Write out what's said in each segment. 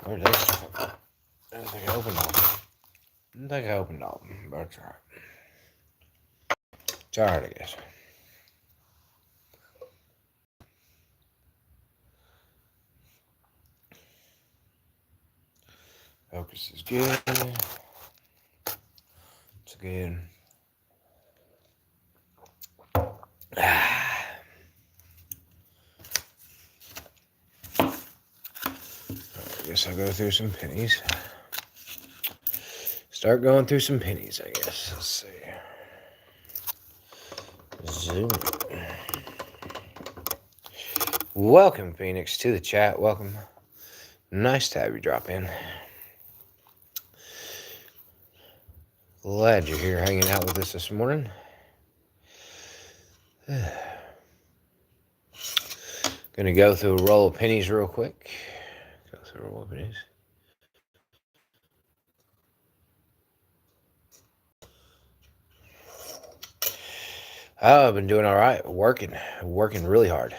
Where did they come from? I didn't think I opened all of them. Didn't think I opened all of them, but it's alright. It's alright, I guess. Focus is good. It's good. I guess I'll go through some pennies. Start going through some pennies, I guess. Let's see. Zoom. Welcome, Phoenix, to the chat. Welcome. Nice to have you drop in. Glad you're here hanging out with us this morning. Gonna go through a roll of pennies real quick. Go through a roll of pennies. Oh, I've been doing all right. Working really hard.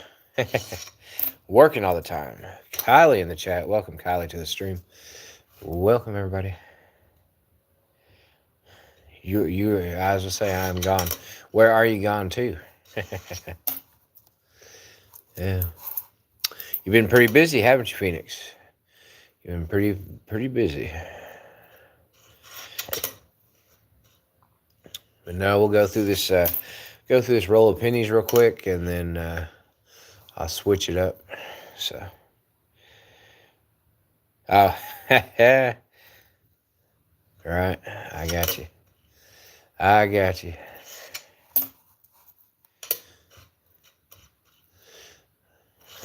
Working all the time. Kylie in the chat. Welcome, Kylie, to the stream. Welcome, everybody. You. I was gonna say I'm gone. Where are you gone to? Yeah, you've been pretty busy, haven't you, Phoenix? You've been pretty busy. But now we'll go through this roll of pennies real quick, and then I'll switch it up. So, oh, right, I got you. All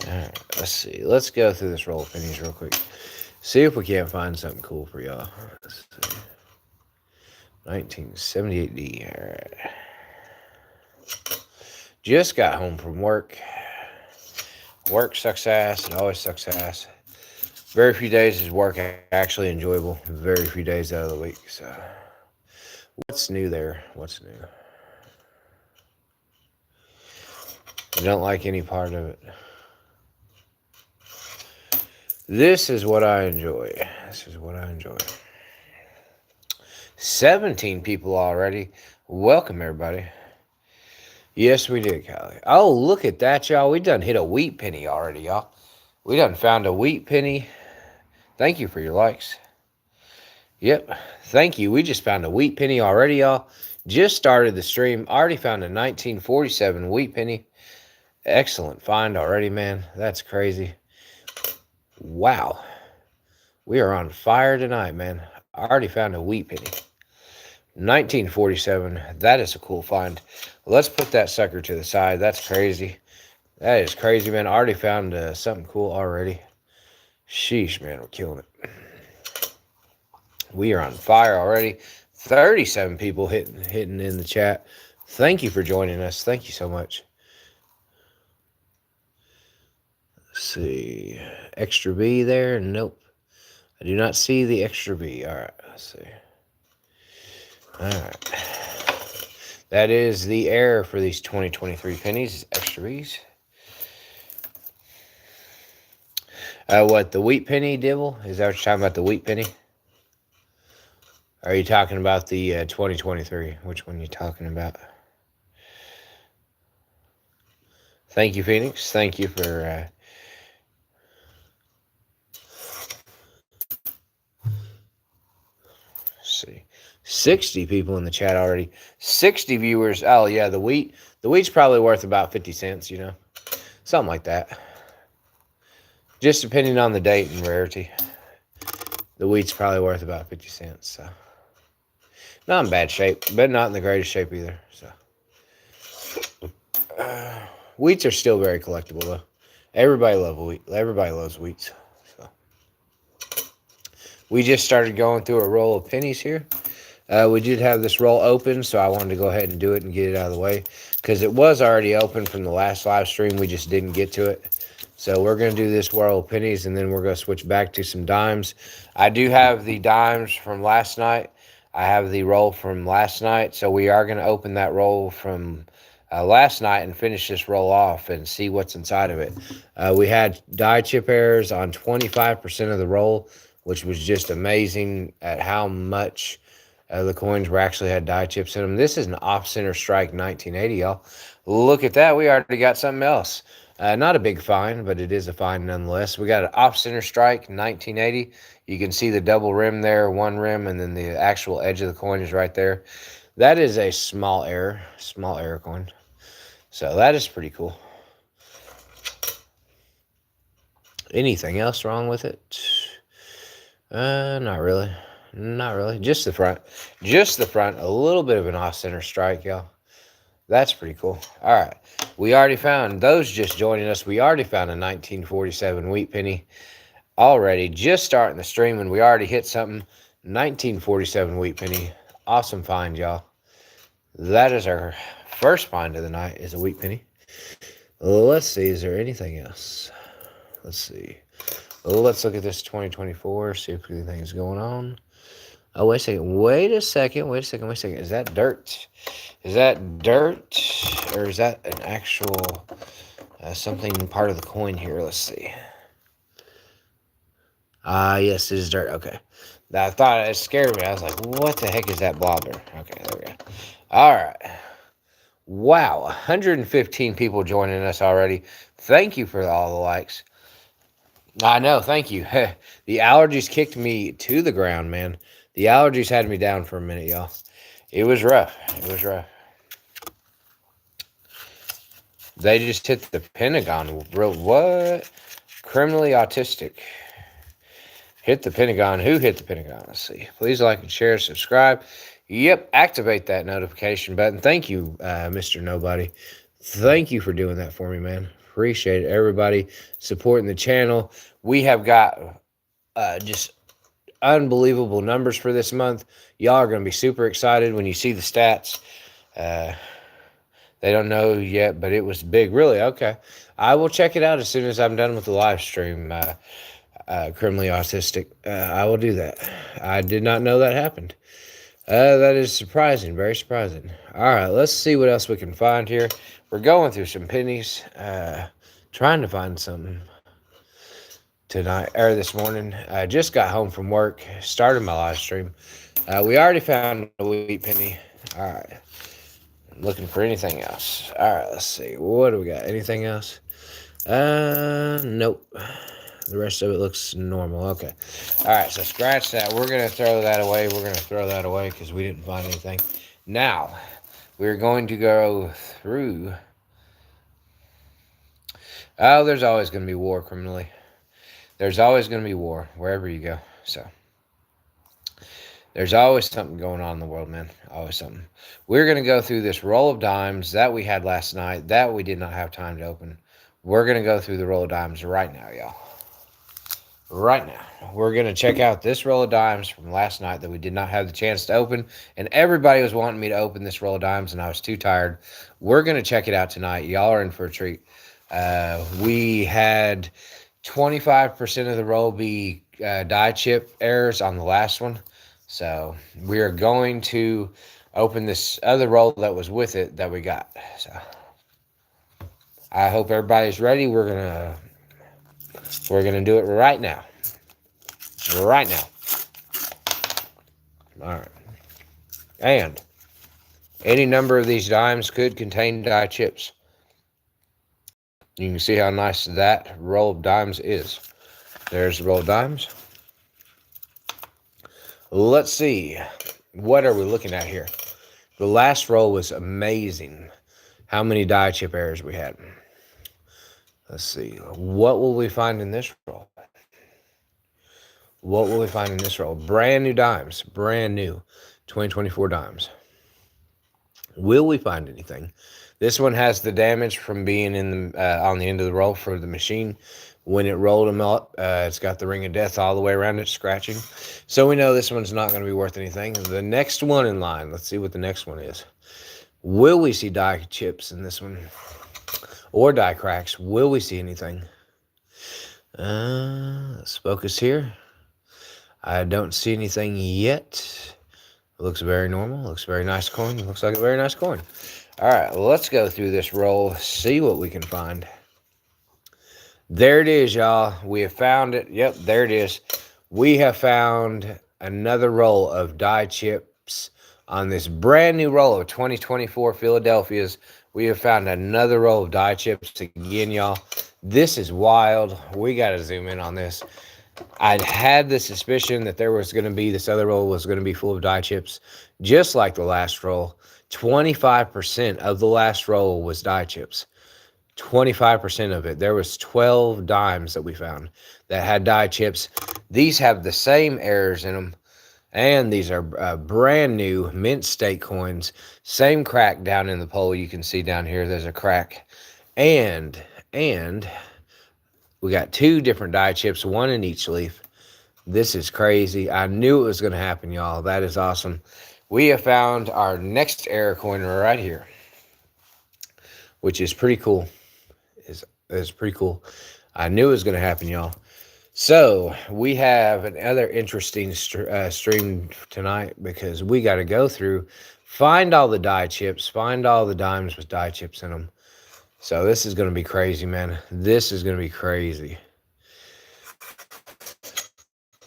right, let's see. Let's go through this roll of pennies real quick. See if we can't find something cool for y'all. Let's see. 1978D. All right. Just got home from work. Work sucks ass. It always sucks ass. Very few days is work actually enjoyable. Very few days out of the week. So, what's new there? What's new? I don't like any part of it. This is what I enjoy. 17 people already. Welcome, everybody. Yes, we did, Kylie. Oh, look at that, y'all. We done hit a wheat penny already, y'all. We done found a wheat penny. Thank you for your likes. Yep. Thank you. We just found a wheat penny already, y'all. Just started the stream. Already found a 1947 wheat penny. Excellent find already, man. That's crazy. Wow. We are on fire tonight, man. I already found a wheat penny. 1947. That is a cool find. Let's put that sucker to the side. That's crazy. That is crazy, man. I already found something cool already. Sheesh, man. We're killing it. We are on fire already. 37 people hitting in the chat. Thank you for joining us. Thank you so much. Let's see. Extra B there? Nope. I do not see the extra B. All right. Let's see. All right. That is the error for these 2023 pennies. Extra B's. What, the wheat penny, Dibble? Is that what you're talking about, the wheat penny? Or are you talking about the 2023? Which one are you talking about? Thank you, Phoenix. Thank you for... let's see. 60 people in the chat already. 60 viewers. Oh, yeah, the wheat. The wheat's probably worth about 50 cents, you know. Something like that. Just depending on the date and rarity. The wheat's probably worth about 50 cents, so. Not in bad shape, but not in the greatest shape either, so. Wheats are still very collectible, though. Everybody loves wheat. Everybody loves wheats, so. We just started going through a roll of pennies here. We did have this roll open, so I wanted to go ahead and do it and get it out of the way. Because it was already open from the last live stream. We just didn't get to it. So we're going to do this roll of pennies, and then we're going to switch back to some dimes. I do have the dimes from last night. I have the roll from last night. So we are going to open that roll from last night and finish this roll off and see what's inside of it. We had die chip errors on 25% of the roll. which was just amazing at how much the coins were actually had die chips in them. This is an off-center strike 1980, y'all. Look at that. We already got something else. Not a big find, but it is a find nonetheless. We got an off-center strike 1980. You can see the double rim there, one rim, and then the actual edge of the coin is right there. That is a small error coin. So that is pretty cool. Anything else wrong with it? Not really. Not really. Just the front. Just the front. A little bit of an off-center strike, y'all. That's pretty cool. All right. We already found, those just joining us, we already found a 1947 wheat penny. Already just starting the stream, and we already hit something. 1947 wheat penny. Awesome find, y'all. That is our first find of the night, is a wheat penny. Let's see. Is there anything else? Let's see. Let's look at this 2024, see if anything is going on. Oh, wait a second. Wait a second. Is that dirt? Is that dirt? Or is that an actual something part of the coin here? Let's see. Yes, it is dirt. Okay. I thought it scared me. I was like, what the heck is that blobber? Okay, there we go. All right. Wow. 115 people joining us already. Thank you for all the likes. I know, thank you. The allergies kicked me to the ground, man. The allergies had me down for a minute, y'all. It was rough. It was rough. They just hit the Pentagon. What? Criminally autistic. Hit the Pentagon. Who hit the Pentagon? Let's see. Please like and share, subscribe. Yep, activate that notification button. Thank you, Mr. Nobody. Thank you for doing that for me, man. Appreciate it. Everybody supporting the channel. We have got just unbelievable numbers for this month. Y'all are going to be super excited when you see the stats. They don't know yet, but it was big. Really? Okay. I will check it out as soon as I'm done with the live stream. Criminally autistic. I will do that. I did not know that happened. That is surprising. Very surprising. All right, let's see what else we can find here. We're going through some pennies. Trying to find something tonight, or this morning. I just got home from work. Started my live stream. We already found a wheat penny. All right. Looking for anything else. All right, let's see. What do we got? Anything else? Nope. The rest of it looks normal. Okay. All right, so scratch that. We're going to throw that away. We're going to throw that away because we didn't find anything. Now, we're going to go through. Oh, there's always going to be war, criminally. There's always going to be war wherever you go. So, there's always something going on in the world, man. Always something. We're going to go through this roll of dimes that we had last night that we did not have time to open. We're going to go through the roll of dimes right now, y'all. Right now, we're going to check out this roll of dimes from last night that we did not have the chance to open, and everybody was wanting me to open this roll of dimes, and I was too tired. We're going to check it out tonight. Y'all are in for a treat. We had 25% of the roll be die chip errors on the last one, so we are going to open this other roll that was with it that we got. So I hope everybody's ready. We're gonna do it right now. Right now. All right. And any number of these dimes could contain die chips. You can see how nice that roll of dimes is. There's the roll of dimes. Let's see. What are we looking at here? The last roll was amazing. How many die chip errors we had. Let's see. What will we find in this roll? What will we find in this roll? Brand new dimes. Brand new. 2024 dimes. Will we find anything? This one has the damage from being in the on the end of the roll for the machine. When it rolled them up, it's got the ring of death all the way around it, scratching. So we know this one's not going to be worth anything. The next one in line, let's see what the next one is. Will we see die chips in this one? Or die cracks? Will we see anything? Let's focus here. I don't see anything yet. It looks very normal. Looks very nice coin. Looks like a very nice coin. All right, let's go through this roll, see what we can find. There it is, y'all. We have found it. Yep, there it is. we have found another roll of die chips on this brand new roll of 2024 Philadelphia's. We have found another roll of die chips again, y'all. This is wild. We got to zoom in on this. I'd had the suspicion that there was going to be this other roll was going to be full of die chips, just like the last roll. 25% of the last roll was die chips. 25% of it. There was 12 dimes that we found that had die chips. These have the same errors in them, and these are brand new mint state coins. Same crack down in the pole. You can see down here there's a crack. And we got two different die chips, one in each leaf. This is crazy. I knew it was going to happen, y'all. That is awesome. We have found our next error coin right here, which is pretty cool. It's pretty cool. I knew it was going to happen, y'all. So we have another interesting stream tonight because we got to go through, find all the die chips, find all the dimes with die chips in them. So this is going to be crazy, man. This is going to be crazy.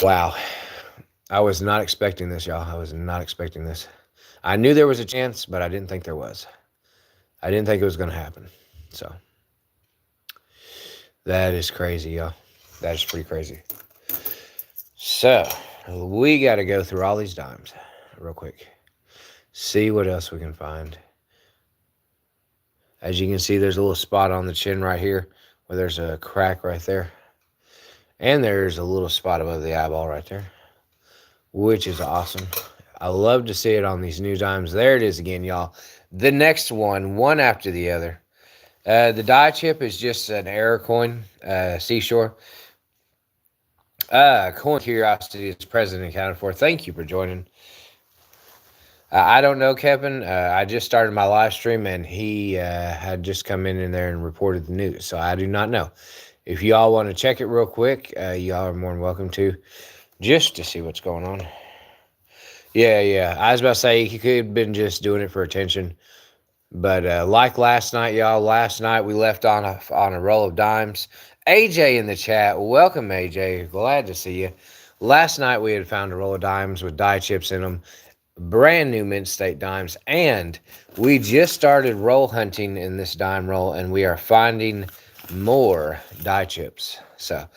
Wow. I was not expecting this, y'all. I was not expecting this. I knew there was a chance, but I didn't think there was. I didn't think it was going to happen. So that is crazy, y'all. That is pretty crazy. So we got to go through all these dimes real quick. See what else we can find. As you can see, there's a little spot on the chin right here where there's a crack right there. And there's a little spot above the eyeball right there, which is awesome. I love to see it on these new dimes. There it is again, y'all. The next one after the other. The die chip is just an error coin, Seashore. Coin Curiosity is present and accounted for. Thank you for joining. I don't know, Kevin. I just started my live stream, and he had just come in there and reported the news, so I do not know. If y'all want to check it real quick, y'all are more than welcome to, just to see what's going on. Yeah. I was about to say he could have been just doing it for attention. But like last night, y'all, last night we left on a roll of dimes. AJ in the chat. Welcome, AJ. Glad to see you. Last night we had found a roll of dimes with die chips in them. Brand new mint state dimes. And we just started roll hunting in this dime roll, and we are finding more die chips. So,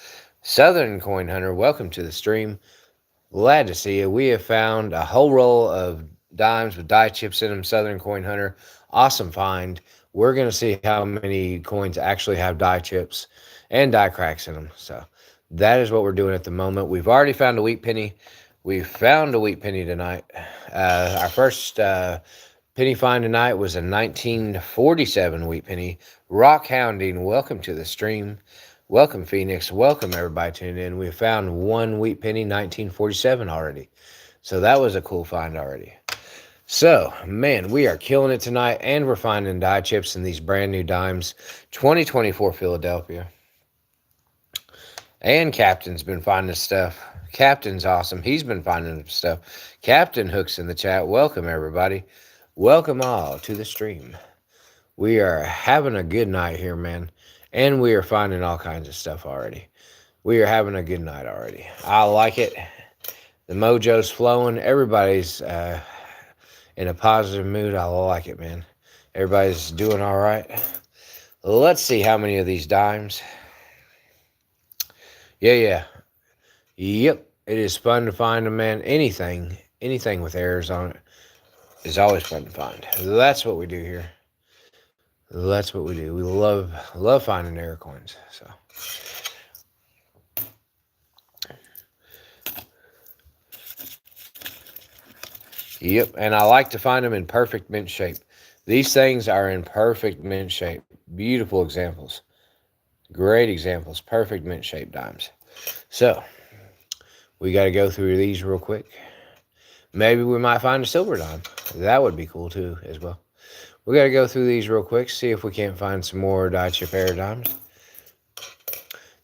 Southern Coin Hunter, welcome to the stream. Glad to see you. We have found a whole roll of dimes with die chips in them, Southern Coin Hunter. Awesome find. We're going to see how many coins actually have die chips and die cracks in them. So that is what we're doing at the moment. We've already found a wheat penny. We found a wheat penny tonight. Our first penny find tonight was a 1947 wheat penny. Rock Hounding, welcome to the stream. Welcome, Phoenix. Welcome, everybody tuning in. We found one wheat penny, 1947 already. So that was a cool find already. So, man, we are killing it tonight, and we're finding die chips in these brand new dimes. 2024 Philadelphia. And Captain's been finding stuff. Captain's awesome. He's been finding stuff. Captain Hook's in the chat. Welcome, everybody. Welcome all to the stream. We are having a good night here, man. And we are finding all kinds of stuff already. We are having a good night already. I like it. The mojo's flowing. Everybody's in a positive mood. I like it, man. Everybody's doing all right. Let's see how many of these dimes. Yeah. Yep. It is fun to find them, man. Anything with errors on it is always fun to find. That's what we do here. That's what we do. We love finding error coins. So. Yep, and I like to find them in perfect mint shape. These things are in perfect mint shape. Beautiful examples. Great examples. Perfect mint shape dimes. So, we got to go through these real quick. Maybe we might find a silver dime. That would be cool too, as well. We got to go through these real quick, see if we can't find some more die chip error dimes.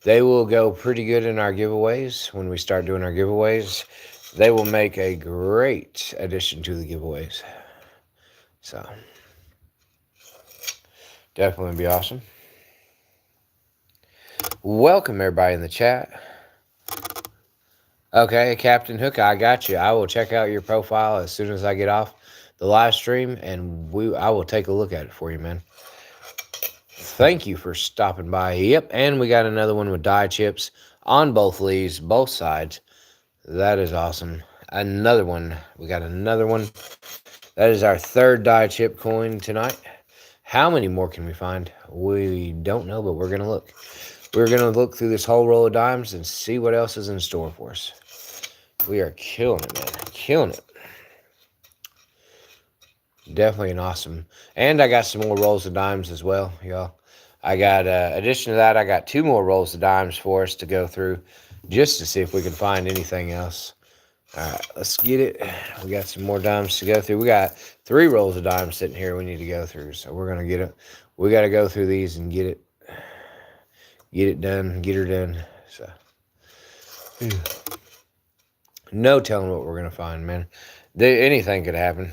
They will go pretty good in our giveaways. When we start doing our giveaways, they will make a great addition to the giveaways. So, definitely be awesome. Welcome, everybody in the chat. Okay, Captain Hook, I got you. I will check out your profile as soon as I get off the live stream, and I will take a look at it for you, man. Thank you for stopping by. Yep, and we got another one with die chips on both leaves, both sides. That is awesome. Another one. We got another one. That is our third die chip coin tonight. How many more can we find? We don't know, but we're going to look. We're going to look through this whole roll of dimes and see what else is in store for us. We are killing it, man. Killing it. Definitely an awesome. And I got some more rolls of dimes as well, y'all. I got, addition to that, I got 2 more rolls of dimes for us to go through just to see if we can find anything else. All right, let's get it. We got some more dimes to go through. We got 3 rolls of dimes sitting here we need to go through. So we're going to get it. We got to go through these and get it done, get her done. So, no telling what we're going to find, man. Anything could happen.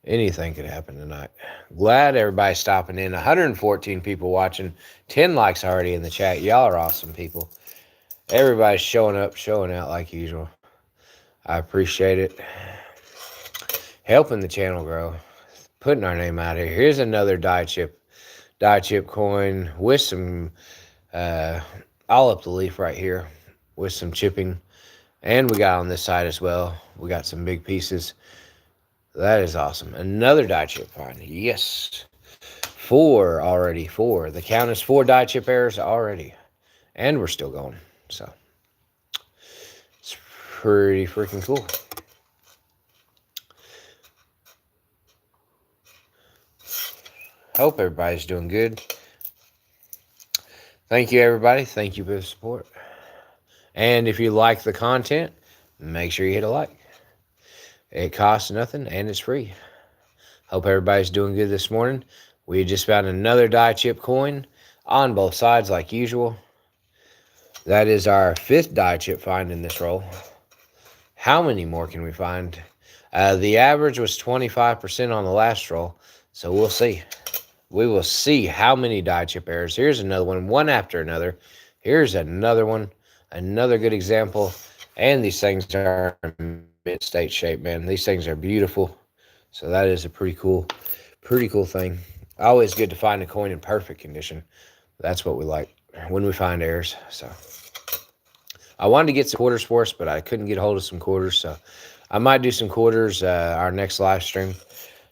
Anything could happen tonight. Glad everybody's stopping in. 114 people watching. 10 likes already in the chat. Y'all are awesome people. Everybody's showing up, showing out like usual. I appreciate it. Helping the channel grow. Putting our name out here. Here's another die chip coin with some all up the leaf right here with some chipping. And we got on this side as well. We got some big pieces. That is awesome. Another die chip find. Yes. 4 already. 4. The count is 4 die chip errors already. And we're still going. So it's pretty freaking cool. Hope everybody's doing good. Thank you, everybody. Thank you for the support. And if you like the content, make sure you hit a like. It costs nothing, and it's free. Hope everybody's doing good this morning. We just found another die chip coin on both sides like usual. That is our 5th die chip find in this roll. How many more can we find? The average was 25% on the last roll, so we'll see. We will see how many die chip errors. Here's another one after another. Here's another one, another good example. And these things are in mint-state shape, man. These things are beautiful. So that is a pretty cool thing. Always good to find a coin in perfect condition. That's what we like when we find errors. So I wanted to get some quarters for us, but I couldn't get a hold of some quarters. So I might do some quarters our next live stream.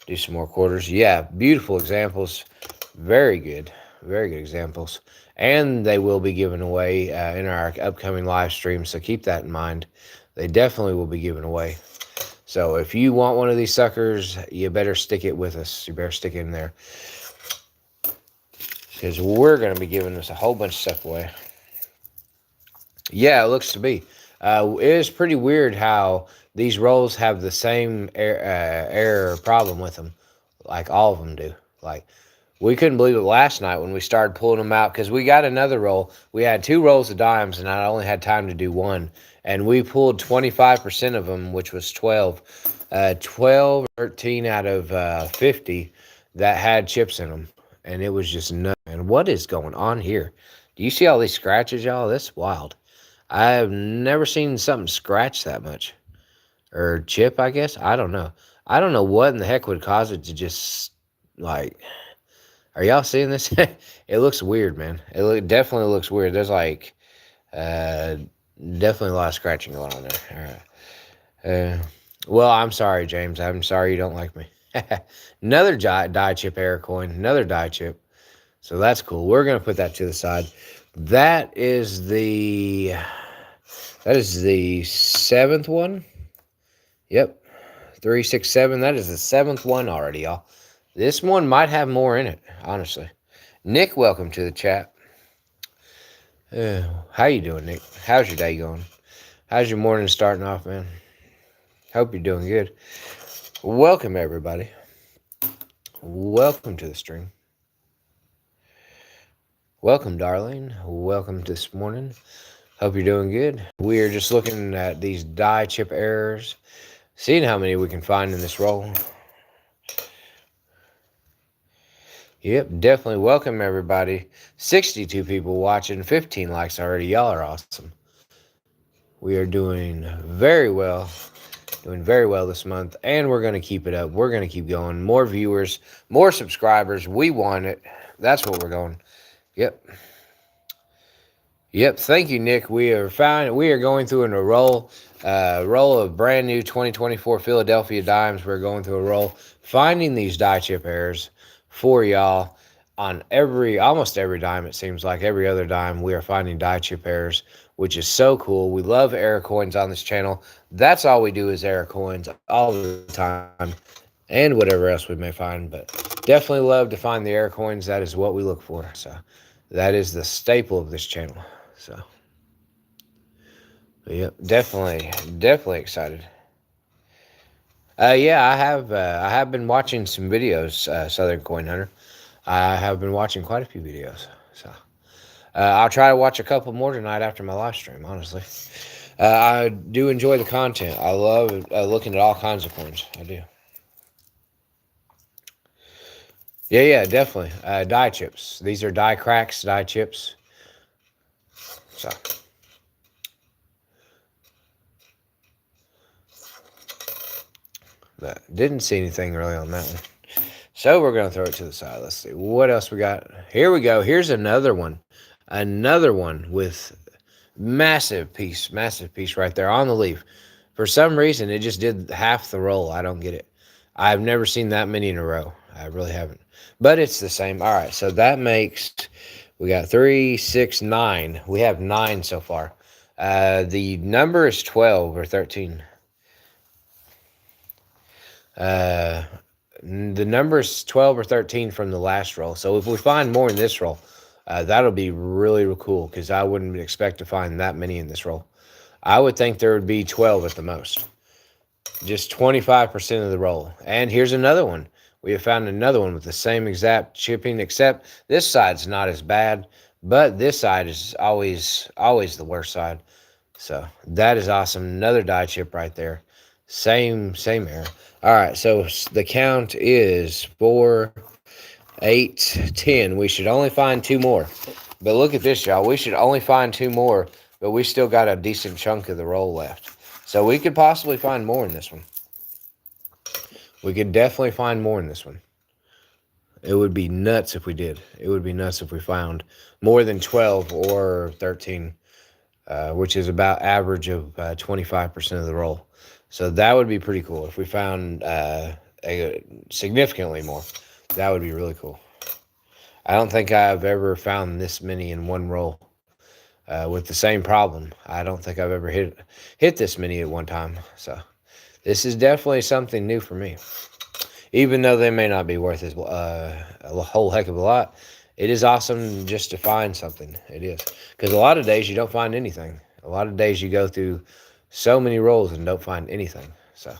Do some more quarters. Yeah, beautiful examples. Very good examples. And they will be given away in our upcoming live stream, so keep that in mind. They definitely will be given away. So if you want one of these suckers, you better stick it with us. You better stick it in there. Because we're going to be giving us a whole bunch of stuff away. Yeah, it looks to be. It is pretty weird how these rolls have the same error problem with them. Like all of them do. Like, we couldn't believe it last night when we started pulling them out because we got another roll. We had 2 rolls of dimes, and I only had time to do 1. And we pulled 25% of them, which was 12. 13 out of 50 that had chips in them. And it was just nuts. And what is going on here? Do you see all these scratches, y'all? That's wild. I've never seen something scratch that much. Or chip, I guess. I don't know. I don't know what in the heck would cause it to just, like... Are y'all seeing this? It looks weird, man. It definitely looks weird. There's like definitely a lot of scratching going on there. All right. Well, I'm sorry, James. I'm sorry you don't like me. Another die chip error coin. Another die chip. So that's cool. We're gonna put that to the side. That is the 7th one. Yep. 3, 6, 7. That is the 7th one already, y'all. This one might have more in it, honestly. Nick, welcome to the chat. How you doing, Nick? How's your day going? How's your morning starting off, man? Hope you're doing good. Welcome, everybody. Welcome to the stream. Welcome, darling. Welcome this morning. Hope you're doing good. We are just looking at these die chip errors, seeing how many we can find in this roll. Yep, definitely. Welcome, everybody. 62 people watching, 15 likes already. Y'all are awesome. We are doing very well. Doing very well this month, and we're going to keep it up. We're going to keep going. More viewers, more subscribers. We want it. That's what we're going. Yep. Yep. Thank you, Nick. We are fine. We are going through a roll of brand new 2024 Philadelphia dimes. We're going through a roll, finding these die chip errors for y'all on almost every dime. It seems like every other dime we are finding die chip errors, which is so cool. We love error coins on this channel. That's all we do is error coins all the time, and whatever else we may find. But definitely love to find the error coins. That is what we look for. So that is the staple of this channel. So, yep, definitely excited. Yeah, I have been watching some videos, Southern Coin Hunter. I have been watching quite a few videos. So, I'll try to watch a couple more tonight after my live stream, honestly. I do enjoy the content. I love looking at all kinds of coins. I do. Yeah, definitely. Die chips. These are die cracks, die chips. So. But didn't see anything really on that one. So we're going to throw it to the side. Let's see what else we got. Here we go. Here's another one. Another one with massive piece right there on the leaf. For some reason, it just did half the roll. I don't get it. I've never seen that many in a row. I really haven't. But it's the same. All right, so that makes, we got 3, 6, 9. We have 9 so far. The number is 12 or 13. The number is 12 or 13 from the last roll. So if we find more in this roll, that'll be really cool, because I wouldn't expect to find that many in this roll. I would think there would be 12 at the most. Just 25% of the roll. And here's another one. We have found another one with the same exact chipping, except this side's not as bad, but this side is always the worst side. So that is awesome. Another die chip right there. Same error. All right, so the count is 4, 8, 10. We should only find 2 more. But look at this, y'all. We should only find 2 more, but we still got a decent chunk of the roll left. So we could possibly find more in this one. We could definitely find more in this one. It would be nuts if we did. It would be nuts if we found more than 12 or 13, which is about average of 25% of the roll. So that would be pretty cool. If we found significantly more, that would be really cool. I don't think I've ever found this many in one roll with the same problem. I don't think I've ever hit this many at one time. So this is definitely something new for me. Even though they may not be worth a whole heck of a lot, it is awesome just to find something. It is. Because a lot of days you don't find anything. A lot of days you go through so many rolls and don't find anything. So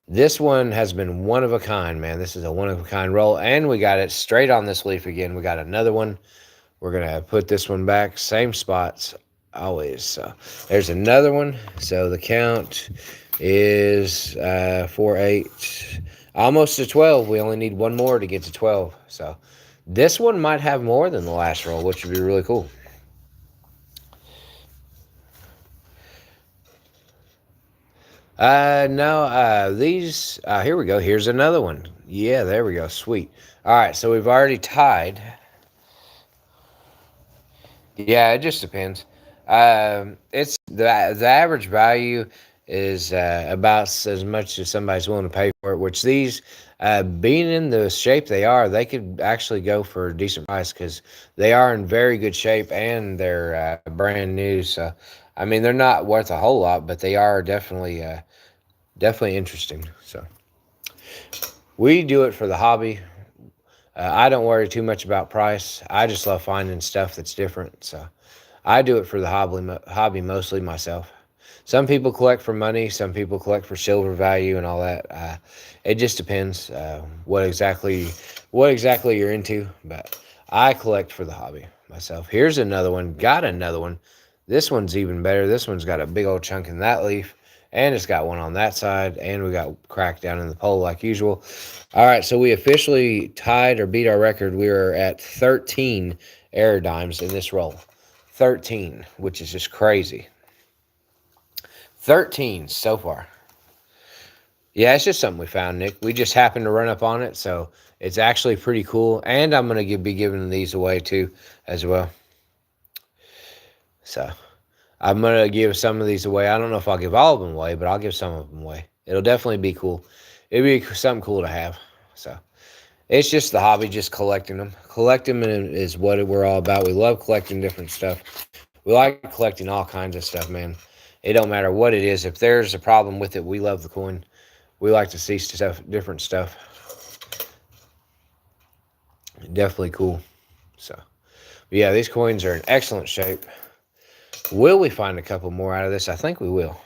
this one has been one of a kind, man. This is a one of a kind roll. And we got it straight on this leaf again. We got another one. We're going to put this one back. Same spots always. So there's another one. So the count is 4, 8, almost to 12. We only need one more to get to 12. So this one might have more than the last roll, which would be really cool. No, these, here we go. Here's another one. Yeah, there we go. Sweet. All right, so we've already tied. Yeah, it just depends. It's the average value is about as much as somebody's willing to pay for it, which these, being in the shape they are, they could actually go for a decent price, because they are in very good shape and they're brand new. So, I mean, they're not worth a whole lot, but they are definitely interesting. So we do it for the hobby. I don't worry too much about price. I just love finding stuff that's different. So I do it for the hobby mostly myself. Some people collect for money. Some people collect for silver value and all that. It just depends what exactly you're into. But I collect for the hobby myself. Here's another one. Got another one. This one's even better. This one's got a big old chunk in that leaf. And it's got one on that side. And we got cracked down in the pole like usual. All right, so we officially tied or beat our record. We are at 13 error dimes in this roll. 13, which is just crazy. 13 so far. Yeah, it's just something we found, Nick. We just happened to run up on it, so it's actually pretty cool. And I'm going to be giving these away, too, as well. So, I'm going to give some of these away. I don't know if I'll give all of them away, but I'll give some of them away. It'll definitely be cool. It'll be something cool to have. So, it's just the hobby, just collecting them. Collecting them is what we're all about. We love collecting different stuff. We like collecting all kinds of stuff, man. It don't matter what it is. If there's a problem with it, we love the coin. We like to see stuff, different stuff. Definitely cool. So, yeah, these coins are in excellent shape. Will we find a couple more out of this? I think we will.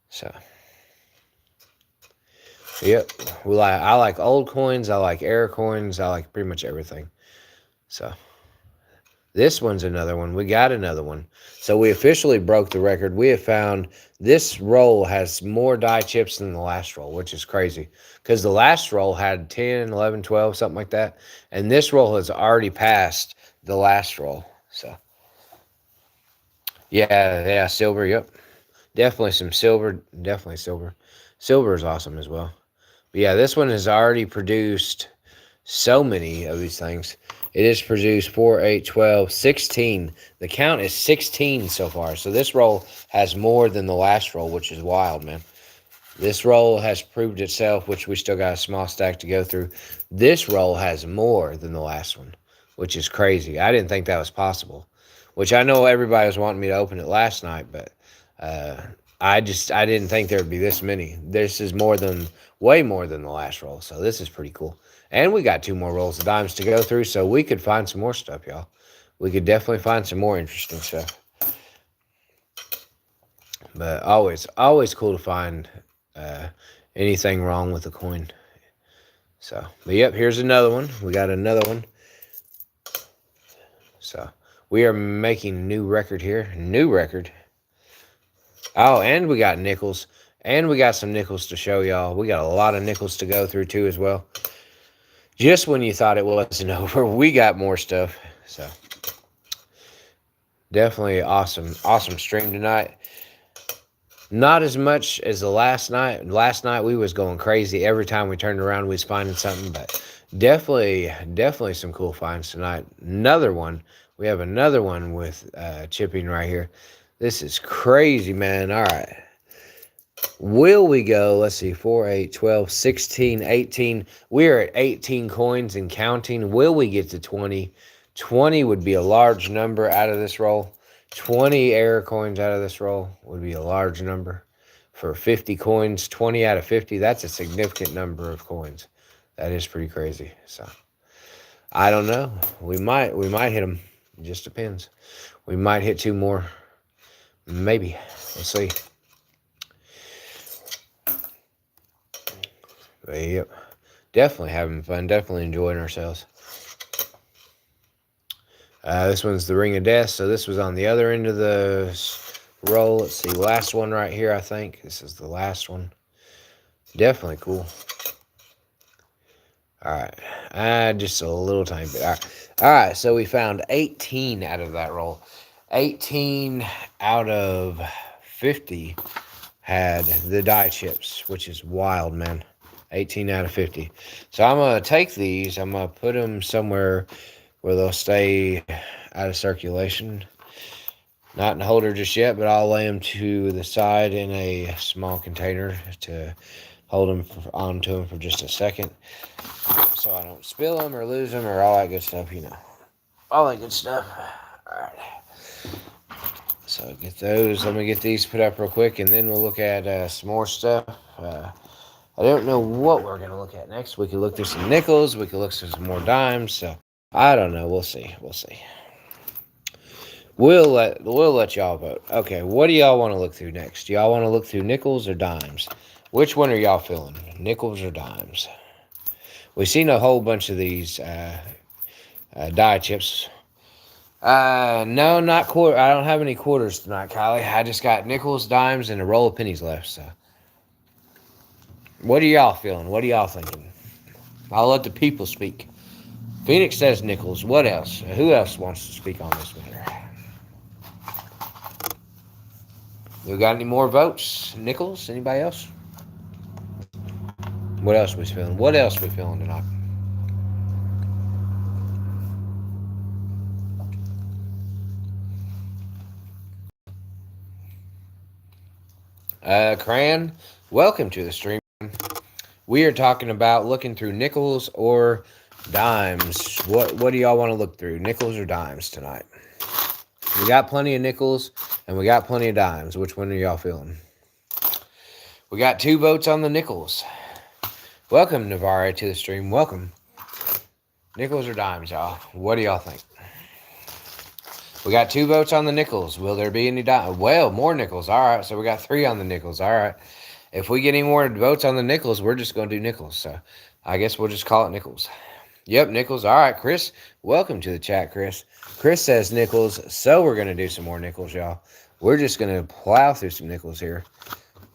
So, yep. I like old coins. I like era coins. I like pretty much everything. So, this one's another one. We got another one. So we officially broke the record. We have found this roll has more die chips than the last roll, which is crazy. Because the last roll had 10, 11, 12, something like that. And this roll has already passed the last roll. So, yeah, silver, yep. Definitely some silver. Definitely silver. Silver is awesome as well. But yeah, this one has already produced so many of these things. It has produced 4, 8, 12, 16. The count is 16 so far. So this roll has more than the last roll, which is wild, man. This roll has proved itself, which we still got a small stack to go through. This roll has more than the last one, which is crazy. I didn't think that was possible, which I know everybody was wanting me to open it last night, but I didn't think there would be this many. This is way more than the last roll, so this is pretty cool. And we got 2 more rolls of dimes to go through, so we could find some more stuff, y'all. We could definitely find some more interesting stuff. But always cool to find anything wrong with the coin. So, but yep, here's another one. We got another one. So, we are making a new record here. New record. Oh, and we got nickels. And we got some nickels to show y'all. We got a lot of nickels to go through, too, as well. Just when you thought it wasn't over, we got more stuff. So, definitely awesome stream tonight. Not as much as the last night. Last night, we was going crazy. Every time we turned around, we was finding something. But definitely some cool finds tonight. Another one. We have another one with chipping right here. This is crazy, man. All right. Will we go, let's see, 4, 8, 12, 16, 18. We're at 18 coins and counting. Will we get to 20? 20 would be a large number out of this roll. 20 error coins out of this roll would be a large number. For 50 coins, 20 out of 50, that's a significant number of coins. That is pretty crazy. So, I don't know. We might hit them. It just depends. We might hit 2 more. Maybe. We'll see. But yep. Definitely having fun. Definitely enjoying ourselves. This one's the Ring of Death. So this was on the other end of the roll. Let's see. Last one right here, I think. This is the last one. Definitely cool. All right. Just a little tiny bit. All right. So we found 18 out of that roll. 18 out of 50 had the die chips, which is wild, man. 18 out of 50. So I'm going to take these. I'm going to put them somewhere where they'll stay out of circulation. Not in the holder just yet, but I'll lay them to the side in a small container to hold them onto them for just a second, so I don't spill them or lose them or all that good stuff, you know. All that good stuff. All right. So get those. Let me get these put up real quick, and then we'll look at some more stuff. I don't know what we're going to look at next. We could look through some nickels. We could look through some more dimes. So I don't know. We'll see. We'll let y'all vote. Okay, what do y'all want to look through next? Do y'all want to look through nickels or dimes? Which one are y'all feeling? Nickels or dimes? We've seen a whole bunch of these die chips. No, not quarter. I don't have any quarters tonight, Kylie. I just got nickels, dimes, and a roll of pennies left. So, what are y'all feeling? What are y'all thinking? I'll let the people speak. Phoenix says nickels. What else? Who else wants to speak on this matter? We got any more votes? Nickels? Anybody else? What else we feeling? What else we feeling tonight? Cran, welcome to the stream. We are talking about looking through nickels or dimes. What do y'all want to look through? Nickels or dimes tonight? We got plenty of nickels and we got plenty of dimes. Which one are y'all feeling? We got 2 votes on the nickels. Welcome, Navarre, to the stream. Welcome. Nickels or dimes, y'all? What do y'all think? We got 2 votes on the nickels. Will there be any dimes? Well, more nickels. All right, so we got 3 on the nickels. All right. If we get any more votes on the nickels, we're just going to do nickels. So I guess we'll just call it nickels. Yep, nickels. All right, Chris. Welcome to the chat, Chris. Chris says nickels, so we're going to do some more nickels, y'all. We're just going to plow through some nickels here.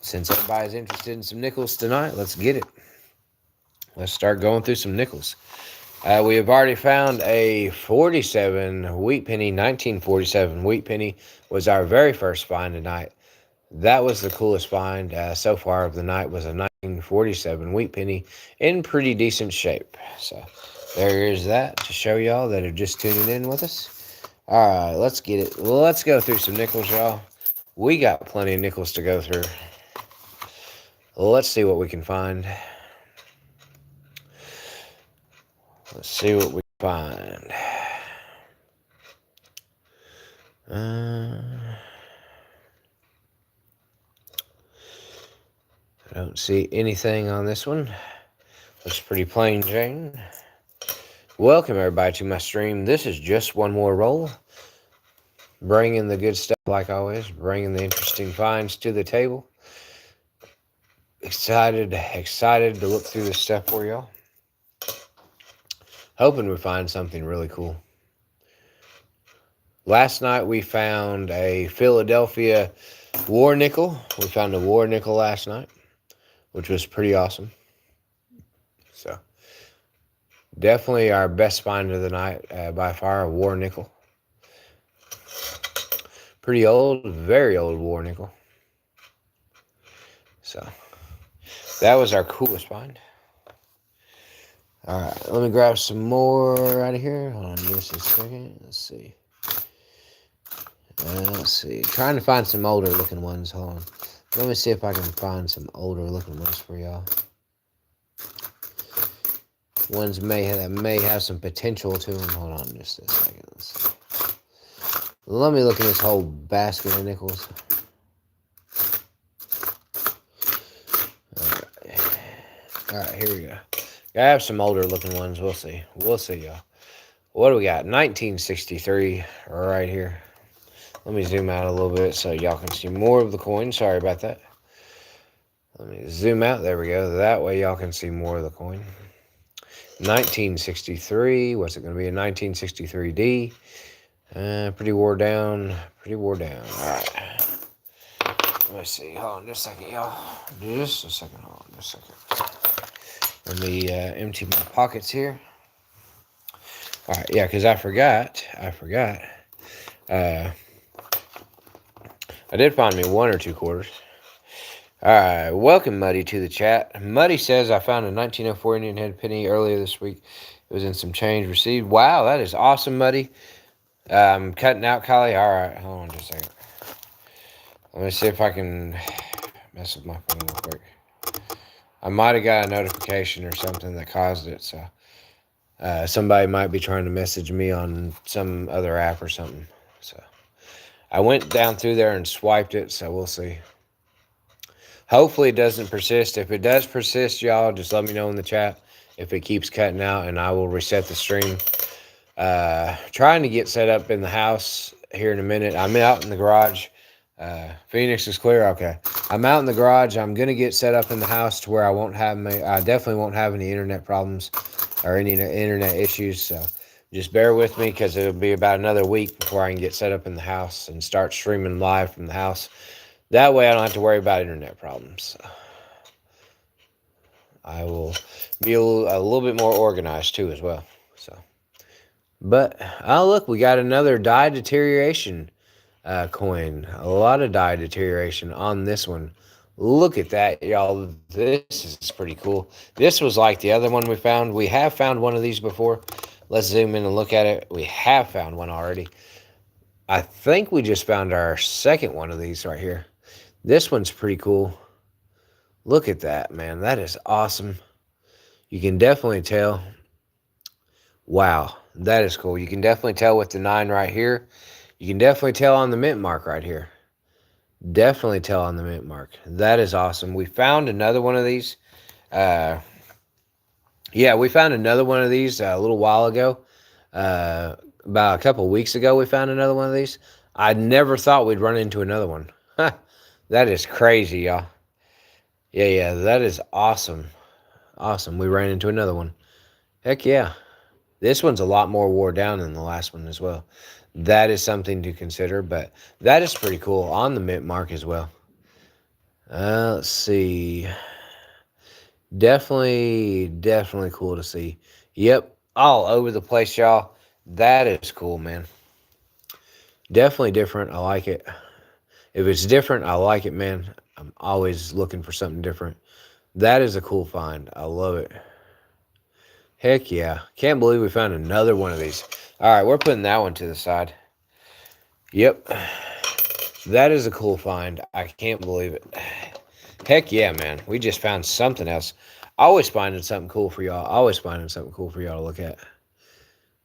Since everybody's interested in some nickels tonight, let's get it. Let's start going through some nickels. We have already found a 47 wheat penny. 1947 wheat penny was our very first find tonight. That was the coolest find so far of the night, was a 1947 wheat penny in pretty decent shape. So there is that to show y'all that are just tuning in with us. All right, let's get it. Let's go through some nickels, y'all. We got plenty of nickels to go through. Let's see what we can find. Let's see what we find. I don't see anything on this one. Looks pretty plain Jane. Welcome everybody to my stream. This is Just One More Roll. Bringing the good stuff like always. Bringing the interesting finds to the table. Excited to look through this stuff for y'all. Hoping we find something really cool. Last night we found a Philadelphia war nickel. We found a war nickel last night, which was pretty awesome. So, definitely our best find of the night, by far, a war nickel. Pretty old, very old war nickel. So, that was our coolest find. All right, let me grab some more out of here. Hold on just a second. Let's see. Trying to find some older looking ones. Hold on. Let me see if I can find some older looking ones for y'all. Ones may have some potential to them. Hold on just a second. Let me look at this whole basket of nickels. All right, here we go. I have some older looking ones. We'll see, y'all. What do we got? 1963 right here. Let me zoom out a little bit so y'all can see more of the coin. Sorry about that. Let me zoom out. There we go. That way y'all can see more of the coin. 1963. What's it going to be? A 1963D. Pretty wore down. All right. Let me see. Hold on just a second, y'all. Just a second. Hold on just a second. Let me empty my pockets here. All right. Yeah, because I forgot. I did find me 1 or 2 quarters. All right, welcome Muddy to the chat. Muddy says, I found a 1904 Indian head penny earlier this week. It was in some change received. Wow, that is awesome, Muddy. I'm cutting out, Kylie. All right, hold on just a second. Let me see if I can mess with my phone real quick. I might have got a notification or something that caused it, so somebody might be trying to message me on some other app or something. So I went down through there and swiped it, so we'll see. Hopefully it doesn't persist. If it does persist, y'all, just let me know in the chat if it keeps cutting out, and I will reset the stream. Trying to get set up in the house here in a minute. I'm out in the garage. Phoenix is clear. Okay. I'm out in the garage. I'm going to get set up in the house to where I definitely won't have any internet problems or any internet issues. So just bear with me because it'll be about another week before I can get set up in the house and start streaming live from the house. That way I don't have to worry about internet problems. I will be a little bit more organized too as well. So, but oh look, we got another dye deterioration coin. A lot of die deterioration on this one. Look at that, y'all. This is pretty cool. This was like the other one we found. We have found one of these before. Let's zoom in and look at it. We have found one already. I think we just found our second one of these right here. This one's pretty cool. Look at that, man. That is awesome. You can definitely tell. Wow, that is cool. You can definitely tell with the 9 right here. You can definitely tell on the mint mark right here. Definitely tell on the mint mark. That is awesome. We found another one of these. Uh, yeah, we found another one of these a little while ago. About a couple weeks ago, we found another one of these. I never thought we'd run into another one. That is crazy, y'all. Yeah, that is awesome. Awesome. We ran into another one. Heck yeah. This one's a lot more wore down than the last one as well. That is something to consider, but that is pretty cool on the mint mark as well. Let's see. Definitely cool to see. Yep, all over the place, y'all. That is cool, man. Definitely different. I like it. If it's different, I like it, man. I'm always looking for something different. That is a cool find. I love it. Heck yeah. Can't believe we found another one of these. All right, we're putting that one to the side. Yep. That is a cool find. I can't believe it. Heck yeah, man. We just found something else. Always finding something cool for y'all. Always finding something cool for y'all to look at.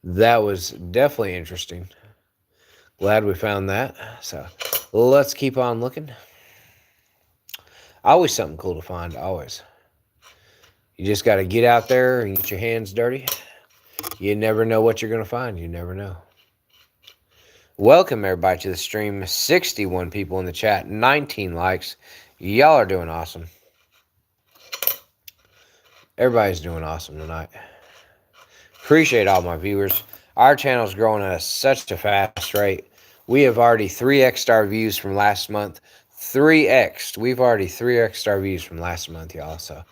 That was definitely interesting. Glad we found that. So let's keep on looking. Always something cool to find. Always. You just got to get out there and get your hands dirty. You never know what you're going to find. You never know. Welcome, everybody, to the stream. 61 people in the chat. 19 likes. Y'all are doing awesome. Everybody's doing awesome tonight. Appreciate all my viewers. Our channel's growing at such a fast rate. We have already 3x star views from last month. 3x. We've already 3x star views from last month, y'all. So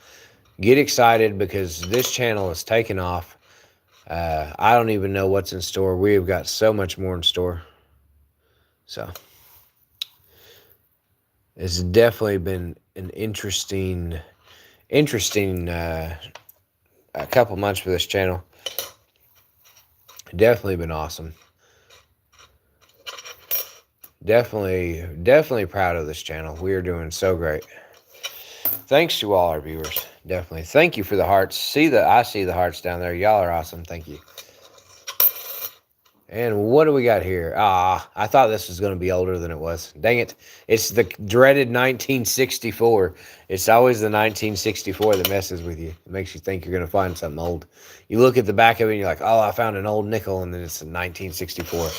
get excited because this channel is taking off. I don't even know what's in store. We have got so much more in store. So it's definitely been an interesting a couple months for this channel. Definitely been awesome. Definitely proud of this channel. We are doing so great. Thanks to all our viewers. Definitely. Thank you for the hearts. I see the hearts down there. Y'all are awesome. Thank you. And what do we got here? I thought this was going to be older than it was. Dang it. It's the dreaded 1964. It's always the 1964 that messes with you. It makes you think you're going to find something old. You look at the back of it and you're like, oh, I found an old nickel, and then it's a 1964.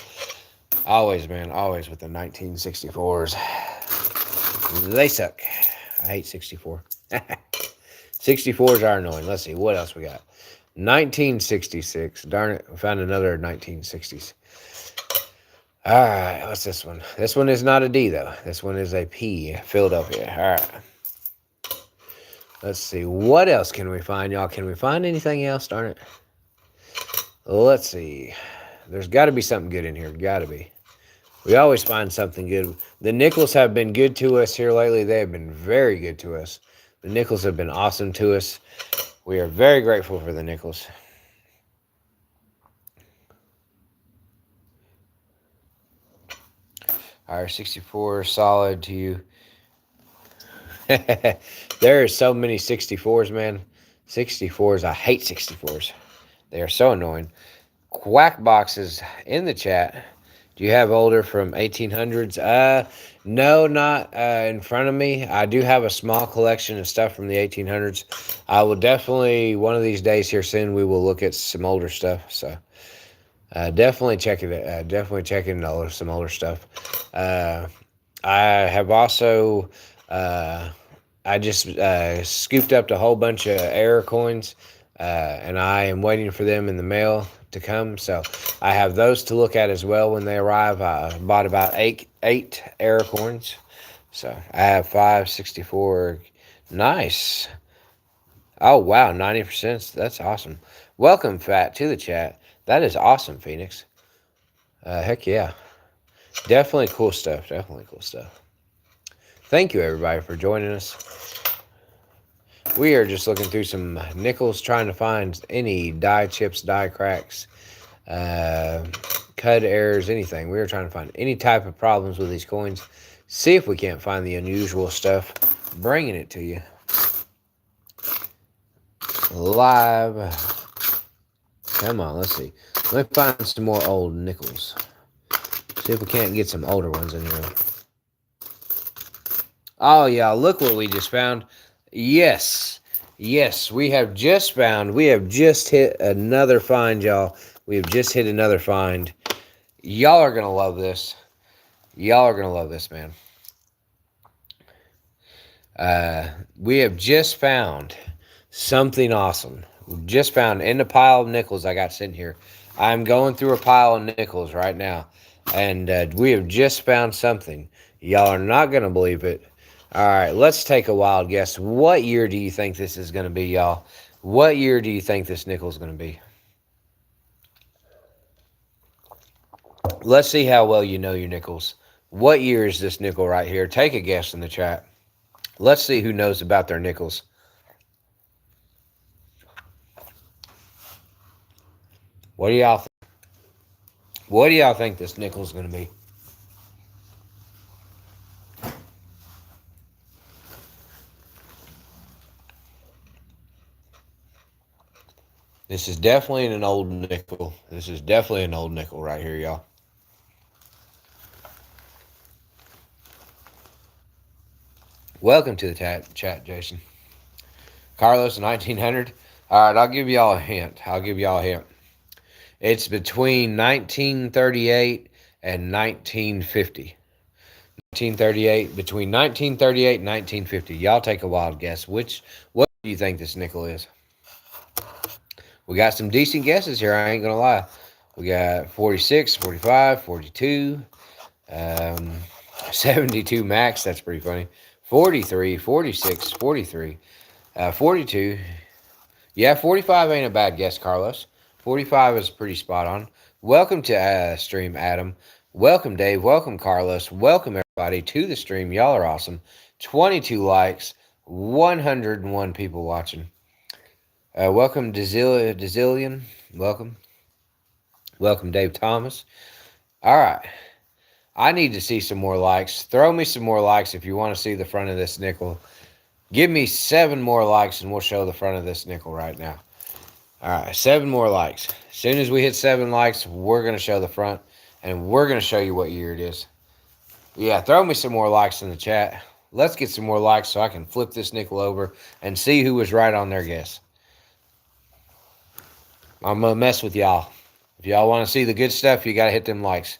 Always, man. Always with the 1964s. They suck. I hate 64. 64s are annoying. Let's see. What else we got? 1966. Darn it. We found another 1960s. All right. What's this one? This one is not a D, though. This one is a P. Philadelphia. All right. Let's see. What else can we find, y'all? Can we find anything else? Darn it. Let's see. There's got to be something good in here. Got to be. We always find something good. The nickels have been good to us here lately. They have been very good to us. The nickels have been awesome to us. We are very grateful for the nickels. Our 64 solid to you. There are so many 64s, man. 64s. I hate 64s. They are so annoying. Quack boxes in the chat. Do you have older from 1800s? No, not in front of me. I do have a small collection of stuff from the 1800s. I will definitely, one of these days here soon, we will look at some older stuff. So definitely check it. Definitely check into some older stuff. I have also, I just scooped up a whole bunch of error coins, and I am waiting for them in the mail to come. So I have those to look at as well when they arrive. I bought about eight error coins. So I have 564. Nice. Oh, wow. 90%. That's awesome. Welcome, Fat, to the chat. That is awesome, Phoenix. Heck yeah. Definitely cool stuff. Definitely cool stuff. Thank you, everybody, for joining us. We are just looking through some nickels, trying to find any die chips, die cracks, uh, cut errors, anything. We are trying to find any type of problems with these coins. See if we can't find the unusual stuff. Bringing it to you live. Come on, let's see. Let me find some more old nickels. See if we can't get some older ones in here. Oh, yeah, look what we just found. Yes, we have just hit another find, y'all. We have just hit another find. Y'all are going to love this. Y'all are going to love this, man. We have just found something awesome. Just found in the pile of nickels I got sitting here. I'm going through a pile of nickels right now, and we have just found something. Y'all are not going to believe it. All right, let's take a wild guess. What year do you think this is going to be, y'all? What year do you think this nickel is going to be? Let's see how well you know your nickels. What year is this nickel right here? Take a guess in the chat. Let's see who knows about their nickels. What do y'all think? What do y'all think this nickel is going to be? This is definitely an old nickel. This is definitely an old nickel right here, y'all. Welcome to the chat, Jason. Carlos, 1900. All right, I'll give y'all a hint. It's between 1938 and 1950. 1938, between 1938 and 1950. Y'all take a wild guess. What do you think this nickel is? We got some decent guesses here, I ain't going to lie. We got 46, 45, 42, 72 max. That's pretty funny. 43, 46, 43, 42. Yeah, 45 ain't a bad guess, Carlos. 45 is pretty spot on. Welcome to stream, Adam. Welcome, Dave. Welcome, Carlos. Welcome, everybody, to the stream. Y'all are awesome. 22 likes, 101 people watching. Welcome, Dezillion. Welcome. Welcome, Dave Thomas. All right. I need to see some more likes. Throw me some more likes if you want to see the front of this nickel. Give me 7 more likes and we'll show the front of this nickel right now. All right, 7 more likes. As soon as we hit 7 likes, we're going to show the front and we're going to show you what year it is. Yeah, throw me some more likes in the chat. Let's get some more likes so I can flip this nickel over and see who was right on their guess. I'm going to mess with y'all. If y'all want to see the good stuff, you got to hit them likes.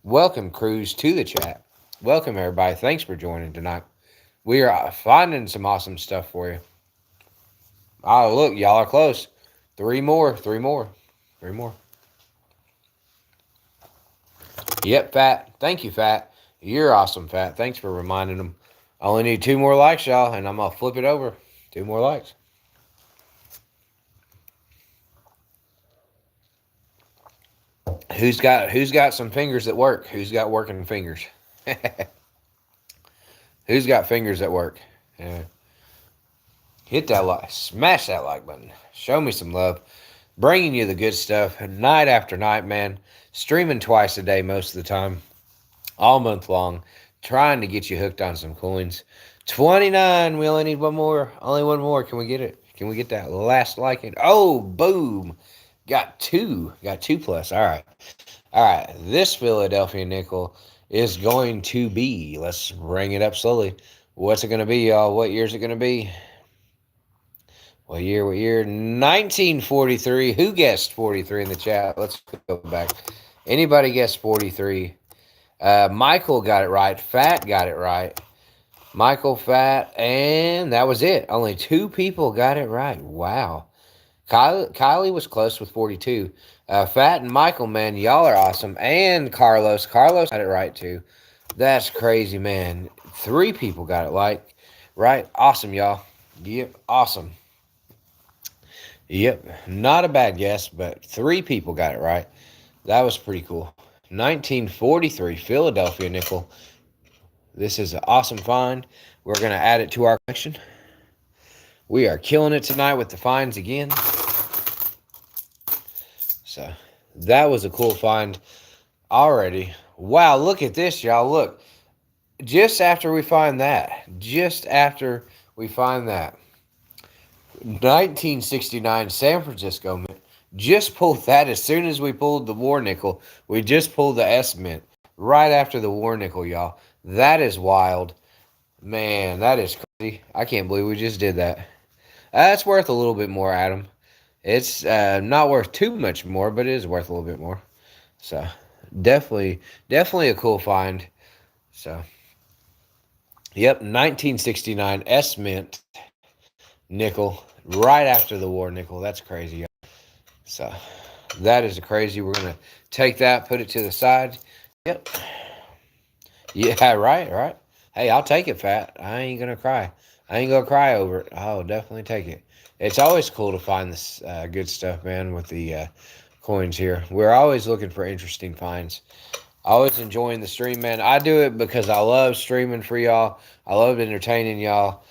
Welcome, Cruz, to the chat. Welcome, everybody. Thanks for joining tonight. We are finding some awesome stuff for you. Oh, look, y'all are close. 3 more. Yep, Fat. Thank you, Fat. You're awesome, Fat. Thanks for reminding them. I only need 2 more likes, y'all, and I'm going to flip it over. 2 more likes. Who's got some fingers that work? Who's got working fingers? Who's got fingers that work? Yeah. Hit that like, smash that like button. Show me some love. Bringing you the good stuff night after night, man. Streaming twice a day most of the time. All month long. Trying to get you hooked on some coins. 29. We only need 1 more. Only 1 more. Can we get it? Can we get that last like it? Oh, boom. Got 2. Got 2 plus. All right. This Philadelphia nickel is going to be, let's bring it up slowly. What's it going to be, y'all? What year is it going to be? What year? 1943. Who guessed 43 in the chat? Let's go back. Anybody guessed 43? Michael got it right. Fat got it right. Michael, Fat, and that was it. Only 2 people got it right. Wow. Kylie was close with 42. Fat and Michael, man, y'all are awesome. And Carlos got it right too. That's crazy, man. 3 people got it right. Awesome, y'all. Yep, awesome. Yep, not a bad guess, but 3 people got it right. That was pretty cool. 1943 Philadelphia nickel. This is an awesome find. We're going to add it to our collection. We are killing it tonight with the finds again. So that was a cool find already. Wow, look at this, y'all. Look, just after we find that, 1969 San Francisco Mint. Just pulled that as soon as we pulled the war nickel. We just pulled the S Mint right after the war nickel, y'all. That is wild. Man, that is crazy. I can't believe we just did that. That's worth a little bit more, Adam. It's not worth too much more, but it is worth a little bit more. So, definitely a cool find. So, yep, 1969 S Mint nickel right after the war nickel. That's crazy. So, that is crazy. We're going to take that, put it to the side. Yep. Yeah, right. Hey, I'll take it, Fat. I ain't going to cry. I ain't going to cry over it. I'll definitely take it. It's always cool to find this good stuff, man, with the coins here. We're always looking for interesting finds. Always enjoying the stream, man. I do it because I love streaming for y'all. I love entertaining y'all.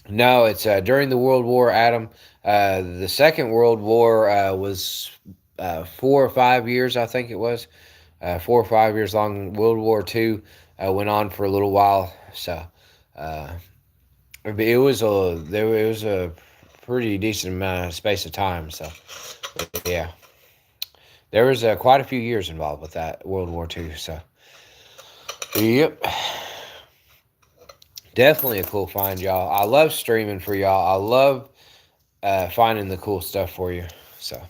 No, it's during the World War, Adam. The Second World War was 4 or 5 years, I think it was. 4 or 5 years long. World War II went on for a little while. So it was a pretty decent amount of space of time. So yeah, there was quite a few years involved with that World War II. So yep. Definitely a cool find, y'all. I love streaming for y'all. I love finding the cool stuff for you. So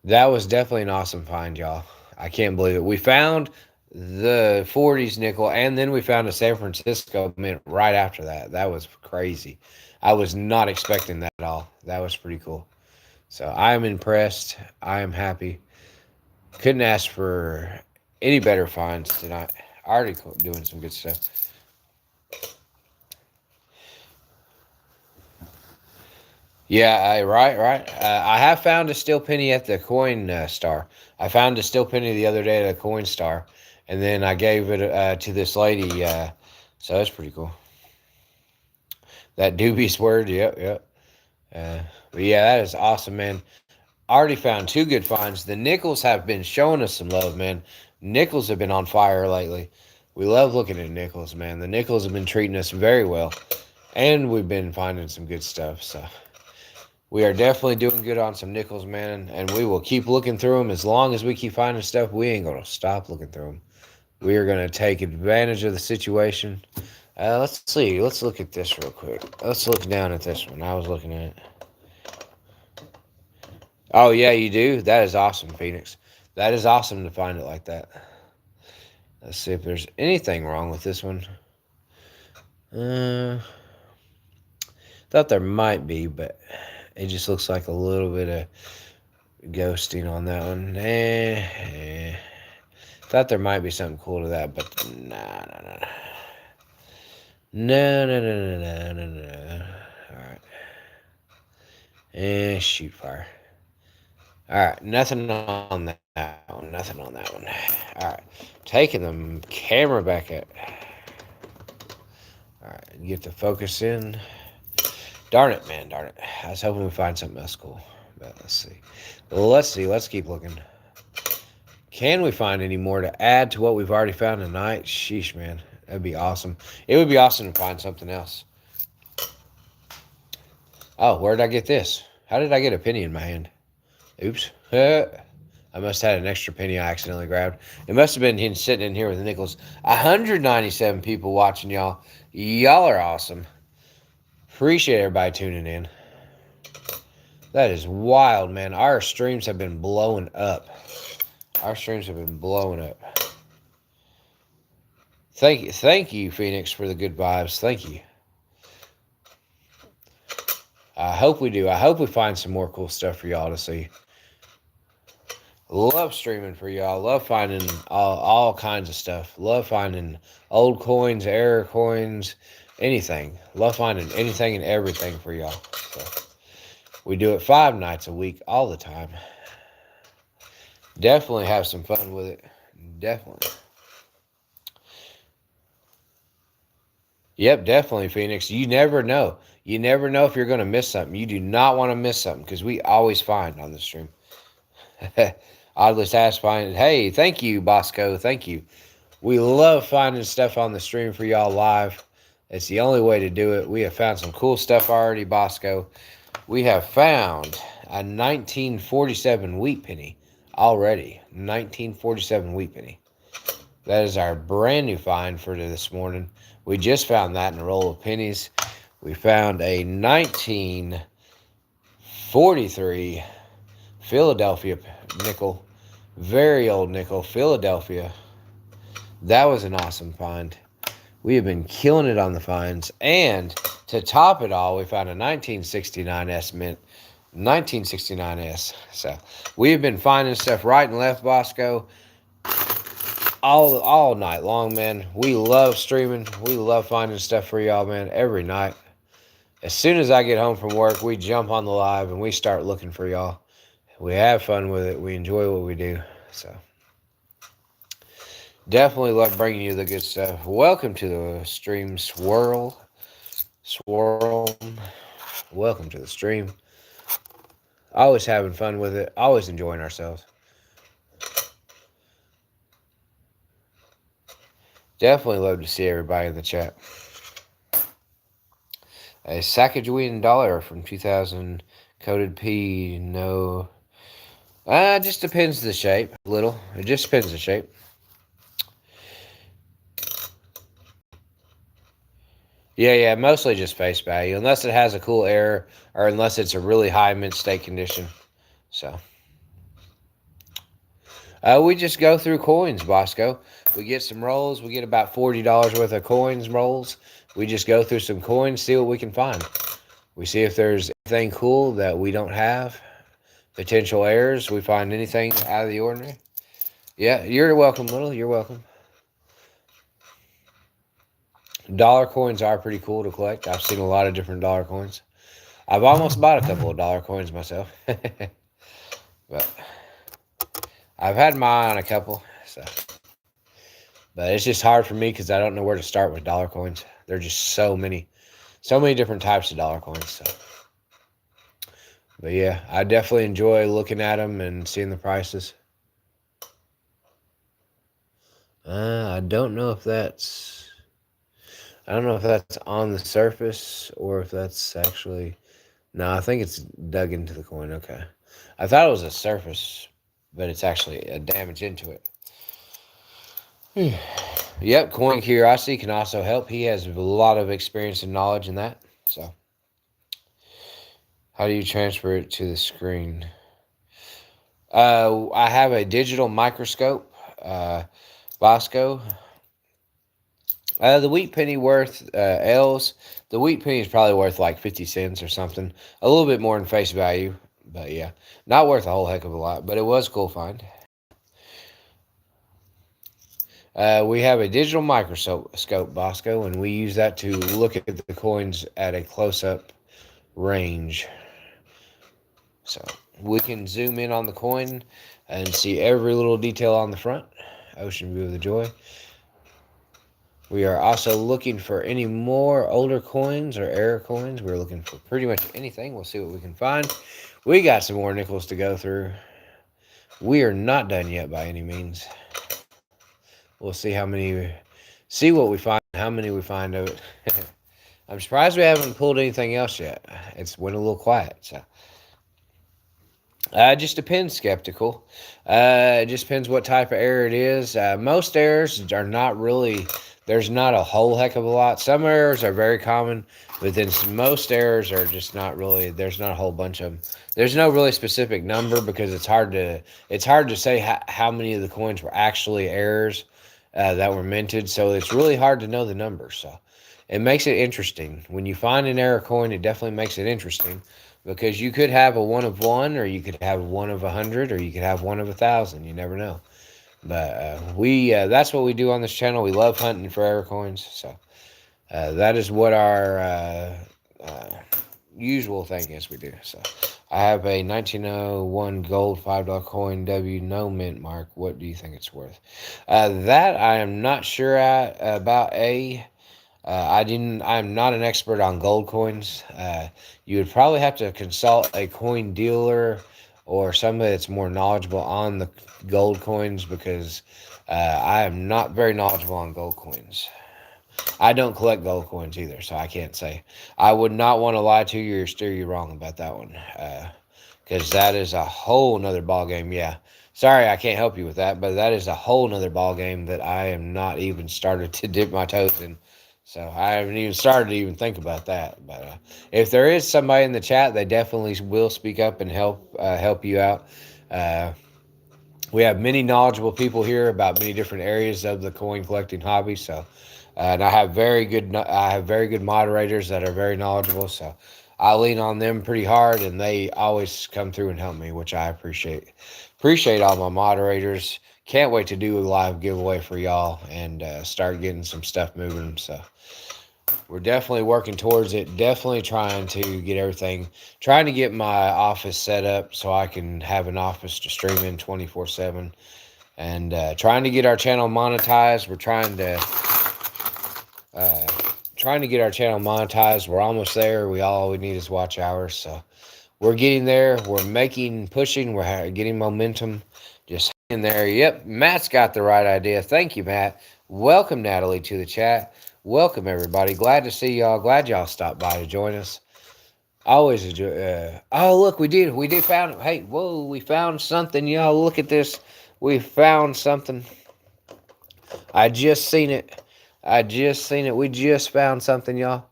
that was definitely an awesome find, y'all. I can't believe it. We found the 40s nickel, and then we found a San Francisco mint right after that. That was crazy. I was not expecting that at all. That was pretty cool. So I am impressed. I am happy. Couldn't ask for any better finds tonight. Already doing some good stuff. Yeah, right. I have found a steel penny at the coin star. I found a steel penny the other day at a coin star, and then I gave it to this lady. So that's pretty cool. That dubious word, yep. But yeah, that is awesome, man. Already found 2 good finds. The nickels have been showing us some love, man. Nickels have been on fire lately. We love looking at nickels, man. The nickels have been treating us very well, and we've been finding some good stuff. So we are definitely doing good on some nickels, man, and we will keep looking through them. As long as we keep finding stuff, we ain't going to stop looking through them. We are going to take advantage of the situation. Let's see. Let's look at this real quick. Let's look down at this one. I was looking at it. Oh, yeah, you do? That is awesome, Phoenix. That is awesome to find it like that. Let's see if there's anything wrong with this one. Thought there might be, but it just looks like a little bit of ghosting on that one. Thought there might be something cool to that, but nah. No. Alright. Shoot fire. Alright, nothing on that one. Alright. Taking the camera back up. Alright, get the focus in. Darn it. I was hoping we'd find something else cool. But let's see. Let's keep looking. Can we find any more to add to what we've already found tonight? Sheesh, man. That'd be awesome. It would be awesome to find something else. Oh, where did I get this? How did I get a penny in my hand? Oops. I must have had an extra penny I accidentally grabbed. It must have been sitting in here with the nickels. 197 people watching, y'all. Y'all are awesome. Appreciate everybody tuning in. That is wild, man. Our streams have been blowing up. Thank you, Phoenix, for the good vibes. Thank you. I hope we do. I hope we find some more cool stuff for y'all to see. Love streaming for y'all. Love finding all kinds of stuff. Love finding old coins, error coins, anything. Love finding anything and everything for y'all. So we do it 5 nights a week, all the time. Definitely have some fun with it. Definitely. Yep, definitely, Phoenix. You never know. You never know if you're going to miss something. You do not want to miss something because we always find on the stream. I'll just ask, find. Hey, thank you, Bosco. Thank you. We love finding stuff on the stream for y'all live. It's the only way to do it. We have found some cool stuff already, Bosco. We have found a 1947 wheat penny already. 1947 wheat penny. That is our brand new find for this morning. We just found that in a roll of pennies. We found a 1943 Philadelphia nickel. Very old nickel, Philadelphia. That was an awesome find. We have been killing it on the finds. And to top it all, we found a 1969S mint. 1969S. So we have been finding stuff right and left, Bosco, all night long, man. We love streaming. We love finding stuff for y'all, man, every night. As soon as I get home from work, we jump on the live and we start looking for y'all. We have fun with it. We enjoy what we do. So definitely love bringing you the good stuff. Welcome to the stream, Swirl. Welcome to the stream. Always having fun with it. Always enjoying ourselves. Definitely love to see everybody in the chat. A Sacagawea dollar from 2000 coated P. No. It just depends the shape. A little. It just depends the shape. Yeah, mostly just face value, unless it has a cool error or unless it's a really high mint state condition. So, we just go through coins, Bosco. We get some rolls. We get about $40 worth of coins rolls. We just go through some coins, see what we can find. We see if there's anything cool that we don't have. Potential errors. We find anything out of the ordinary. Yeah, you're welcome, Little. You're welcome. Dollar coins are pretty cool to collect. I've seen a lot of different dollar coins. I've almost bought a couple of dollar coins myself. But I've had my eye on a couple. So. But it's just hard for me because I don't know where to start with dollar coins. There are just so many different types of dollar coins. So. But yeah, I definitely enjoy looking at them and seeing the prices. I don't know if that's on the surface or if that's actually... No, I think it's dug into the coin. Okay. I thought it was a surface, but it's actually a damage into it. Yep, Coin Curiosity can also help. He has a lot of experience and knowledge in that. So, how do you transfer it to the screen? I have a digital microscope, Bosco. The wheat penny worth L's. The wheat penny is probably worth like 50 cents or something. A little bit more in face value. But yeah, not worth a whole heck of a lot. But it was a cool find. We have a digital microscope, Bosco, and we use that to look at the coins at a close-up range. So we can zoom in on the coin and see every little detail on the front. Ocean View of the Joy. We are also looking for any more older coins or error coins. We're looking for pretty much anything. We'll see what we can find. We got some more nickels to go through. We are not done yet by any means. We'll see what we find, how many we find of it. I'm surprised we haven't pulled anything else yet. It's went a little quiet, so. It just depends, Skeptical. It just depends what type of error it is. Most errors are not really... There's not a whole heck of a lot. Some errors are very common, but then most errors are just not really... There's not a whole bunch of them. There's no really specific number because it's hard to say how many of the coins were actually errors that were minted. So it's really hard to know the numbers. So it makes it interesting. When you find an error coin, it definitely makes it interesting. Because you could have a 1 of 1, or you could have 1 of 100, or you could have 1 of 1,000. You never know. But that's what we do on this channel. We love hunting for error coins. So that is what our usual thing is we do. So I have a 1901 gold $5 coin W, no mint mark. What do you think it's worth? That I am not sure about. I'm not an expert on gold coins. You would probably have to consult a coin dealer or somebody that's more knowledgeable on the gold coins, because I am not very knowledgeable on gold coins. I don't collect gold coins either, so I can't say. I would not want to lie to you or steer you wrong about that one, because that is a whole nother ball game. Yeah, sorry, I can't help you with that, but that is a whole nother ball game that I am not even started to dip my toes in. So I haven't even started to even think about that. But if there is somebody in the chat, they definitely will speak up and help you out. Uh, we have many knowledgeable people here about many different areas of the coin collecting hobby. So, and I have very good moderators that are very knowledgeable. So, I lean on them pretty hard, and they always come through and help me, which I appreciate. Appreciate all my moderators. Can't wait to do a live giveaway for y'all and start getting some stuff moving. So, we're definitely working towards it. Definitely trying to get everything, trying to get my office set up so I can have an office to stream in 24/7, and trying to get our channel monetized. We're uh, trying to get our channel monetized. We're almost there. All we need is watch hours. So we're getting there. We're pushing. We're getting momentum. Just in there. Yep, Matt's got the right idea. Thank you, Matt. Welcome, Natalie, to the chat. Welcome, everybody. Glad to see y'all. Glad y'all stopped by to join us. Always enjoy. Oh, look, we did found. Hey, whoa, we found something, y'all. Look at this. We found something. I just seen it. We just found something, y'all.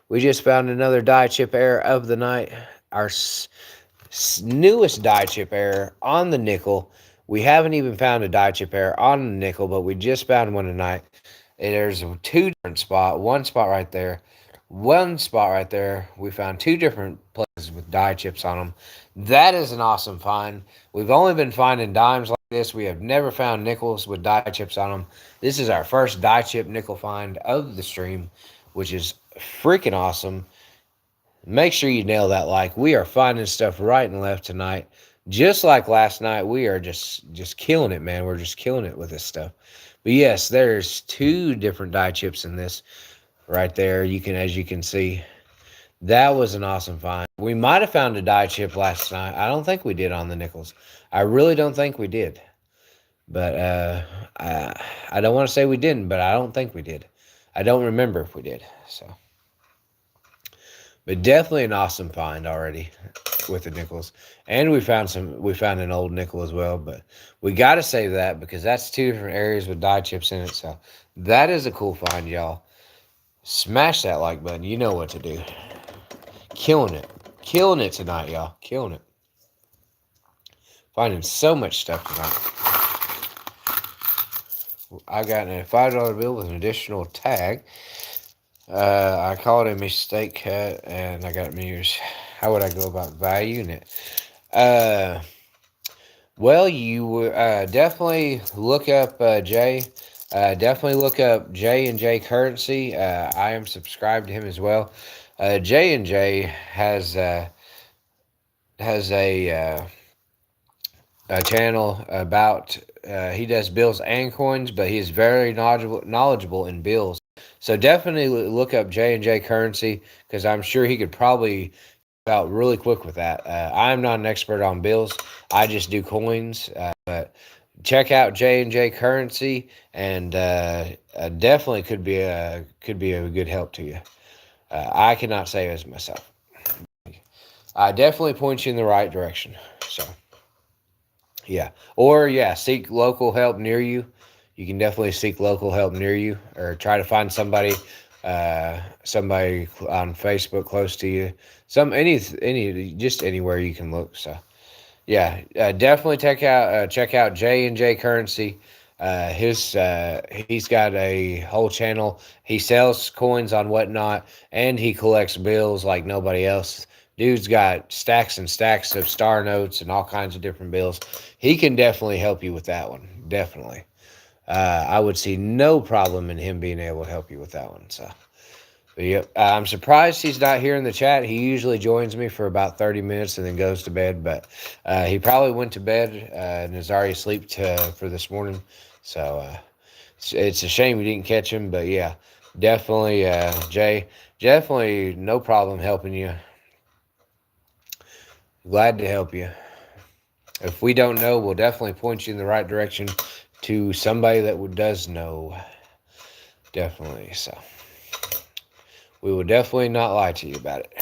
We just found another die chip error of the night. Our newest die chip error on the nickel. We haven't even found a die chip error on the nickel, but we just found one tonight. There's two different spots. One spot right there. One spot right there. We found two different places with die chips on them. That is an awesome find. We've only been finding dimes like this. We have never found nickels with die chips on them. This is our first die chip nickel find of the stream, which is freaking awesome. Make sure you nail that like. We are finding stuff right and left tonight. Just like last night, we are just killing it, man. We're just killing it with this stuff. But yes, there's two different die chips in this right there. As you can see, that was an awesome find. We might have found a die chip last night. I don't think we did on the nickels. I really don't think we did. But I don't want to say we didn't, but I don't think we did. I don't remember if we did. So, but definitely an awesome find already with the nickels. And we found an old nickel as well, but we got to save that because that's two different areas with die chips in it. So that is a cool find, y'all. Smash that like button. You know what to do. Killing it tonight, y'all. Killing it. Finding so much stuff tonight. I got a $5 bill with an additional tag. I called a mistake cut, and I got meters. How would I go about valuing it? Well, you definitely look up Jay. Definitely look up J and J Currency. I am subscribed to him as well. J and J has a channel about he does bills and coins, but he's very knowledgeable in bills. So definitely look up J and J Currency, because I'm sure he could probably out really quick with that. I'm not an expert on bills. I just do coins. But check out J and J Currency, and definitely could be a good help to you. I cannot say as myself. I definitely point you in the right direction. So, yeah. Or, yeah, seek local help near you. You can definitely seek local help near you, or try to find somebody on Facebook close to you. Just anywhere you can look. So, yeah, definitely check out J and J Currency. He's got a whole channel. He sells coins on Whatnot, and he collects bills like nobody else. Dude's got stacks and stacks of star notes and all kinds of different bills. He can definitely help you with that one. Definitely. I would see no problem in him being able to help you with that one. So, But yep, I'm surprised he's not here in the chat. He usually joins me for about 30 minutes and then goes to bed. But he probably went to bed and is already asleep for this morning. So it's a shame we didn't catch him. But yeah, definitely, Jay, definitely no problem helping you. Glad to help you. If we don't know, we'll definitely point you in the right direction to somebody that does know. Definitely. So we will definitely not lie to you about it.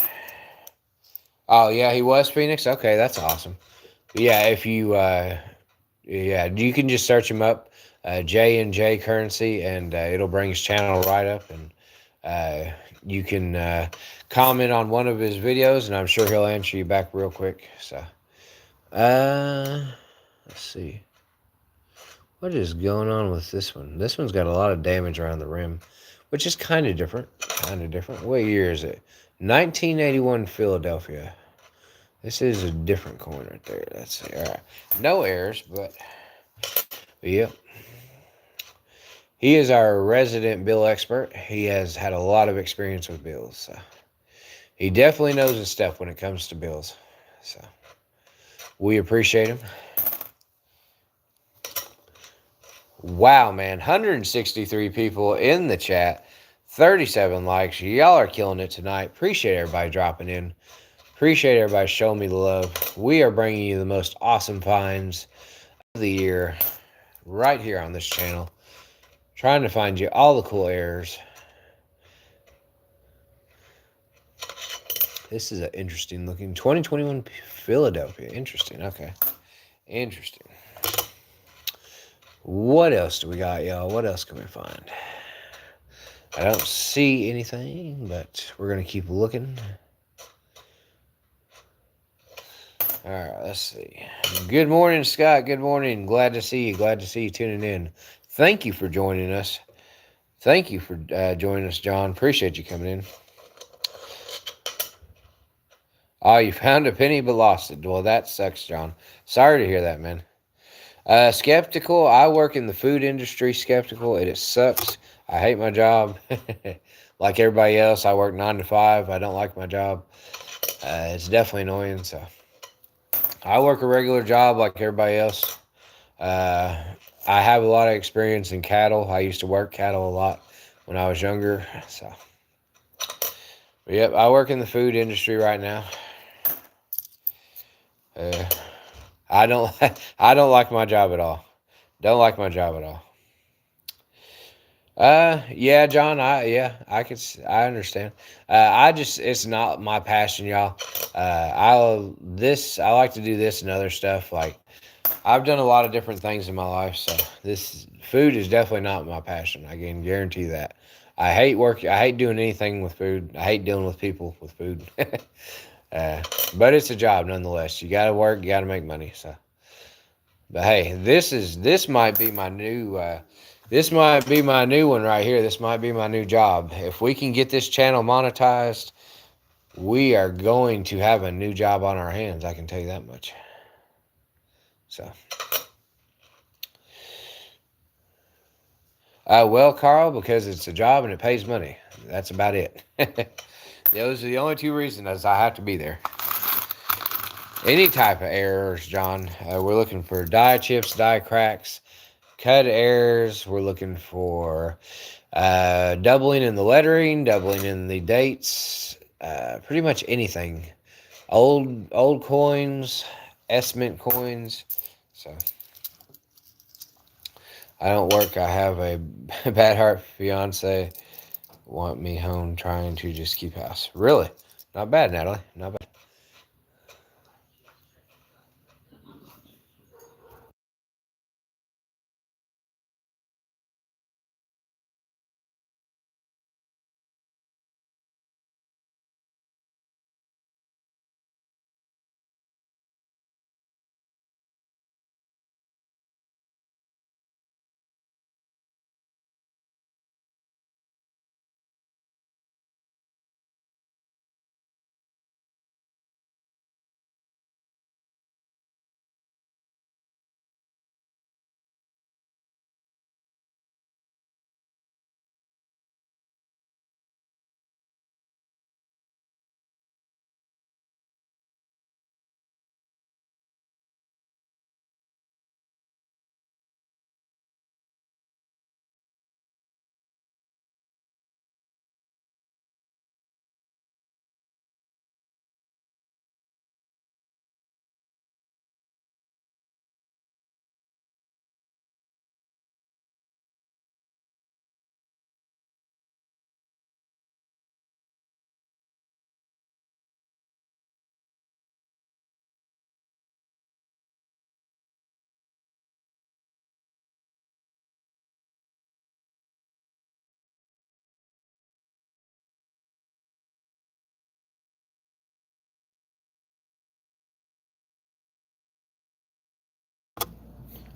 Oh yeah, he was Phoenix. Okay, that's awesome. But yeah, if you you can just search him up, J and J Currency, and it'll bring his channel right up, and you can comment on one of his videos, and I'm sure he'll answer you back real quick. So, let's see. What is going on with this one? This one's got a lot of damage around the rim, which is kind of different. Kind of different. What year is it? 1981 Philadelphia. This is a different coin right there. Let's see. All right. No errors, but yep. He is our resident bill expert. He has had a lot of experience with bills. So he definitely knows his stuff when it comes to bills. So we appreciate him. Wow, man. 163 people in the chat. 37 likes. Y'all are killing it tonight. Appreciate everybody dropping in. Appreciate everybody showing me the love. We are bringing you the most awesome finds of the year right here on this channel. Trying to find you all the cool errors. This is an interesting looking 2021 Philadelphia. Interesting. Okay. Interesting. What else do we got, y'all? What else can we find? I don't see anything, but we're going to keep looking. All right, let's see. Good morning, Scott. Good morning. Glad to see you. Glad to see you tuning in. Thank you for joining us. Thank you for joining us, John. Appreciate you coming in. Oh, you found a penny but lost it. Well, that sucks, John. Sorry to hear that, man. Skeptical. I work in the food industry. Skeptical. It sucks. I hate my job. Like everybody else, I work 9 to 5. I don't like my job. It's definitely annoying. So I work a regular job like everybody else. I have a lot of experience in cattle. I used to work cattle a lot when I was younger. So, but yep, I work in the food industry right now. I don't I don't like my job at all. Don't like my job at all. Yeah, John, I understand. It's not my passion, y'all. I like to do this and other stuff. Like, I've done a lot of different things in my life, so this food is definitely not my passion. I can guarantee that. I hate work. I hate doing anything with food. I hate dealing with people with food. But it's a job nonetheless. You got to work. You got to make money. So, but hey, this might be my new. This might be my new one right here. This might be my new job. If we can get this channel monetized, we are going to have a new job on our hands. I can tell you that much. So. Well, Carl, because it's a job and it pays money. That's about it. Those are the only two reasons I have to be there. Any type of errors, John. We're looking for die chips, die cracks, cut errors. We're looking for doubling in the lettering, doubling in the dates, pretty much anything. Old coins, S-mint coins. So I don't work. I have a bad heart fiance. Want me home trying to just keep house. Really? Not bad, Natalie. Not bad.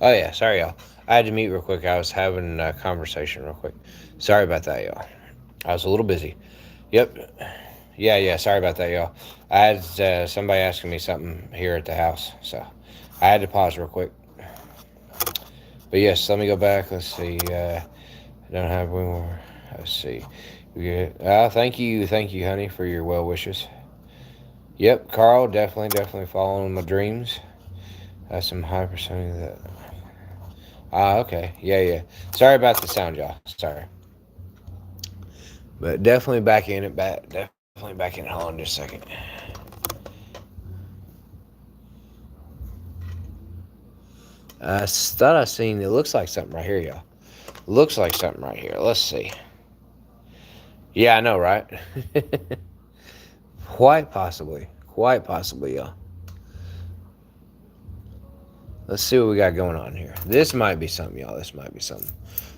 Oh yeah, sorry y'all. I had to mute real quick. I was having a conversation real quick. Sorry about that, y'all. I was a little busy. Yep. Yeah. Sorry about that, y'all. I had somebody asking me something here at the house, so I had to pause real quick. But yes, let me go back. Let's see. I don't have one more. Let's see. Thank you, honey, for your well wishes. Yep, Carl, definitely following my dreams. That's some high percentage of that. Okay. Yeah. Sorry about the sound, y'all. Sorry. But definitely back in it. Definitely back in it. Hold on just a second. I thought I seen. It looks like something right here, y'all. Looks like something right here. Let's see. Yeah, I know, right? Quite possibly. Quite possibly, y'all. Let's see what we got going on here. This might be something, y'all. This might be something.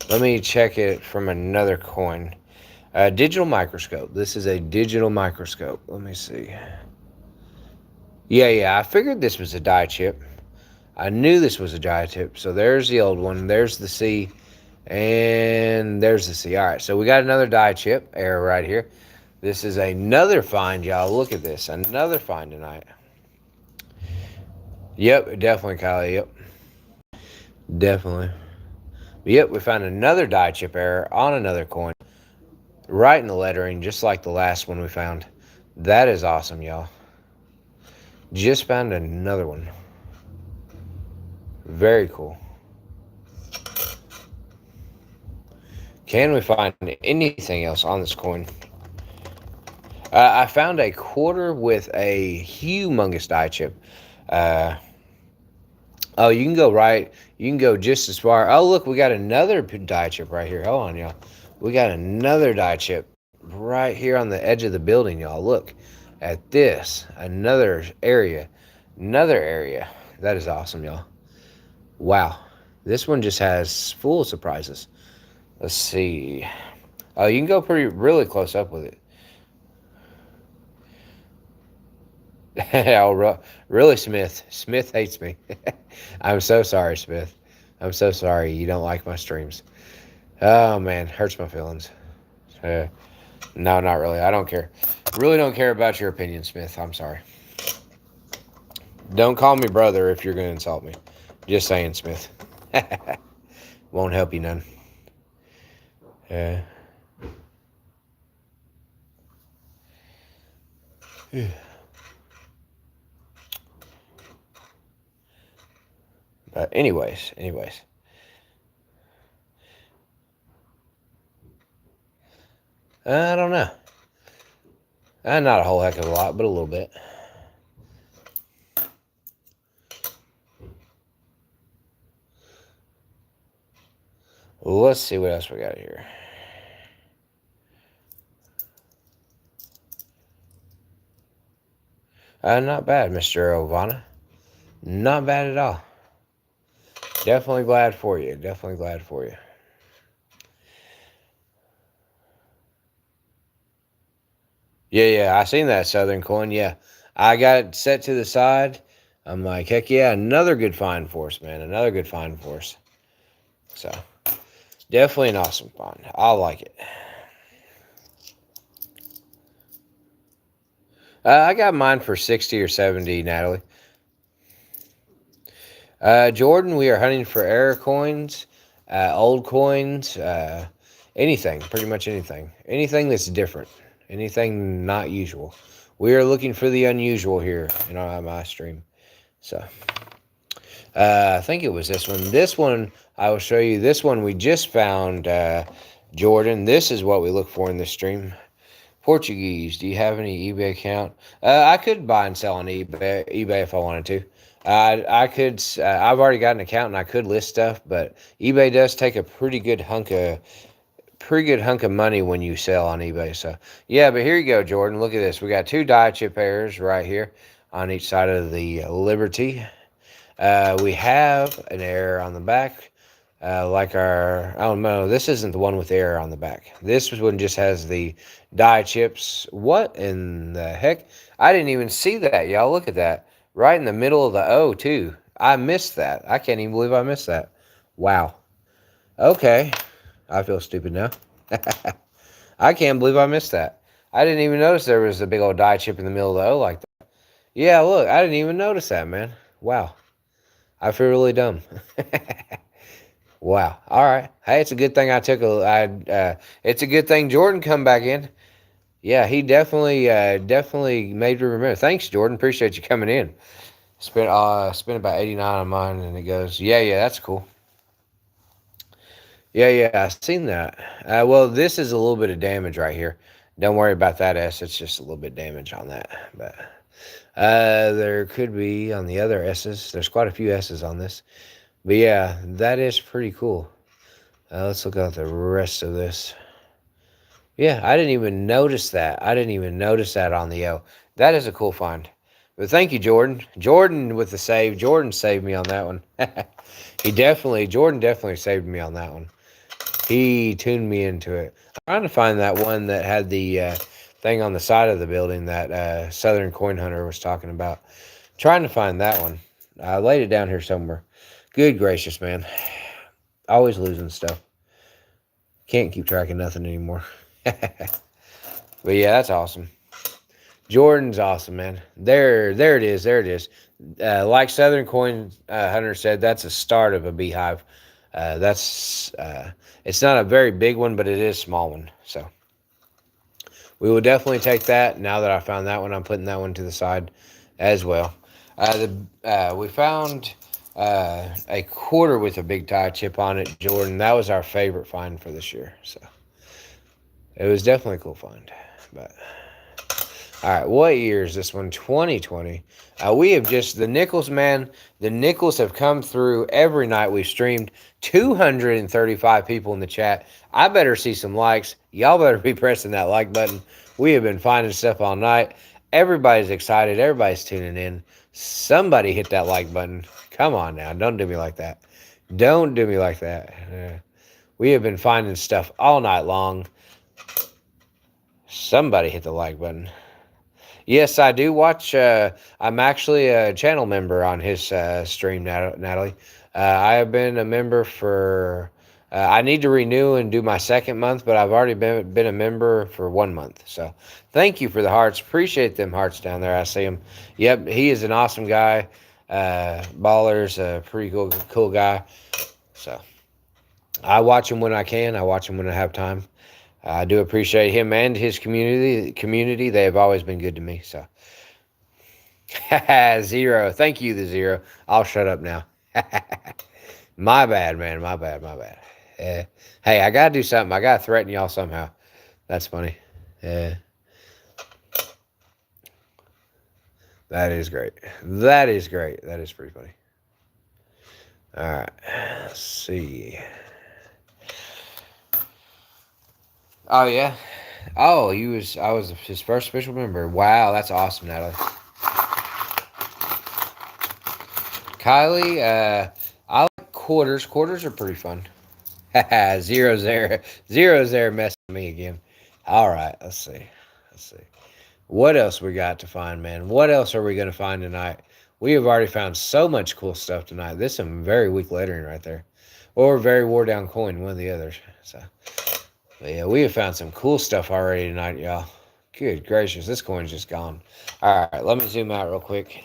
Let me check it from another coin. Digital microscope. This is a digital microscope. Let me see. Yeah. I figured this was a die chip. I knew this was a die chip. So there's the old one. There's the C. And there's the C. All right. So we got another die chip error right here. This is another find, y'all. Look at this. Another find tonight. Yep. Definitely, Kylie. Yep. Definitely. Yep. We found another die chip error on another coin. Right in the lettering, just like the last one we found. That is awesome, y'all. Just found another one. Very cool. Can we find anything else on this coin? I found a quarter with a humongous die chip. You can go right. You can go just as far. Oh, look, we got another die chip right here. Hold on, y'all. We got another die chip right here on the edge of the building, y'all. Look at this. Another area. That is awesome, y'all. Wow. This one just has full of surprises. Let's see. Oh, you can go really close up with it. Oh, really, Smith? Smith hates me. I'm so sorry, Smith. I'm so sorry you don't like my streams. Oh, man. Hurts my feelings. No, not really. I don't care. Really don't care about your opinion, Smith. I'm sorry. Don't call me brother if you're going to insult me. Just saying, Smith. Won't help you none. Yeah. But anyways. I don't know. Not a whole heck of a lot, but a little bit. Let's see what else we got here. Not bad, Mr. Ovana. Not bad at all. Definitely glad for you. Yeah. I seen that Southern coin. Yeah. I got it set to the side. I'm like, heck yeah, another good find for us, man. Another good find for us. So, definitely an awesome find. I like it. I got mine for 60 or 70, Natalie. Jordan, we are hunting for error coins, old coins, anything, pretty much anything. Anything that's different. Anything not usual. We are looking for the unusual here in my stream. So, I think it was this one. This one, I will show you. This one we just found, Jordan. This is what we look for in this stream. Portuguese, do you have any eBay account? I could buy and sell on eBay if I wanted to. I could. I've already got an account and I could list stuff, but eBay does take a pretty good hunk of money when you sell on eBay. So yeah, but here you go, Jordan. Look at this. We got two die chip errors right here on each side of the Liberty. We have an error on the back. I don't know, this isn't the one with the error on the back. This one just has the die chips. What in the heck? I didn't even see that, y'all. Look at that. Right in the middle of the O, too. I missed that. I can't even believe I missed that. Wow. Okay. I feel stupid now. I can't believe I missed that. I didn't even notice there was a big old die chip in the middle of the O like that. Yeah, look, I didn't even notice that, man. Wow. I feel really dumb. Wow. All right. Hey, it's a good thing I took a. It's a good thing Jordan come back in. Yeah, he definitely made me remember. Thanks, Jordan. Appreciate you coming in. Spent about 89 on mine, and it goes. Yeah. That's cool. Yeah. I seen that. Well, this is a little bit of damage right here. Don't worry about that S. It's just a little bit damage on that, but there could be on the other S's. There's quite a few S's on this. But yeah, that is pretty cool. Let's look at the rest of this. Yeah, I didn't even notice that. I didn't even notice that on the O. That is a cool find. But thank you, Jordan. Jordan with the save. Jordan saved me on that one. Jordan definitely saved me on that one. He tuned me into it. I'm trying to find that one that had the thing on the side of the building that Southern Coin Hunter was talking about. Trying to find that one. I laid it down here somewhere. Good gracious, man. Always losing stuff. Can't keep track of nothing anymore. But yeah, that's awesome. Jordan's awesome, man. There it is. There it is. Like Southern Coin Hunter said, that's a start of a beehive. It's not a very big one, but it is a small one. So we will definitely take that. Now that I found that one, I'm putting that one to the side as well. We found a quarter with a big tie chip on it, Jordan. That was our favorite find for this year. So it was definitely a cool find. But all right, what year is this one? 2020. We have just, the nickels, man, the nickels have come through every night we've streamed. 235 people in the chat. I better see some likes. Y'all better be pressing that like button. We have been finding stuff all night. Everybody's excited. Everybody's tuning in. Somebody hit that like button. Come on now. Don't do me like that. Don't do me like that. We have been finding stuff all night long. Somebody hit the like button. Yes, I do watch. I'm actually a channel member on his stream, Natalie. I have been a member for. I need to renew and do my second month, but I've already been a member for 1 month. So thank you for the hearts. Appreciate them hearts down there. I see them. Yep, he is an awesome guy. Baller's a pretty cool guy. So I watch him when I can. I watch him when I have time. I do appreciate him and his community. They have always been good to me. So, Zero. Thank you, the Zero. I'll shut up now. My bad, man. My bad. Hey, I gotta do something. I gotta threaten y'all somehow. That's funny. That is great. That is great. That is pretty funny. All right. Let's see. Oh yeah. Oh, I was his first official member. Wow, that's awesome, Natalie. Kylie, I like quarters. Quarters are pretty fun. Zero's there. Zero's there messing with me again. All right, let's see. What else we got to find, man? What else are we going to find tonight? We have already found so much cool stuff tonight. This is some very weak lettering right there. Or very wore down coin, one of the others. So, but yeah, we have found some cool stuff already tonight, y'all. Good gracious, this coin's just gone. All right, let me zoom out real quick.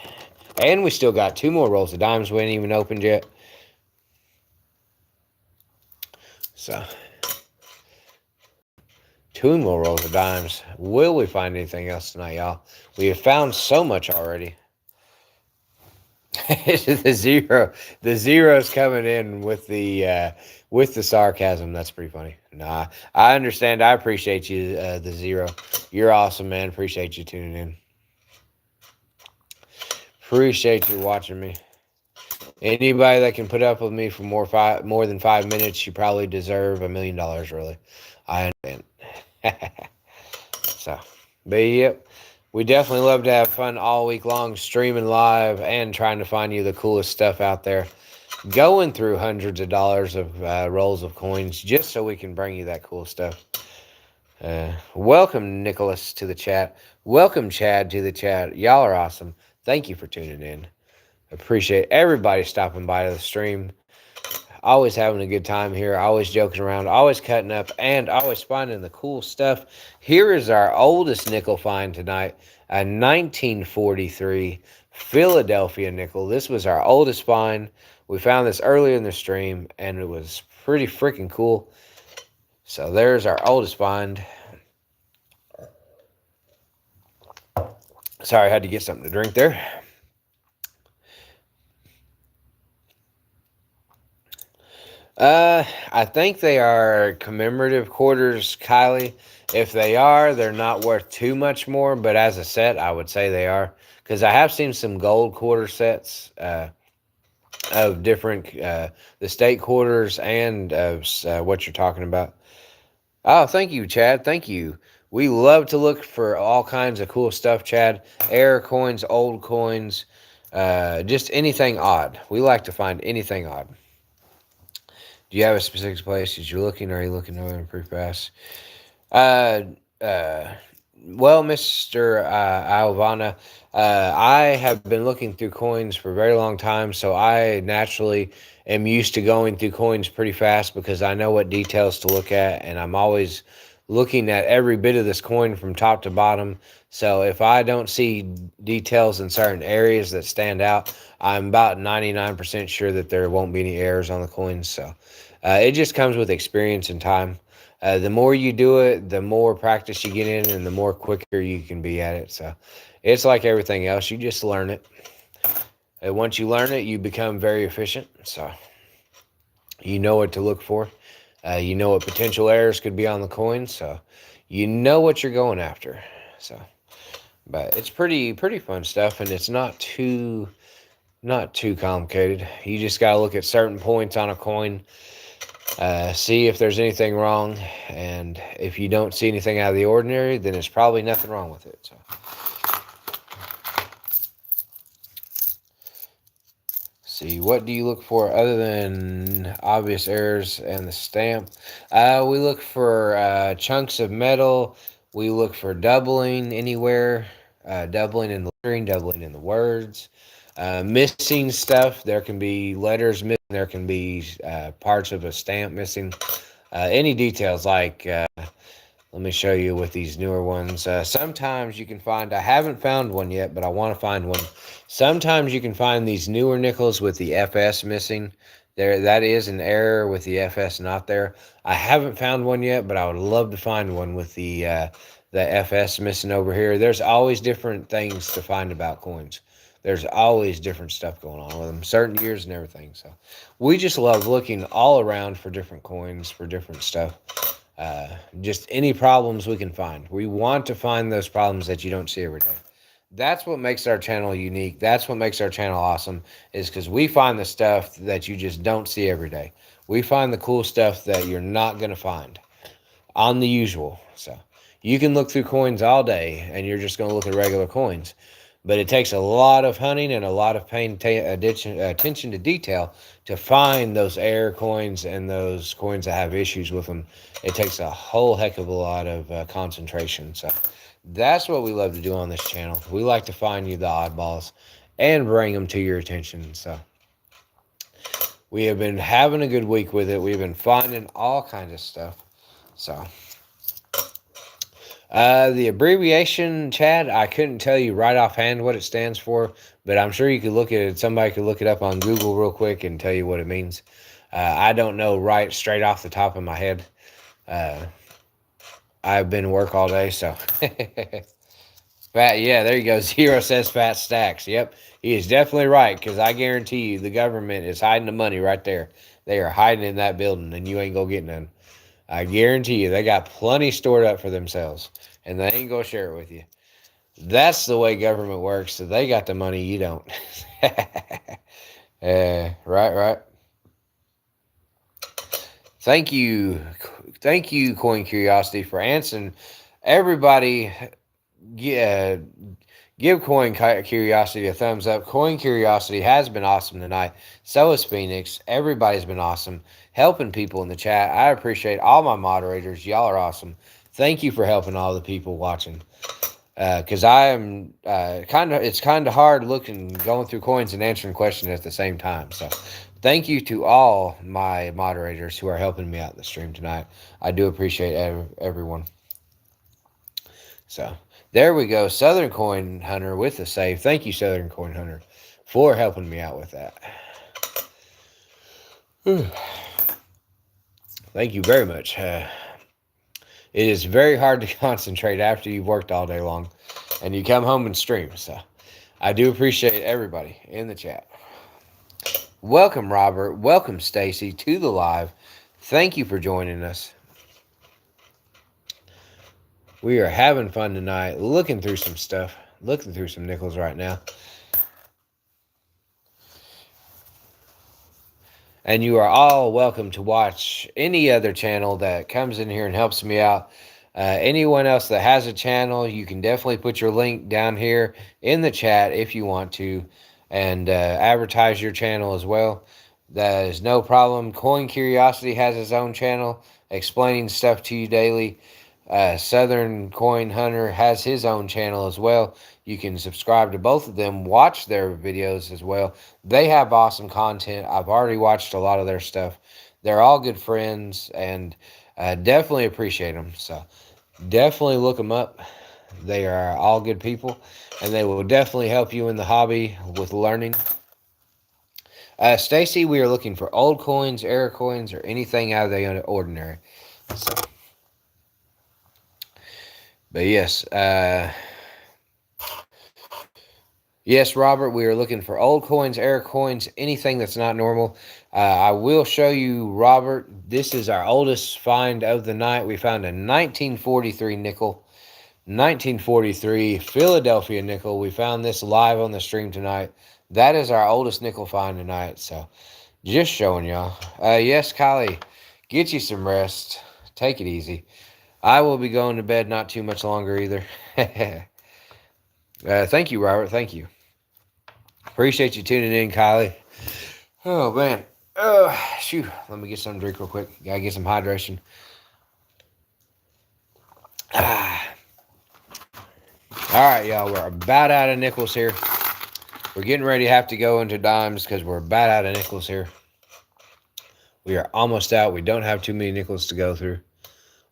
And we still got 2 more rolls of dimes we ain't even opened yet. So, 2 more rolls of dimes. Will we find anything else tonight, y'all? We have found so much already. The zero's coming in with the sarcasm. That's pretty funny. Nah, I understand. I appreciate you, the Zero. You're awesome, man. Appreciate you tuning in. Appreciate you watching me. Anybody that can put up with me for more than 5 minutes, you probably deserve $1 million. Really, I understand. So, but yep. We definitely love to have fun all week long, streaming live and trying to find you the coolest stuff out there. Going through hundreds of dollars of rolls of coins just so we can bring you that cool stuff. Welcome, Nicholas, to the chat. Welcome, Chad, to the chat. Y'all are awesome. Thank you for tuning in. Appreciate everybody stopping by to the stream. Always having a good time here, always joking around, always cutting up, and always finding the cool stuff. Here is our oldest nickel find tonight, a 1943 Philadelphia nickel. This was our oldest find. We found this earlier in the stream, and it was pretty freaking cool. So there's our oldest find. Sorry, I had to get something to drink there. I think they are commemorative quarters, Kylie. If they are, they're not worth too much more, but as a set, I would say they are. Because I have seen some gold quarter sets of different, the state quarters and what you're talking about. Oh, thank you, Chad. Thank you. We love to look for all kinds of cool stuff, Chad. Air coins, old coins, just anything odd. We like to find anything odd. Do you have a specific place that you're looking, or are you looking over pretty fast? Uh, uh, well, Mr. Alvana, I have been looking through coins for a very long time, so I naturally am used to going through coins pretty fast because I know what details to look at, and I'm always looking at every bit of this coin from top to bottom. So if I don't see details in certain areas that stand out, I'm about 99% sure that there won't be any errors on the coins. So it just comes with experience and time. The more you do it, the more practice you get in, and the more quicker you can be at it. So it's like everything else. You just learn it. And once you learn it, you become very efficient. So you know what to look for. You know what potential errors could be on the coin. So you know what you're going after. So, but it's pretty fun stuff, and it's not too complicated. You just got to look at certain points on a coin. See if there's anything wrong, and if you don't see anything out of the ordinary, then it's probably nothing wrong with it. So, see, what do you look for other than obvious errors and the stamp? We look for chunks of metal. We look for doubling anywhere, doubling in the lettering, doubling in the words. Missing stuff. There can be letters missing. There can be parts of a stamp missing. Any details like, let me show you with these newer ones. Sometimes you can find, I haven't found one yet, but I want to find one. Sometimes you can find these newer nickels with the FS missing. That is an error with the FS not there. I haven't found one yet, but I would love to find one with the FS missing over here. There's always different things to find about coins. There's always different stuff going on with them, certain years and everything. So we just love looking all around for different coins, for different stuff. Just any problems we can find. We want to find those problems that you don't see every day. That's what makes our channel unique. That's what makes our channel awesome, is because we find the stuff that you just don't see every day. We find the cool stuff that you're not going to find on the usual. So you can look through coins all day and you're just going to look at regular coins. But it takes a lot of hunting and a lot of attention to detail to find those error coins and those coins that have issues with them. It takes a whole heck of a lot of concentration. So that's what we love to do on this channel. We like to find you the oddballs and bring them to your attention. So we have been having a good week with it. We've been finding all kinds of stuff. So the abbreviation, Chad, I couldn't tell you right offhand what it stands for, but I'm sure you could look at it. Somebody could look it up on Google real quick and tell you what it means. I don't know right straight off the top of my head. I've been to work all day, so. Fat, yeah, there you go. Zero says fat stacks. Yep, he is definitely right, because I guarantee you the government is hiding the money right there. They are hiding in that building, and you ain't going to get none. I guarantee you they got plenty stored up for themselves, and they ain't going to share it with you. That's the way government works. So they got the money, you don't. Right. Thank you, Coin Curiosity, for answering. Everybody, give Coin Curiosity a thumbs up. Coin Curiosity has been awesome tonight. So is Phoenix. Everybody's been awesome, helping people in the chat. I appreciate all my moderators. Y'all are awesome. Thank you for helping all the people watching. because I am it's kind of hard going through coins and answering questions at the same time. So, thank you to all my moderators who are helping me out in the stream tonight. I do appreciate everyone. So, there we go. Southern Coin Hunter with the save. Thank you, Southern Coin Hunter, for helping me out with that. Thank you very much. It is very hard to concentrate after you've worked all day long and you come home and stream. So I do appreciate everybody in the chat. Welcome, Robert. Welcome, Stacy, to the live. Thank you for joining us. We are having fun tonight, looking through some stuff, looking through some nickels right now. And you are all welcome to watch any other channel that comes in here and helps me out. Anyone else that has a channel, you can definitely put your link down here in the chat if you want to, and advertise your channel as well. That is no problem. Coin Curiosity has his own channel explaining stuff to you daily. Southern Coin Hunter has his own channel as well. You can subscribe to both of them, watch their videos as well. They have awesome content. I've already watched a lot of their stuff. They're all good friends, and definitely appreciate them. So definitely look them up. They are all good people, and they will definitely help you in the hobby with learning. Stacy, we are looking for old coins, error coins, or anything out of the ordinary. So, but yes, yes, Robert, we are looking for old coins, error coins, anything that's not normal. I will show you, Robert. This is our oldest find of the night. We found a 1943 nickel. 1943 Philadelphia nickel. We found this live on the stream tonight. That is our oldest nickel find tonight. So, just showing y'all. Yes, Kylie, get you some rest. Take it easy. I will be going to bed not too much longer either. Thank you, Robert. Thank you. Appreciate you tuning in, Kylie. Oh, man. Shoot. Let me get something to drink real quick. Gotta get some hydration. All right, y'all. We're about out of nickels here. We're getting ready to have to go into dimes because we're about out of nickels here. We are almost out. We don't have too many nickels to go through.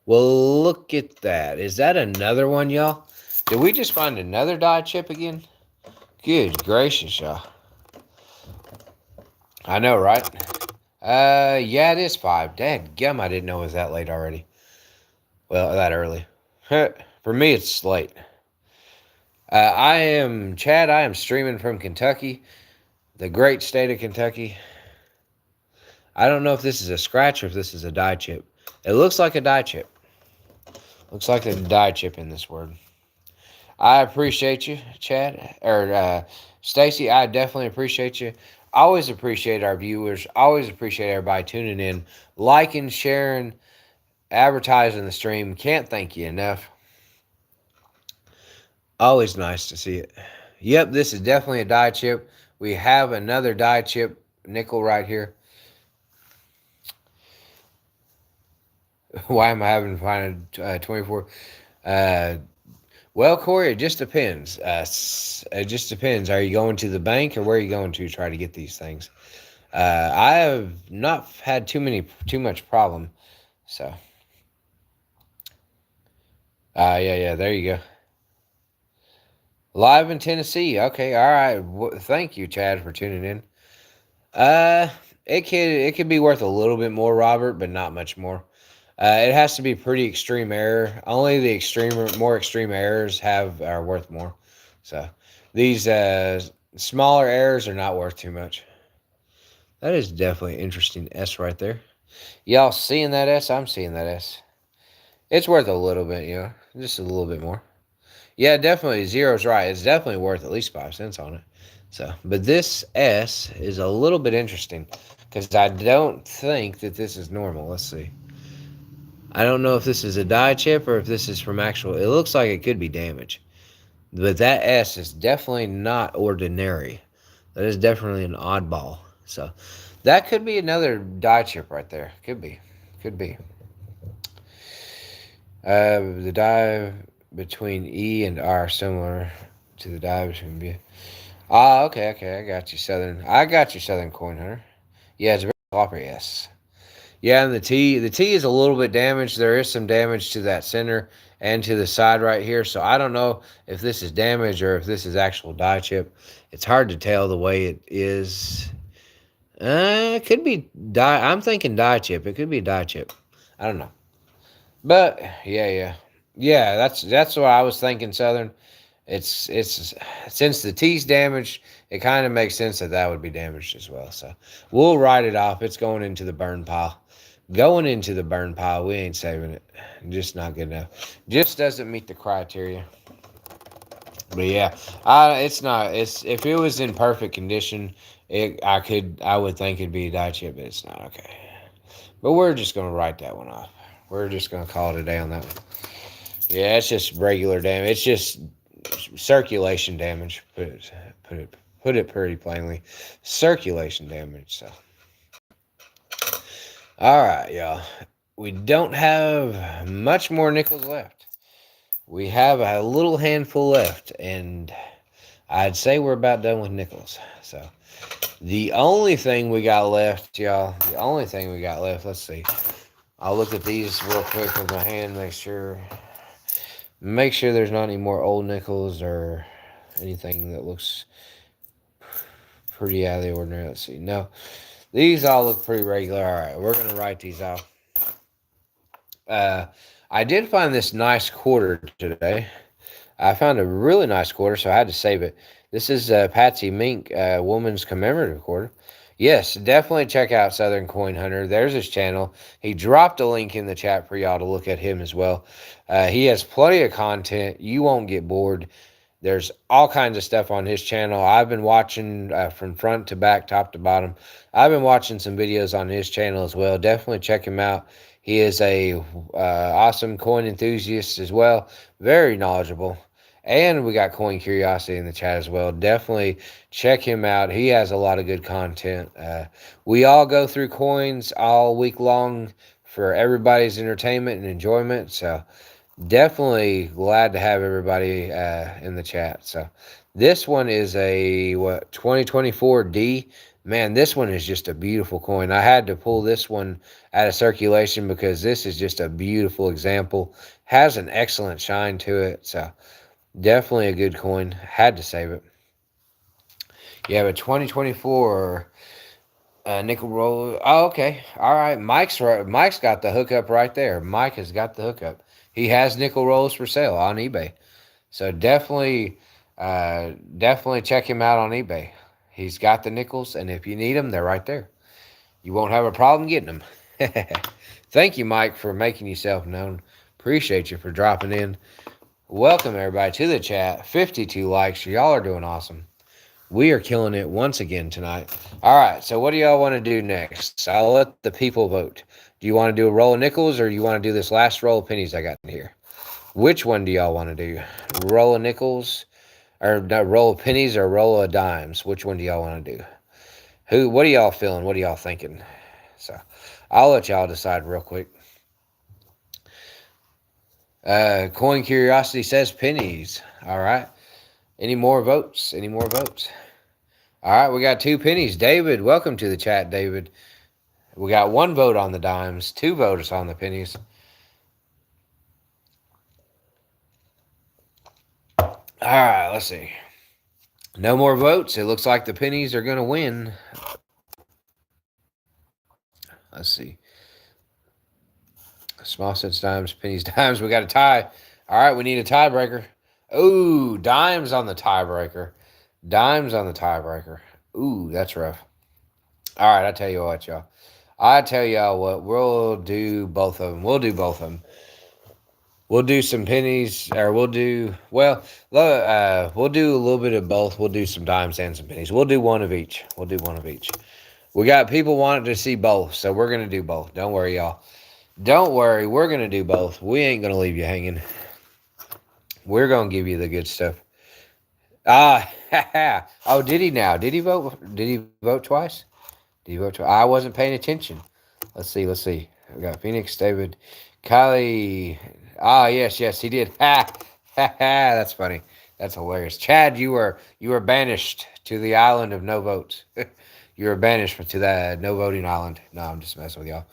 Well, look at that. Is that another one, y'all? Did we just find another die chip again? Good gracious, y'all. I know, right? Yeah, it is 5. Dadgum, I didn't know it was that late already. Well, that early. For me, it's late. I am Chad. I am streaming from Kentucky, the great state of Kentucky. I don't know if this is a scratch or if this is a die chip. It looks like a die chip. Looks like a die chip in this word. I appreciate you, Chad, or Stacy. I definitely appreciate you. Always appreciate our viewers. Always appreciate everybody tuning in, liking, sharing, advertising the stream. Can't thank you enough. Always nice to see it. Yep, this is definitely a die chip. We have another die chip nickel right here. Why am I having to find 24? Well, Corey, it just depends. It just depends. Are you going to the bank or where are you going to try to get these things? I have not had too much problem. So, yeah, there you go. Live in Tennessee. Okay, all right. Thank you, Chad, for tuning in. It could be worth a little bit more, Robert, but not much more. It has to be pretty extreme error. Only the more extreme errors are worth more. So these smaller errors are not worth too much. That is definitely an interesting S right there. Y'all seeing that S? I'm seeing that S. It's worth a little bit, just a little bit more. Yeah, definitely. Zero's right. It's definitely worth at least 5 cents on it. So, but this S is a little bit interesting because I don't think that this is normal. Let's see. I don't know if this is a die chip or if this is from actual. It looks like it could be damage. But that S is definitely not ordinary. That is definitely an oddball. So that could be another die chip right there. Could be. The die between E and R similar to the die between B. Ah, okay. I got you, Southern Coin Hunter. Yeah, it's very sloppy. Yes. Yeah, and the T is a little bit damaged. There is some damage to that center and to the side right here. So I don't know if this is damage or if this is actual die chip. It's hard to tell the way it is. It could be die. I'm thinking die chip. It could be die chip. I don't know. But yeah. That's what I was thinking. Southern. It's since the T's damaged, it kind of makes sense that that would be damaged as well. So we'll write it off. It's going into the burn pile. Going into the burn pile. We ain't saving it. Just not good enough. Just doesn't meet the criteria. But yeah, it's not. It's if it was in perfect condition, I would think it'd be a die chip, but it's not. Okay. But we're just gonna write that one off. We're just gonna call it a day on that one. Yeah, it's just regular damage. It's just circulation damage. Put it put it pretty plainly. Circulation damage. So, all right, y'all. We don't have much more nickels left. We have a little handful left, and I'd say we're about done with nickels. So, the only thing we got left, y'all. The only thing we got left. Let's see. I'll look at these real quick with my hand. Make sure there's not any more old nickels or anything that looks pretty out of the ordinary. Let's see. No, these all look pretty regular. All right, we're going to write these off. I did find this nice quarter today. I found a really nice quarter, so I had to save it. This is Patsy Mink, Woman's Commemorative Quarter. Yes, definitely check out Southern Coin Hunter. There's his channel. He dropped a link in the chat for y'all to look at him as well. He has plenty of content. You won't get bored. There's all kinds of stuff on his channel. I've been watching from front to back, top to bottom. I've been watching some videos on his channel as well. Definitely check him out. He is a awesome coin enthusiast as well. Very knowledgeable. And we got Coin Curiosity in the chat as well. Definitely check him out. He has a lot of good content. We all go through coins all week long for everybody's entertainment and enjoyment. So definitely glad to have everybody in the chat. So this one is a 2024 D. Man, this one is just a beautiful coin. I had to pull this one out of circulation because this is just a beautiful example. Has an excellent shine to it. So definitely a good coin. Had to save it. Yeah, but 2024 nickel roll. Oh, okay. All right. Mike's got the hookup right there. Mike has got the hookup. He has nickel rolls for sale on eBay. So definitely check him out on eBay. He's got the nickels, and if you need them, they're right there. You won't have a problem getting them. Thank you, Mike, for making yourself known. Appreciate you for dropping in. Welcome, everybody, to the chat. 52 likes. Y'all are doing awesome. We are killing it once again tonight. All right, so what do y'all want to do next? I'll let the people vote. Do you want to do a roll of nickels, or do you want to do this last roll of pennies I got in here? Which one do y'all want to do? Roll of nickels, or roll of pennies, or roll of dimes? Which one do y'all want to do? What are y'all feeling? What are y'all thinking? So I'll let y'all decide real quick. Coin Curiosity says pennies. All right. Any more votes? All right, we got 2 pennies. David, welcome to the chat, David. We got 1 vote on the dimes, 2 votes on the pennies. All right, let's see. No more votes. It looks like the pennies are going to win. Let's see. Small cents, dimes, pennies, dimes. We got a tie. All right, we need a tiebreaker. Ooh, dimes on the tiebreaker. Ooh, that's rough. All right, I tell you what, y'all. We'll do both of them. We'll do some pennies, or we'll do a little bit of both. We'll do some dimes and some pennies. We'll do one of each. We got people wanting to see both, so we're going to do both. Don't worry, y'all. Don't worry, we're going to do both. We ain't going to leave you hanging. We're going to give you the good stuff. Oh, did he now? Did he vote? Did he vote twice? I wasn't paying attention. Let's see. We got Phoenix, David, Kylie. Yes, he did. That's funny. That's hilarious. Chad, you were banished to the island of no votes. You were banished to that no voting island. No, I'm just messing with y'all.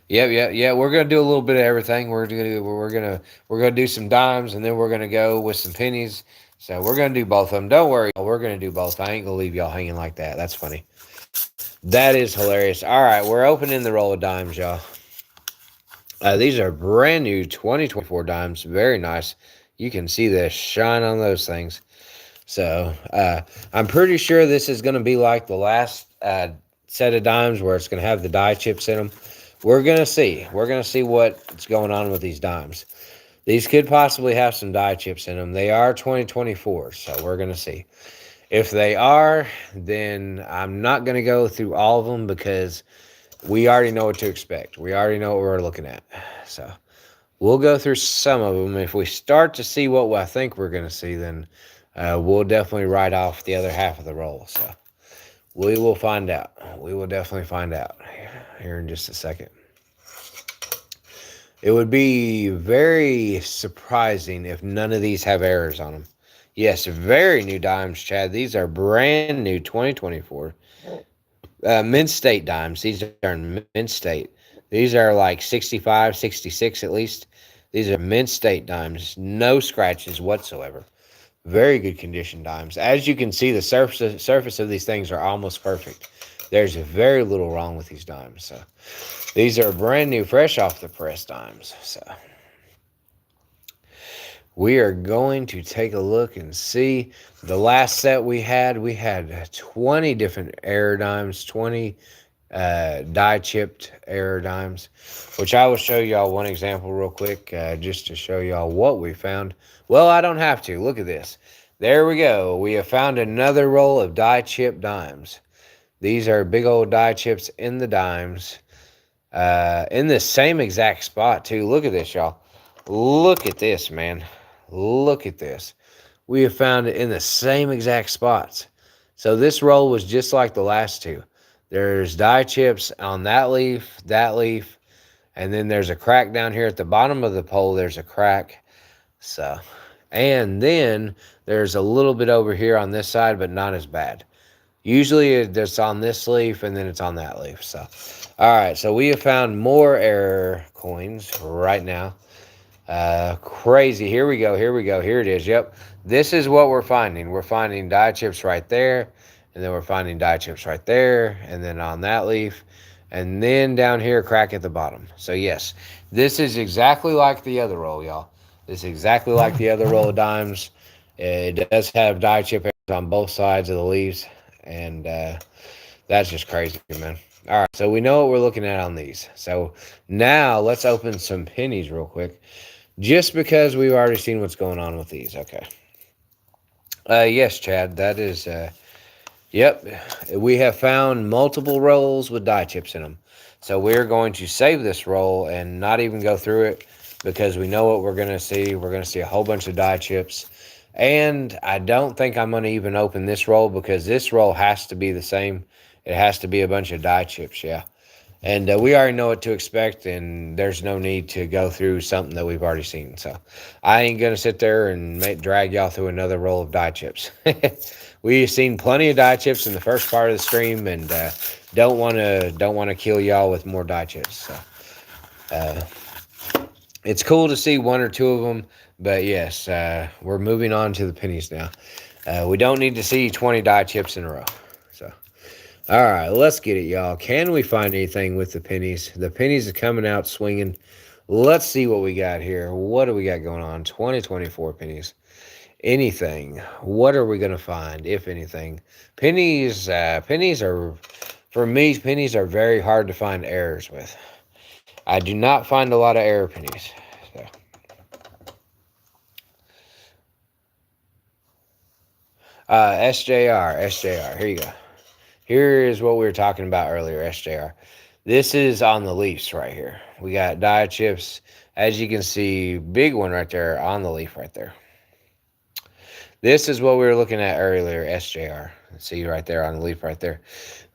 Yeah. We're gonna do a little bit of everything. We're gonna do some dimes, and then we're gonna go with some pennies. So we're gonna do both of them. Don't worry, we're gonna do both. I ain't gonna leave y'all hanging like that. That's funny. That is hilarious. All right, we're opening the roll of dimes, y'all. These are brand new 2024 dimes. Very nice. You can see the shine on those things. So I'm pretty sure this is going to be like the last set of dimes where it's going to have the die chips in them. We're going to see. We're going to see what's going on with these dimes. These could possibly have some die chips in them. They are 2024, so we're going to see. If they are, then I'm not going to go through all of them because we already know what to expect. We already know what we're looking at. So we'll go through some of them. If we start to see what I think we're going to see, then we'll definitely write off the other half of the roll. So we will find out. We will definitely find out here in just a second. It would be very surprising if none of these have errors on them. Yes, very new dimes, Chad. These are brand new 2024 Mint State dimes. These are in Mint State. These are like 65, 66 at least. These are Mint State dimes. No scratches whatsoever. Very good condition dimes. As you can see, the surface of these things are almost perfect. There's very little wrong with these dimes. So these are brand new, fresh off the press dimes. So we are going to take a look and see. The last set we had 20 different error dimes, 20 die chipped error dimes, which I will show y'all one example real quick, just to show y'all what we found. Well, I don't have to. Look at this. There we go. We have found another roll of die chip dimes. These are big old die chips in the dimes, in the same exact spot too. Look at this, y'all. Look at this, man. Look at this. We have found it in the same exact spots. So this roll was just like the last two. There's die chips on that leaf, and then there's a crack down here at the bottom of the pole. There's a crack. So, and then there's a little bit over here on this side, but not as bad. Usually it's on this leaf and then it's on that leaf. So, all right. So we have found more error coins right now. Crazy. Here we go. Here it is. Yep. This is what we're finding. We're finding die chips right there. And then we're finding die chips right there. And then on that leaf. And then down here, crack at the bottom. So yes, this is exactly like the other roll, y'all. This is exactly like the other roll of dimes. It does have die chip errors on both sides of the leaves. And that's just crazy, man. All right. So we know what we're looking at on these. So now let's open some pennies real quick. Just because we've already seen what's going on with these. Okay. Yes, Chad, that is, yep. We have found multiple rolls with die chips in them. So we're going to save this roll and not even go through it because we know what we're going to see. We're going to see a whole bunch of die chips. And I don't think I'm going to even open this roll because this roll has to be the same. It has to be a bunch of die chips, yeah. And we already know what to expect, and there's no need to go through something that we've already seen. So I ain't going to sit there and drag y'all through another roll of die chips. We've seen plenty of die chips in the first part of the stream, and don't want to kill y'all with more die chips. So it's cool to see one or two of them, but yes, we're moving on to the pennies now. We don't need to see 20 die chips in a row. So. All right, let's get it, y'all. Can we find anything with the pennies? The pennies are coming out swinging. Let's see what we got here. What do we got going on? 2024 pennies. Anything. What are we going to find, if anything? Pennies are, for me, pennies are very hard to find errors with. I do not find a lot of error pennies. So. SJR. Here you go. Here is what we were talking about earlier, SJR. This is on the leaves right here. We got die chips. As you can see, big one right there on the leaf right there. This is what we were looking at earlier, SJR. See right there on the leaf right there.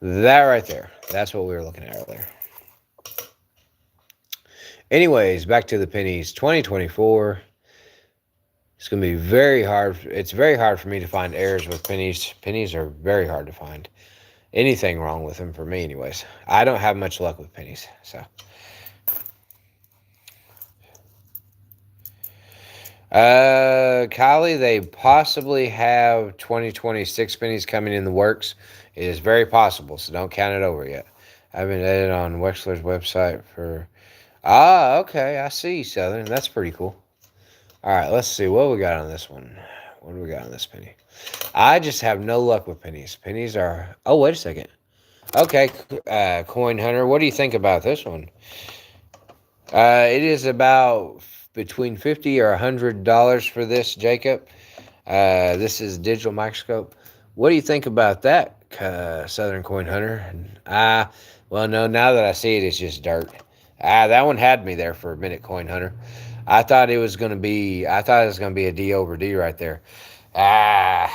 That right there. That's what we were looking at earlier. Anyways, back to the pennies. 2024. It's going to be very hard. It's very hard for me to find errors with pennies. Pennies are very hard to find. Anything wrong with them for me, anyways. I don't have much luck with pennies, so. Kylie, they possibly have 2026 pennies coming in the works. It is very possible, so don't count it over yet. I've been edited on Wexler's website for. Ah, okay, I see, Southern. That's pretty cool. All right, let's see what we got on this one. What do we got on this penny? I just have no luck with pennies. Pennies are. Oh, wait a second. Okay, Coin Hunter, what do you think about this one? It is about between $50 or $100 for this, Jacob. This is digital microscope. What do you think about that, Southern Coin Hunter? Well, no. Now that I see it, it's just dirt. That one had me there for a minute, Coin Hunter. I thought it was gonna be. I thought it was gonna be a D over D right there. Ah.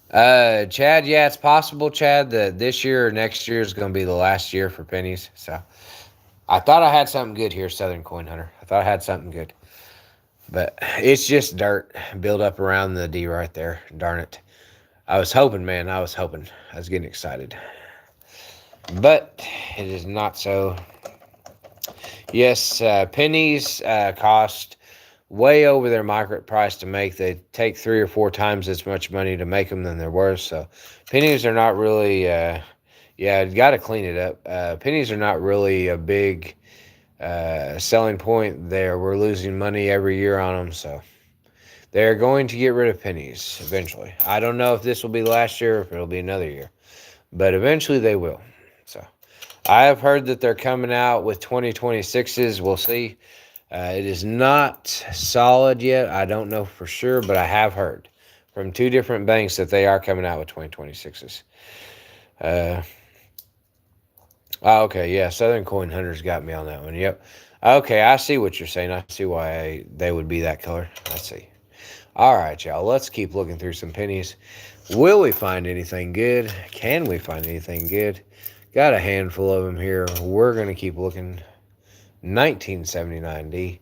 Chad, yeah, it's possible, Chad, that this year or next year is going to be the last year for pennies. So I thought I had something good here, Southern Coin Hunter. I thought I had something good. But it's just dirt built up around the D right there. Darn it. I was hoping, man. I was hoping. I was getting excited. But it is not so. Yes, pennies cost way over their market price to make. They take 3 or 4 times as much money to make them than they're worth. So pennies are not really, yeah, you got to clean it up. Pennies are not really a big selling point there. We're losing money every year on them. So they're going to get rid of pennies eventually. I don't know if this will be the last year or if it'll be another year, but eventually they will. So I have heard that they're coming out with 2026s. We'll see. It is not solid yet. I don't know for sure, but I have heard from 2 different banks that they are coming out with 2026s. Okay, yeah, Southern Coin Hunters got me on that one. Yep. Okay, I see what you're saying. I see why they would be that color. I see. All right, y'all. Let's keep looking through some pennies. Will we find anything good? Can we find anything good? Got a handful of them here. We're going to keep looking. 1979D.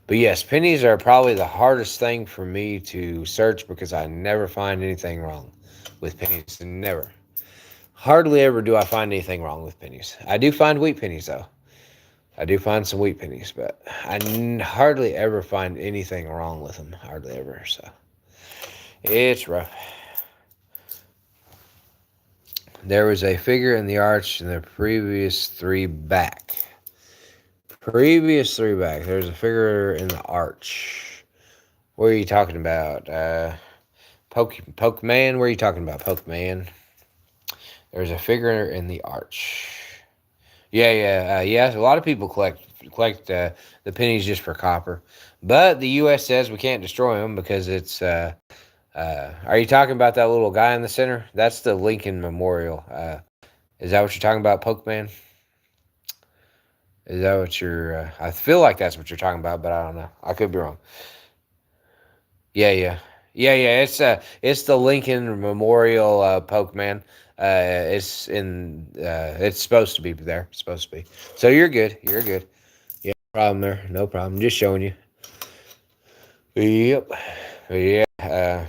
But yes, pennies are probably the hardest thing for me to search because I never find anything wrong with pennies. Never. Hardly ever do I find anything wrong with pennies. I do find wheat pennies, though. I do find some wheat pennies, but I hardly ever find anything wrong with them. Hardly ever, so. It's rough. There was a figure in the arch in the previous 3 back. Previous 3 back. There's a figure in the arch. What are you talking about? Pokemon? What are you talking about, Pokemon? There's a figure in the arch. Yeah. A lot of people collect the pennies just for copper, but the U.S. says we can't destroy them because it's. Are you talking about that little guy in the center? That's the Lincoln Memorial. Is that what you're talking about, Pokemon? Is that what you're... I feel like that's what you're talking about, but I don't know. I could be wrong. Yeah. It's the Lincoln Memorial Pokemon. It's in... it's supposed to be there. It's supposed to be. So you're good. You're good. Yeah, no problem there. No problem. Just showing you. Yep. Yeah.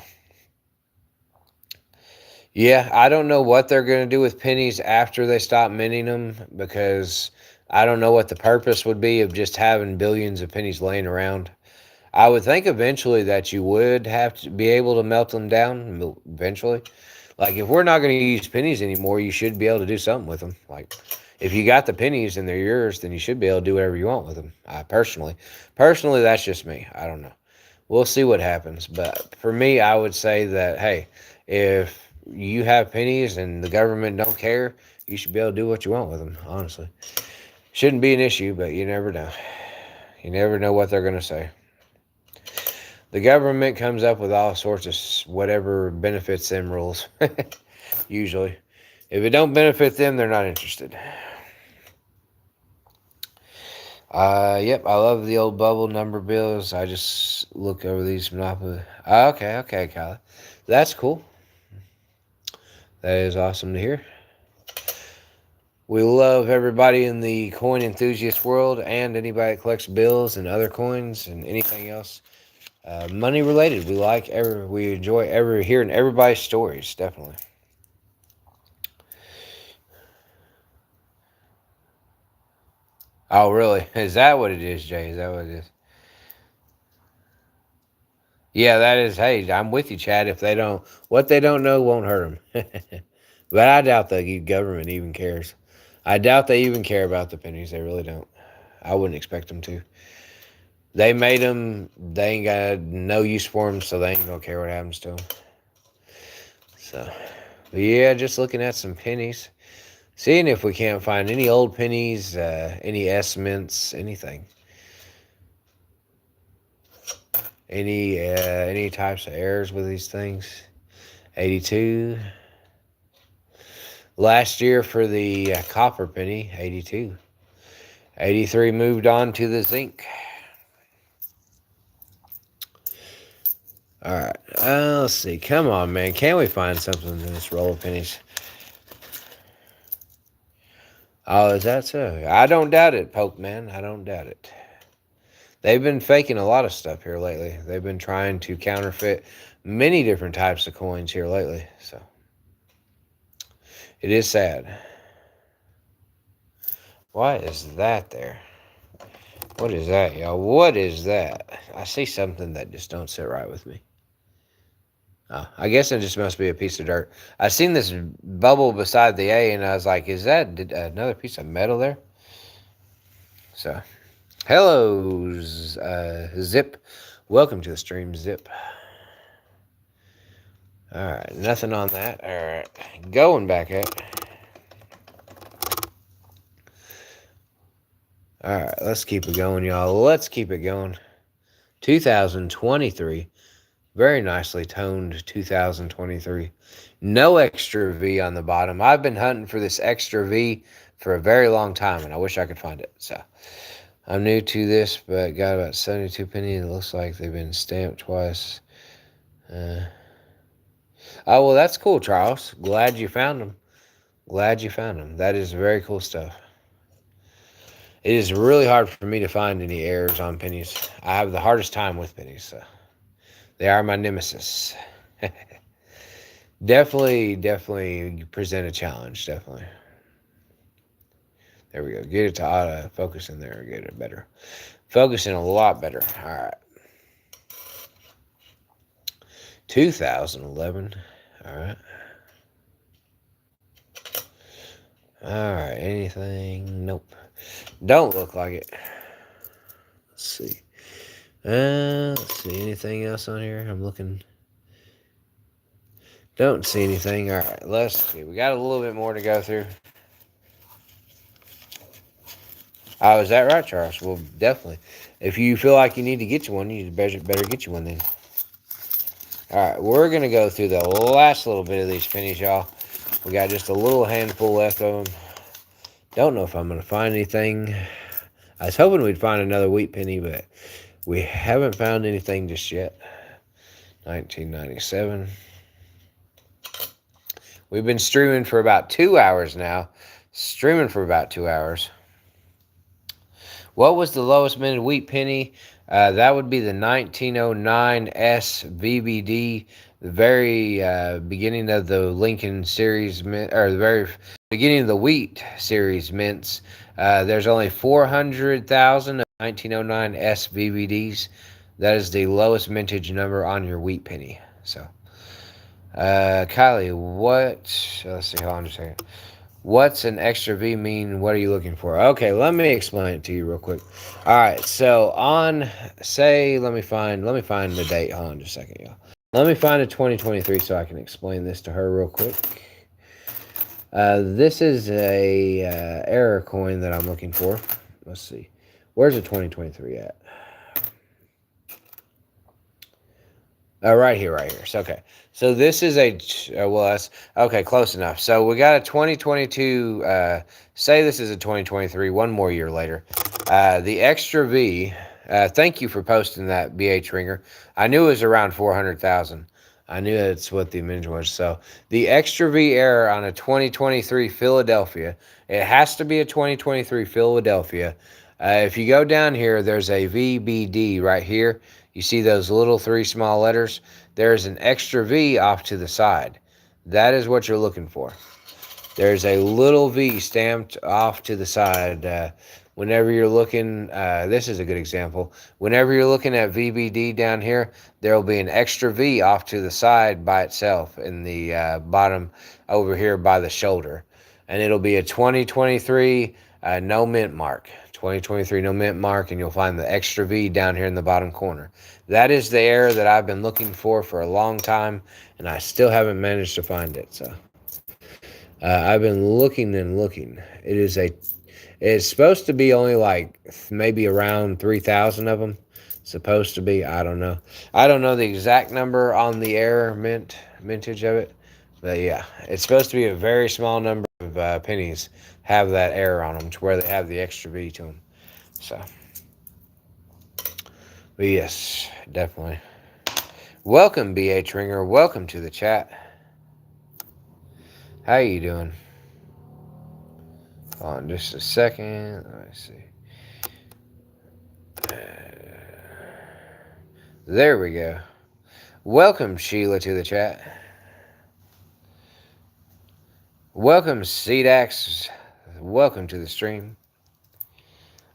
Yeah, I don't know what they're going to do with pennies after they stop minting them because I don't know what the purpose would be of just having billions of pennies laying around. I would think eventually that you would have to be able to melt them down eventually. Like, if we're not going to use pennies anymore, you should be able to do something with them. Like, if you got the pennies and they're yours, then you should be able to do whatever you want with them. Personally, that's just me. I don't know. We'll see what happens. But for me, I would say that, hey, if you have pennies and the government don't care, you should be able to do what you want with them, honestly. Shouldn't be an issue, but you never know. You never know what they're going to say. The government comes up with all sorts of whatever benefits them rules, usually. If it don't benefit them, they're not interested. Yep, I love the old bubble number bills. I just look over these Monopoly. Okay, Kylie. That's cool. That is awesome to hear. We love everybody in the coin enthusiast world and anybody that collects bills and other coins and anything else money related. We enjoy hearing everybody's stories. Definitely. Oh, really? Is that what it is, Jay? Is that what it is? Yeah, that is. Hey, I'm with you, Chad. If they don't, what they don't know won't hurt them. But I doubt the government even cares. I doubt they even care about the pennies. They really don't. I wouldn't expect them to. They made them. They ain't got no use for them, so they ain't gonna care what happens to them. So, but yeah, just looking at some pennies, seeing if we can't find any old pennies, any S mints, anything, any types of errors with these things. 82. Last year for the copper penny, 82. 83 moved on to the zinc. All right, let's see. Come on, man. Can we find something in this roll of pennies? Oh, is that so? I don't doubt it, Poke Man. I don't doubt it. They've been faking a lot of stuff here lately. They've been trying to counterfeit many different types of coins here lately. So it is sad. Why is that there? What is that, y'all? What is that? I see something that just don't sit right with me. Oh, I guess it just must be a piece of dirt. I seen this bubble beside the A, and I was like, "Is that another piece of metal there?" So, hello, Zip. Welcome to the stream, Zip. All right, nothing on that. All right, going back up. All right, let's keep it going, y'all. Let's keep it going. 2023. Very nicely toned 2023. No extra V on the bottom. I've been hunting for this extra V for a very long time, and I wish I could find it. So I'm new to this, but got about 72 pennies. It looks like they've been stamped twice. Oh, well, that's cool, Charles. Glad you found them. Glad you found them. That is very cool stuff. It is really hard for me to find any errors on pennies. I have the hardest time with pennies, so they are my nemesis. Definitely present a challenge, definitely. There we go. Get it to auto focus in there. Get it better. Focusing a lot better. All right. 2011. All right. All right. Anything? Nope. Don't look like it. Let's see. Let's see. Anything else on here? I'm looking. Don't see anything. All right. Let's see. We got a little bit more to go through. Oh, is that right, Charles? Well, definitely. If you feel like you need to get you one, you better get you one then. All right, we're going to go through the last little bit of these pennies, y'all. We got just a little handful left of them. Don't know if I'm going to find anything. I was hoping we'd find another wheat penny, but we haven't found anything just yet. 1997. We've been streaming for about 2 hours now. What was the lowest minted wheat penny? That would be the 1909 SVBD, the very beginning of the Lincoln series, or the very beginning of the wheat series mints. There's only 400,000 of 1909 SVBDs. That is the lowest mintage number on your wheat penny. So, Kylie, let's see, hold on just a second. What's an extra V mean? What are you looking for? Okay, let me explain it to you real quick. All right, so let me find the date. Hold on just a second, y'all. Let me find a 2023 so I can explain this to her real quick. This is a error coin that I'm looking for. Let's see. Where's the 2023 at? Right here. So, okay. So this is that's okay, close enough. So we got a 2022, say this is a 2023, one more year later. The extra V, thank you for posting that, BH Ringer. I knew it was around 400,000. I knew that's what the mention was. So the extra V error on a 2023 Philadelphia, it has to be a 2023 Philadelphia. If you go down here, there's a VBD right here. You see those little three small letters? There's an extra V off to the side. That is what you're looking for. There's a little V stamped off to the side. Whenever you're looking, this is a good example. Whenever you're looking at VBD down here, there will be an extra V off to the side by itself in the bottom over here by the shoulder. And it'll be a 2023 no mint mark. 2023 no mint mark, and you'll find the extra V down here in the bottom corner. That is the error that I've been looking for a long time, and I still haven't managed to find it. So I've been looking and looking. It's supposed to be only like maybe around 3,000 of them. Supposed to be. I don't know. I don't know the exact number on the error mintage of it. But yeah, it's supposed to be a very small number of pennies have that error on them to where they have the extra V to them. So, but yes, definitely. Welcome, BH Ringer. Welcome to the chat. How you doing? Hold on just a second. Let me see. There we go. Welcome, Sheila, to the chat. Welcome, Cedax. Welcome to the stream.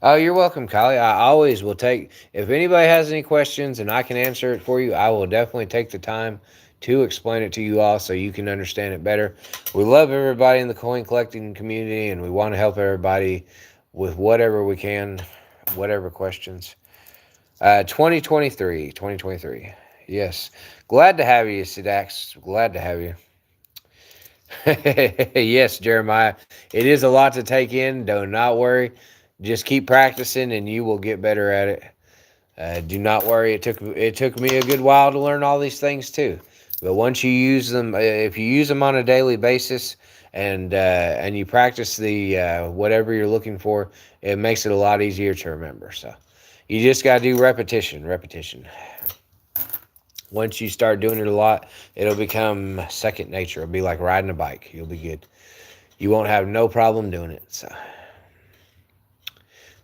Oh, you're welcome, Kylie. I always will take, if anybody has any questions and I can answer it for you, I will definitely take the time to explain it to you all so you can understand it better. We love everybody in the coin collecting community, and we want to help everybody with whatever we can, whatever questions. 2023. Yes. Glad to have you, Sidax. Glad to have you. Yes, Jeremiah. It is a lot to take in. Do not worry. Just keep practicing and you will get better at it. Do not worry. It took me a good while to learn all these things too. But once you use them, if you use them on a daily basis and you practice the whatever you're looking for, it makes it a lot easier to remember. So you just got to do repetition. Once you start doing it a lot, it'll become second nature. It'll be like riding a bike. You'll be good. You won't have no problem doing it. So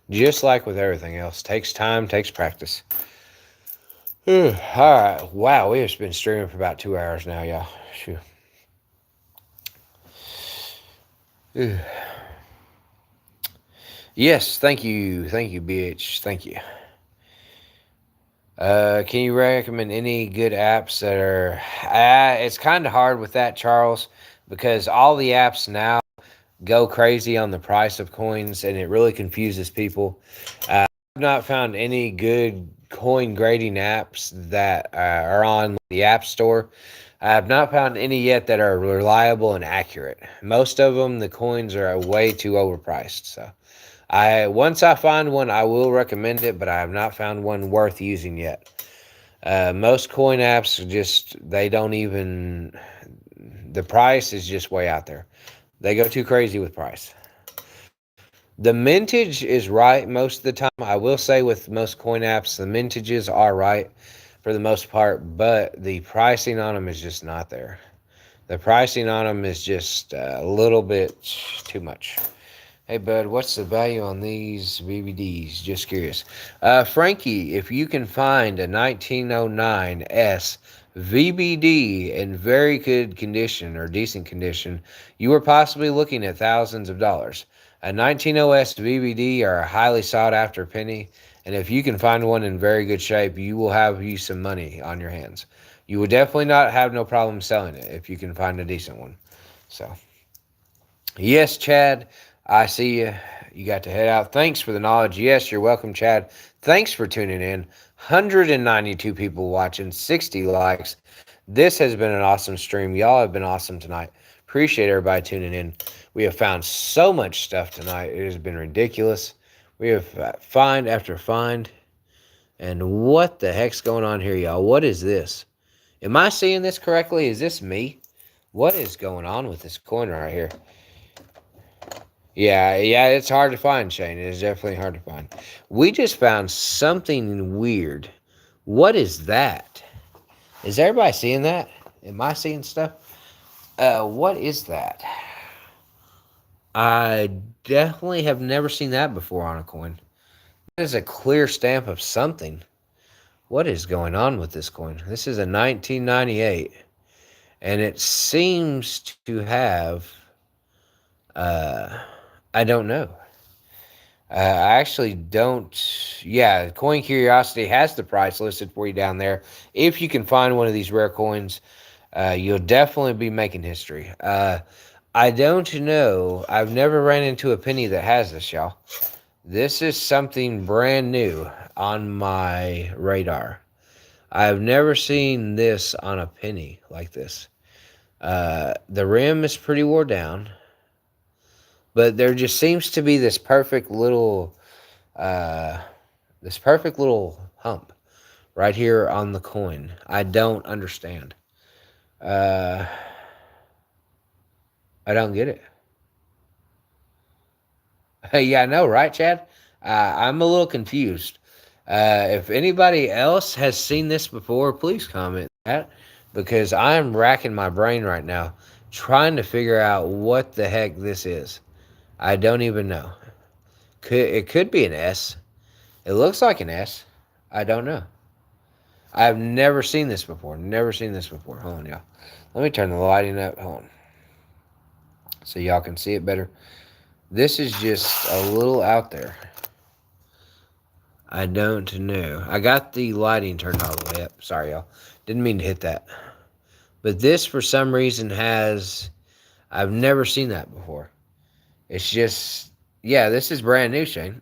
just like with everything else, takes time, takes practice. All right. Wow, we have been streaming for about 2 hours now, y'all. Phew. Yes, thank you, BH. Thank you. Can you recommend any good apps that are... it's kind of hard with that, Charles, because all the apps now go crazy on the price of coins, and it really confuses people. I've not found any good coin grading apps that are on the App Store. I have not found any yet that are reliable and accurate. Most of them, the coins are way too overpriced. So once I find one, I will recommend it, but I have not found one worth using yet. Most coin apps they don't even, the price is just way out there. They go too crazy with price. The mintage is right most of the time. I will say with most coin apps, the mintages are right for the most part, but the pricing on them is just not there. The pricing on them is just a little bit too much. Hey, bud, what's the value on these BBDs? Just curious. Frankie, if you can find a 1909 S VBD in very good condition or decent condition, you are possibly looking at thousands of dollars. A 1900S VBD are a highly sought after penny, and if you can find one in very good shape, you will have you some money on your hands. You will definitely not have no problem selling it if you can find a decent one. So, yes, Chad, I see you. You got to head out. Thanks for the knowledge. Yes, you're welcome, Chad. Thanks for tuning in. 192 people watching, 60 likes. This has been an awesome stream. Y'all have been awesome tonight. Appreciate everybody tuning in. We have found so much stuff tonight. It has been ridiculous. We have find after find. And what the heck's going on here, y'all? What is this? Am I seeing this correctly? Is this me? What is going on with this coin right here? Yeah, it's hard to find, Shane. It is definitely hard to find. We just found something weird. What is that? Is everybody seeing that? Am I seeing stuff? What is that? I definitely have never seen that before on a coin. That is a clear stamp of something. What is going on with this coin? This is a 1998, and it seems to have, uh, I don't know. I actually don't. Yeah, Coin Curiosity has the price listed for you down there. If you can find one of these rare coins, you'll definitely be making history. I don't know. I've never ran into a penny that has this, y'all. This is something brand new on my radar. I've never seen this on a penny like this. The rim is pretty wore down, but there just seems to be uh, this perfect little hump right here on the coin. I don't understand. Uh, I don't get it. Yeah, I know, right, Chad? I'm a little confused. If anybody else has seen this before, please comment that because I'm racking my brain right now trying to figure out what the heck this is. I don't even know. It could be an S. It looks like an S. I don't know. I've never seen this before. Never seen this before. Hold on, y'all. Let me turn the lighting up. Hold on. So y'all can see it better. This is just a little out there. I don't know. I got the lighting turned all the way up. Sorry, y'all. Didn't mean to hit that. But this, for some reason, has... I've never seen that before. It's just... Yeah, this is brand new, Shane.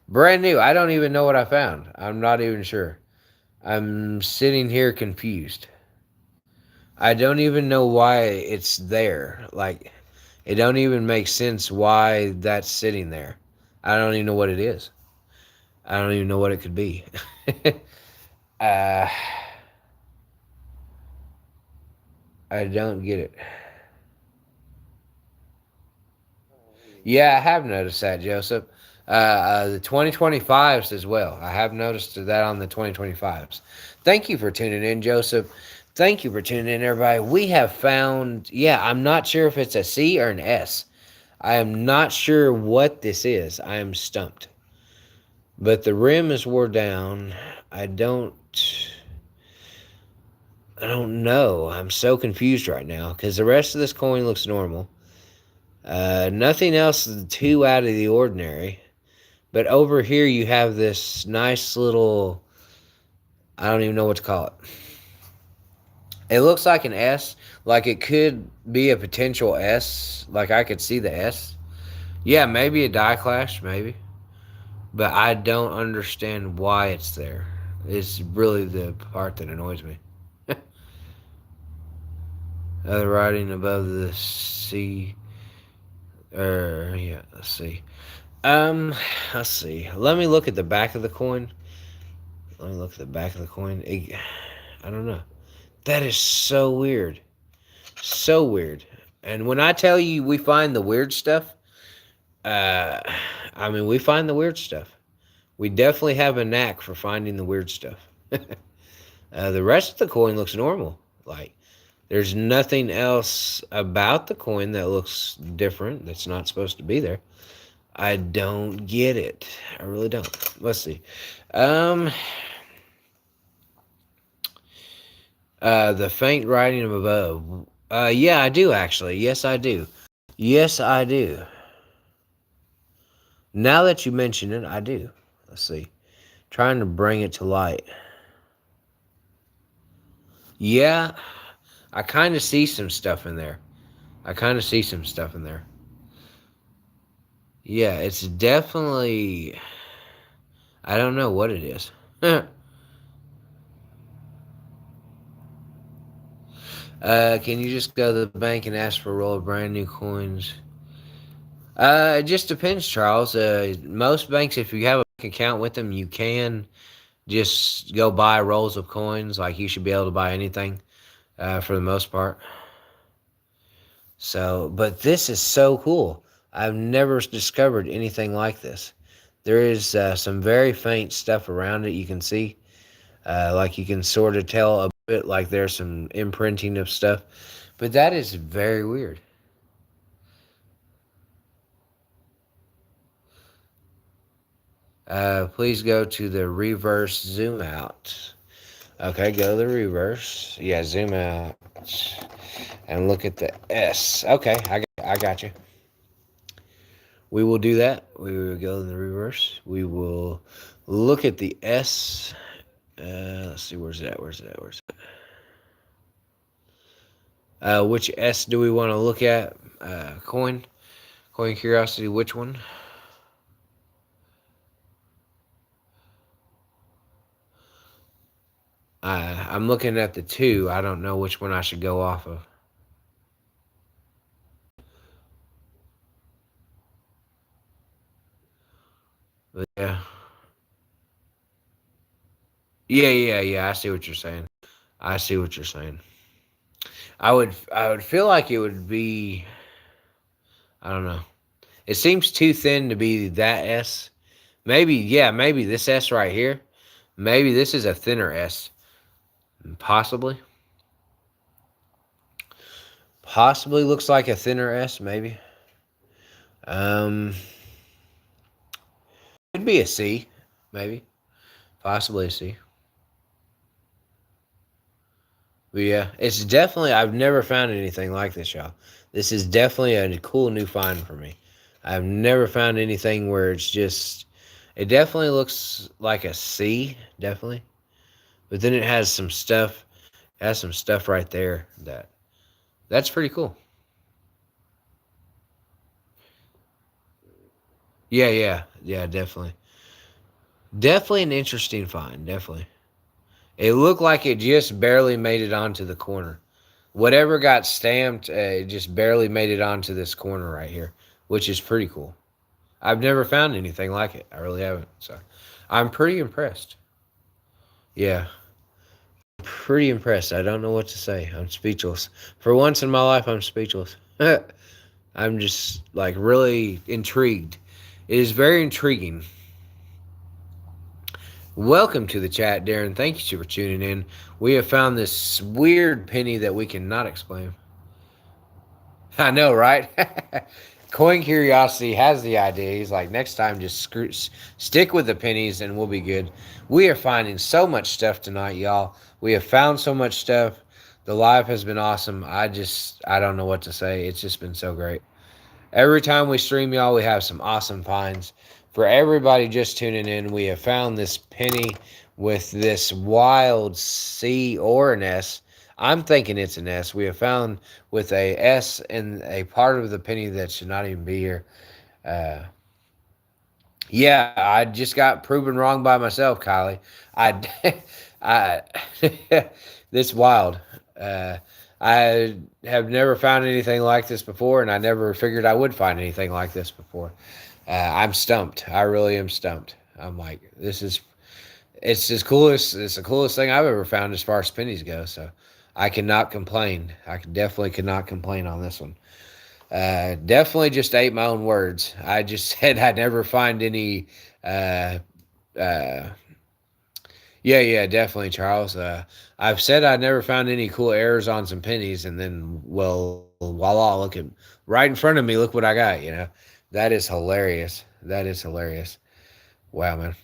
Brand new. I don't even know what I found. I'm not even sure. I'm sitting here confused. I don't even know why it's there. Like, it don't even make sense why that's sitting there. I don't even know what it is. I don't even know what it could be. uh, I don't get it. Yeah, I have noticed that, Joseph. The 2025s as well. I have noticed that on the 2025s. Thank you for tuning in, Joseph. Thank you for tuning in, everybody. We have found, yeah, I'm not sure if it's a C or an S. I am not sure what this is. I am stumped. But the rim is wore down. I don't know. I'm so confused right now because the rest of this coin looks normal. Nothing else too out of the ordinary. But over here you have this nice little, I don't even know what to call it. It looks like an S, like it could be a potential S. Like I could see the S. Yeah, maybe a die clash, maybe. But I don't understand why it's there. It's really the part that annoys me. Other writing above the C. Yeah, let's see. Um, let's see. Let me look at the back of the coin. Let me look at the back of the coin. I don't know. That is so weird. So weird. And when I tell you we find the weird stuff, uh, I mean, we find the weird stuff. We definitely have a knack for finding the weird stuff. The rest of the coin looks normal. Like, there's nothing else about the coin that looks different that's not supposed to be there. I don't get it. I really don't. Let's see. The faint writing above. Yeah, I do actually. Yes, I do. Yes, I do. Now that you mention it, I do. Let's see. Trying to bring it to light. Yeah, I kind of see some stuff in there. Yeah, it's definitely... I don't know what it is. Can you just go to the bank and ask for a roll of brand new coins? It just depends, Charles. Most banks, if you have a bank account with them, you can just go buy rolls of coins. Like, you should be able to buy anything for the most part. So, but this is so cool. I've never discovered anything like this. There is some very faint stuff around it you can see. Like, you can sort of tell bit like there's some imprinting of stuff, but that is very weird. Please go to the reverse zoom out. Okay, go to the reverse. Yeah, zoom out and look at the S. Okay, I got you. We will do that. We will go in the reverse. We will look at the S. Let's see, where's that? Where's that? Where's that? Which S do we want to look at? Coin curiosity. Which one? I'm looking at the two. I don't know which one I should go off of. But yeah, yeah. I see what you're saying. I see what you're saying. I would feel like it would be. I don't know. It seems too thin to be that S. Maybe, yeah, maybe this S right here. Maybe this is a thinner S. Possibly. Possibly looks like a thinner S, maybe. Um, could be a C, maybe. Possibly a C. But yeah, it's definitely, I've never found anything like this, y'all. This is definitely a cool new find for me. I've never found anything where it's just, it definitely looks like a C, definitely. But then it has some stuff right there that's pretty cool. Yeah, definitely. Definitely an interesting find, definitely. It looked like it just barely made it onto the corner. Whatever got stamped, it just barely made it onto this corner right here, which is pretty cool. I've never found anything like it. I really haven't. So I'm pretty impressed. Yeah, pretty impressed. I don't know what to say. I'm speechless. For once in my life, I'm speechless. I'm just like really intrigued. It is very intriguing. Welcome to the chat, Darren. Thank you for tuning in. We have found this weird penny that we cannot explain. I know, right? Coin Curiosity has the idea. He's like, next time, just stick with the pennies and we'll be good. We are finding so much stuff tonight, y'all. We have found so much stuff. The live has been awesome. I don't know what to say. It's just been so great. Every time we stream, y'all, we have some awesome finds. For everybody just tuning in, we have found this penny with this wild C or an S. I'm thinking it's an S. We have found with a S in a part of the penny that should not even be here. Uh, yeah, I just got proven wrong by myself, Kylie. I, I, this wild. Uh, I have never found anything like this before, and I never figured I would find anything like this before. I'm stumped. I really am stumped. I'm like, it's the coolest thing I've ever found as far as pennies go. So I cannot complain. Definitely cannot complain on this one. Definitely just ate my own words. I just said I'd never find any. Uh, uh, yeah, definitely, Charles. I've said I never found any cool errors on some pennies, and then, well, voila, look at right in front of me. Look what I got. That is hilarious. That is hilarious. Wow, man.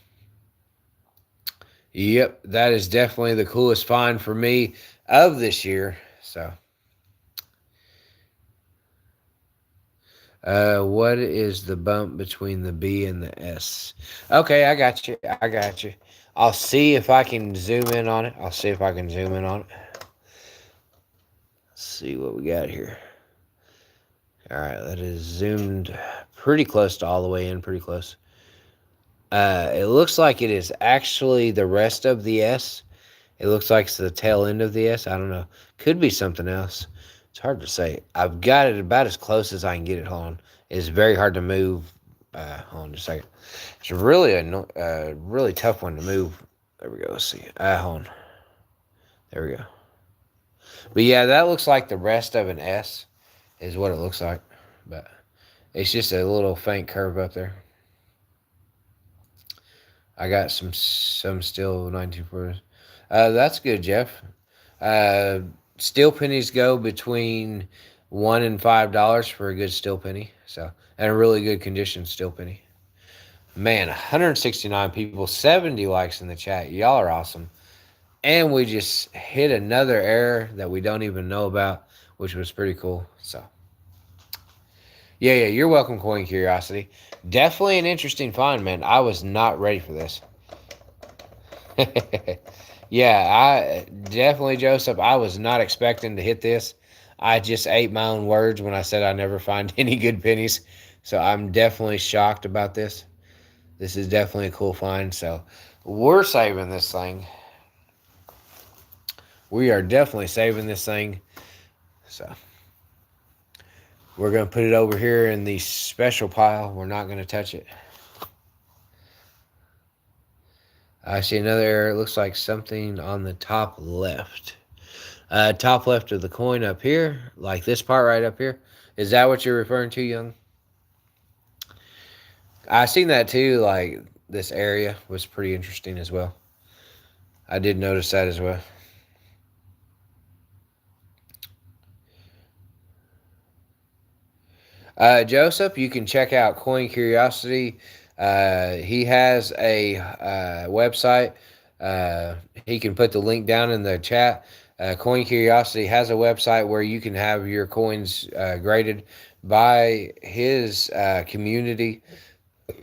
Yep, that is definitely the coolest find for me of this year. So, what is the bump between the B and the S? Okay, I got you. I got you. I'll see if I can zoom in on it. I'll see if I can zoom in on it. Let's see what we got here. All right, that is zoomed pretty close to all the way in, pretty close. It looks like it is actually the rest of the S. It looks like it's the tail end of the S. I don't know. Could be something else. It's hard to say. I've got it about as close as I can get it. Hold on. It's very hard to move. Hold on just a second. It's really a really tough one to move. There we go. Let's see. Hold on. There we go. But yeah, that looks like the rest of an S is what it looks like. But it's just a little faint curve up there. I got some still 1940s. That's good, Jeff. Uh, Steel pennies go between $1 and $5 for a good steel penny. So, and a really good condition steel penny. Man, 169 people, 70 likes in the chat. Y'all are awesome. And we just hit another error that we don't even know about, which was pretty cool. So, yeah, you're welcome, Coin Curiosity. Definitely an interesting find, man. I was not ready for this. Yeah, I definitely, Joseph. I was not expecting to hit this. I just ate my own words when I said I never find any good pennies. So I'm definitely shocked about this. This is definitely a cool find. So we're saving this thing. We are definitely saving this thing. So we're going to put it over here in the special pile. We're not going to touch it. I see another error. It looks like something on the top left. Top left of the coin up here, like this part right up here. Is that what you're referring to, Young? I seen that too. Like this area was pretty interesting as well. I did notice that as well. Joseph, you can check out Coin Curiosity. He has a website. He can put the link down in the chat. Coin Curiosity has a website where you can have your coins graded by his community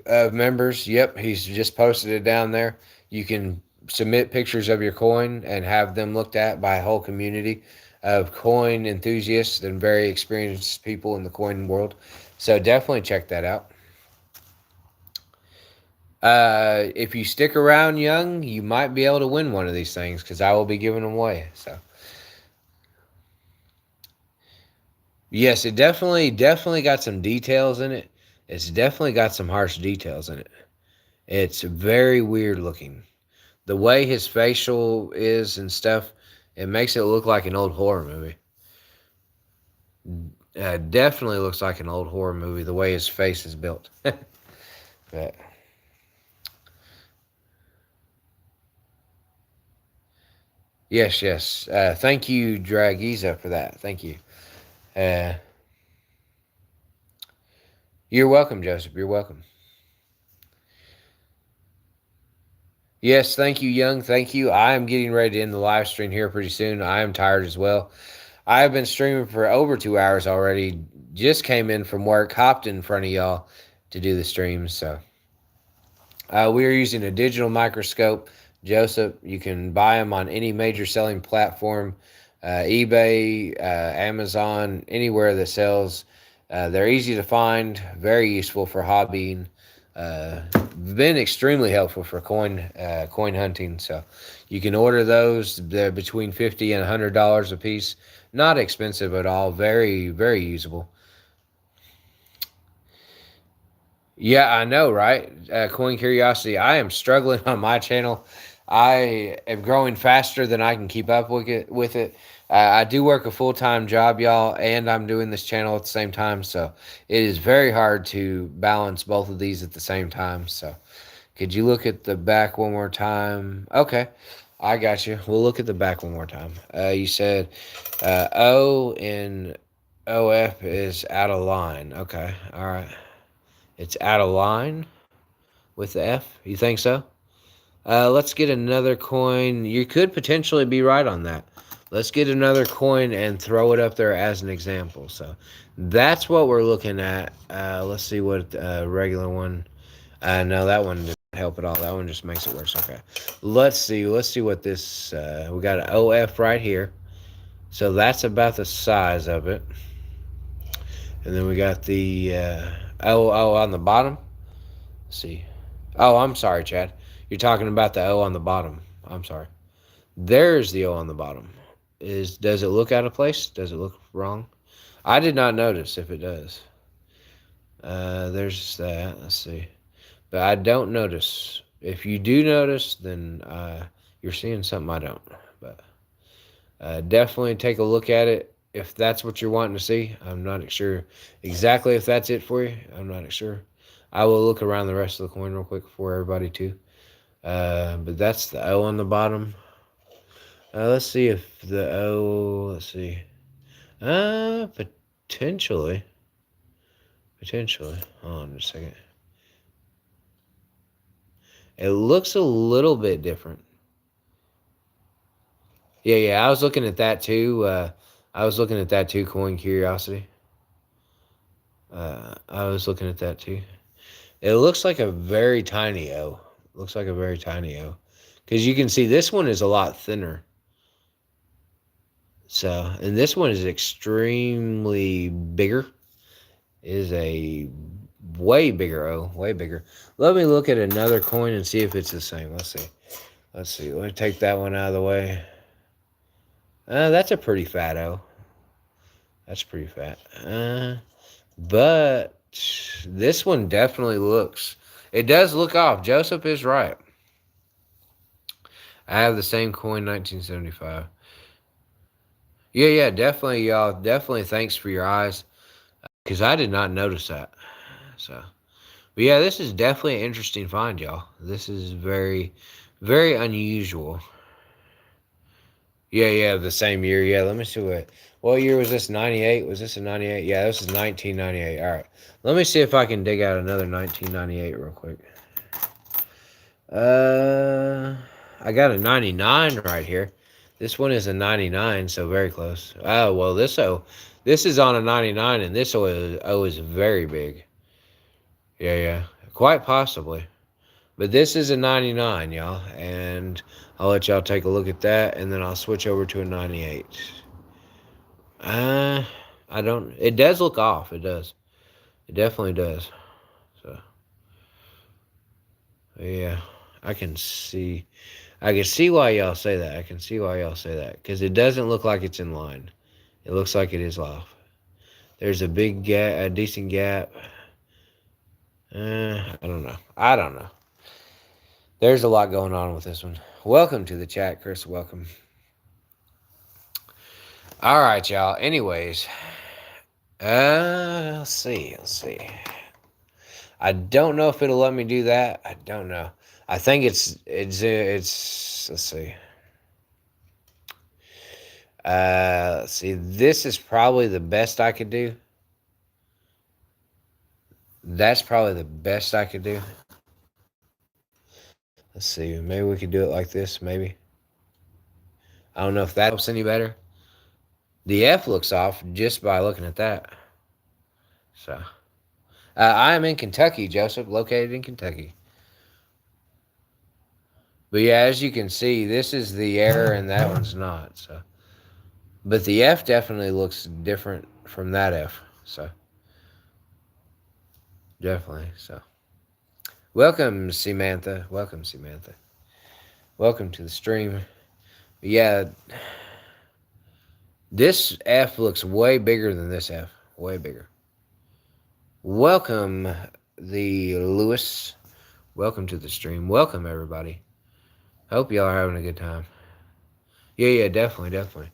of members. Yep, he's just posted it down there. You can submit pictures of your coin and have them looked at by a whole community of coin enthusiasts and very experienced people in the coin world. So definitely check that out. If you stick around, Young, you might be able to win one of these things because I will be giving them away. So yes, it definitely got some details in it. It's definitely got some harsh details in it. It's very weird looking. The way his facial is and stuff, it makes it look like an old horror movie. Definitely looks like an old horror movie, the way his face is built. But yes. Thank you, Dragiza, for that. Thank you. Uh, you're welcome, Joseph. You're welcome. Yes, thank you, Young. Thank you. I am getting ready to end the live stream here pretty soon. I am tired as well. I have been streaming for over 2 hours already. Just came in from work, hopped in front of y'all to do the streams. So we are using a digital microscope. Joseph, you can buy them on any major selling platform, eBay, Amazon, anywhere that sells. They're easy to find, very useful for hobbying. Been extremely helpful for coin hunting. So you can order those. They're between $50 and $100 a piece. Not expensive at all. Very, very usable. Yeah, I know, right? Coin Curiosity. I am struggling on my channel. I am growing faster than I can keep up with it. I do work a full-time job, y'all, and I'm doing this channel at the same time. So it is very hard to balance both of these at the same time. So could you look at the back one more time? Okay, I got you. We'll look at the back one more time. You said O in OF is out of line. Okay, all right. It's out of line with the F. You think so? Let's get another coin. You could potentially be right on that. Let's get another coin and throw it up there as an example. So that's what we're looking at. Let's see what regular one. No, that one didn't help at all. That one just makes it worse. Okay. Let's see what this. We got an OF right here. So that's about the size of it. And then we got the O on the bottom. Let's see. Oh, I'm sorry, Chad. You're talking about the O on the bottom. I'm sorry. There's the O on the bottom. Does it look out of place? Does it look wrong? I did not notice if it does. There's that. Let's see. But I don't notice. If you do notice, then you're seeing something I don't. But definitely take a look at it if that's what you're wanting to see. I'm not sure exactly if that's it for you. I'm not sure. I will look around the rest of the coin real quick for everybody too. But that's the O on the bottom. Let's see if the O. Let's see. Potentially. Potentially. Hold on just a second. It looks a little bit different. Yeah. I was looking at that too. I was looking at that too. Coin Curiosity. I was looking at that too. It looks like a very tiny O. Looks like a very tiny O. Because you can see this one is a lot thinner. So, and this one is extremely bigger. It is a way bigger O. Way bigger. Let me look at another coin and see if it's the same. Let's see. Let's see. Let me take that one out of the way. That's a pretty fat O. That's pretty fat. But this one definitely looks. It does look off. Joseph is right. I have the same coin, 1975. Yeah, definitely, y'all. Definitely thanks for your eyes. Because I did not notice that. So, but yeah, this is definitely an interesting find, y'all. This is very, very unusual. Yeah, the same year. Yeah, let me see what year was this? 98? Was this a 98? Yeah, this is 1998. All right. Let me see if I can dig out another 1998 real quick. I got a 99 right here. This one is a 99, so very close. Oh, well, this is on a 99, and this O is very big. Yeah. Quite possibly. But this is a 99, y'all, and I'll let y'all take a look at that, and then I'll switch over to a 98. I don't. It does look off. It does. It definitely does. So, yeah, I can see. I can see why y'all say that. I can see why y'all say that because it doesn't look like it's in line. It looks like it is off. There's a big gap, a decent gap. I don't know. I don't know. There's a lot going on with this one. Welcome to the chat, Chris. Welcome. All right, y'all. Anyways, let's see. I don't know if it'll let me do that. I don't know. I think it's. Let's see. Let's see. This is probably the best I could do. That's probably the best I could do. Let's see. Maybe we could do it like this. Maybe. I don't know if that helps any better. The F looks off just by looking at that. So, I am in Kentucky, Joseph, located in Kentucky. But yeah, as you can see, this is the error and that one's not. So, but the F definitely looks different from that F. So, definitely. So, welcome, Samantha. Welcome to the stream. But yeah, this F looks way bigger than this F. Way bigger. Welcome, the Lewis. Welcome to the stream. Welcome, everybody. Hope y'all are having a good time. Yeah, definitely.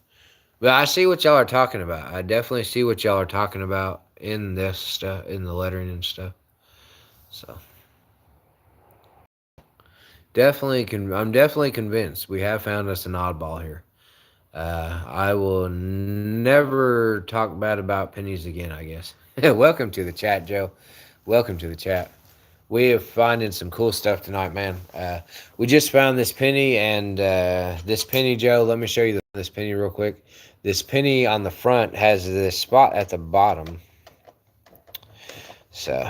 But I see what y'all are talking about. I definitely see what y'all are talking about in this stuff, in the lettering and stuff. So, I'm definitely convinced we have found us an oddball here. I will never talk bad about pennies again, I guess. Welcome to the chat, Joe. Welcome to the chat. We are finding some cool stuff tonight, man. We just found this penny, and this penny, Joe, let me show you this penny real quick. This penny on the front has this spot at the bottom. So,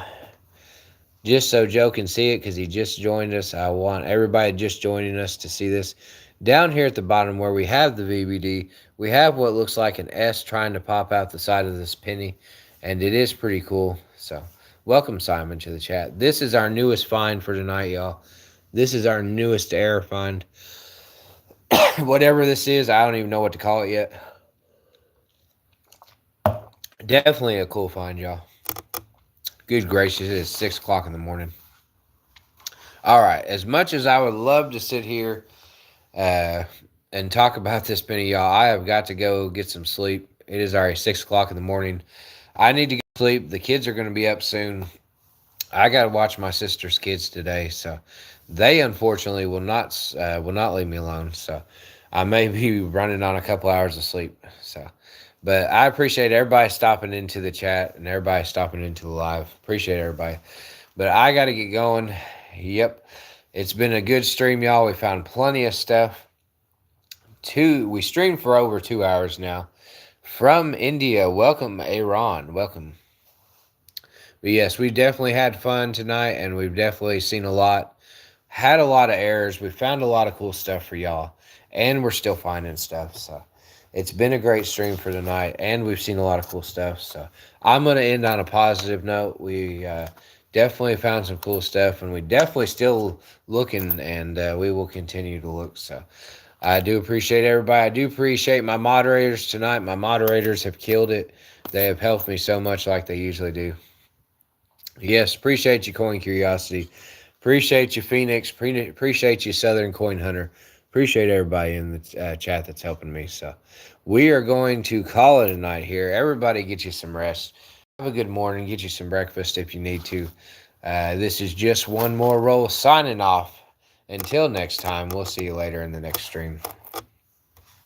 just so Joe can see it, because he just joined us, I want everybody just joining us to see this. Down here at the bottom where we have the VBD, we have what looks like an S trying to pop out the side of this penny, and it is pretty cool. So, welcome, Simon, to the chat. This is our newest find for tonight, y'all. This is our newest error find. Whatever this is, I don't even know what to call it yet. Definitely a cool find, y'all. Good gracious, it is 6 o'clock in the morning. All right, as much as I would love to sit here and talk about this penny, y'all, I have got to go get some sleep. It is already 6 o'clock in the morning. I need to get sleep. The kids are going to be up soon. I got to watch my sister's kids today, so they unfortunately will not leave me alone. So I may be running on a couple hours of sleep. So, but I appreciate everybody stopping into the chat and everybody stopping into the live. Appreciate everybody. But I got to get going. Yep. It's been a good stream, y'all. We found plenty of stuff. We streamed for over 2 hours now. From India, welcome, Aaron. Welcome. But yes, we definitely had fun tonight, and we've definitely seen a lot. Had a lot of errors. We found a lot of cool stuff for y'all, and we're still finding stuff. So it's been a great stream for tonight, and we've seen a lot of cool stuff. So I'm going to end on a positive note. We definitely found some cool stuff, and we definitely still looking, and we will continue to look. So I do appreciate everybody. I do appreciate my moderators tonight. My moderators have killed it. They have helped me so much like they usually do. Yes, appreciate you, Coin Curiosity. Appreciate you, Phoenix. Appreciate you, Southern Coin Hunter. Appreciate everybody in the chat that's helping me. So we are going to call it a night here. Everybody get you some rest. Have a good morning. Get you some breakfast if you need to. This is Just One More Roll signing off. Until next time, we'll see you later in the next stream.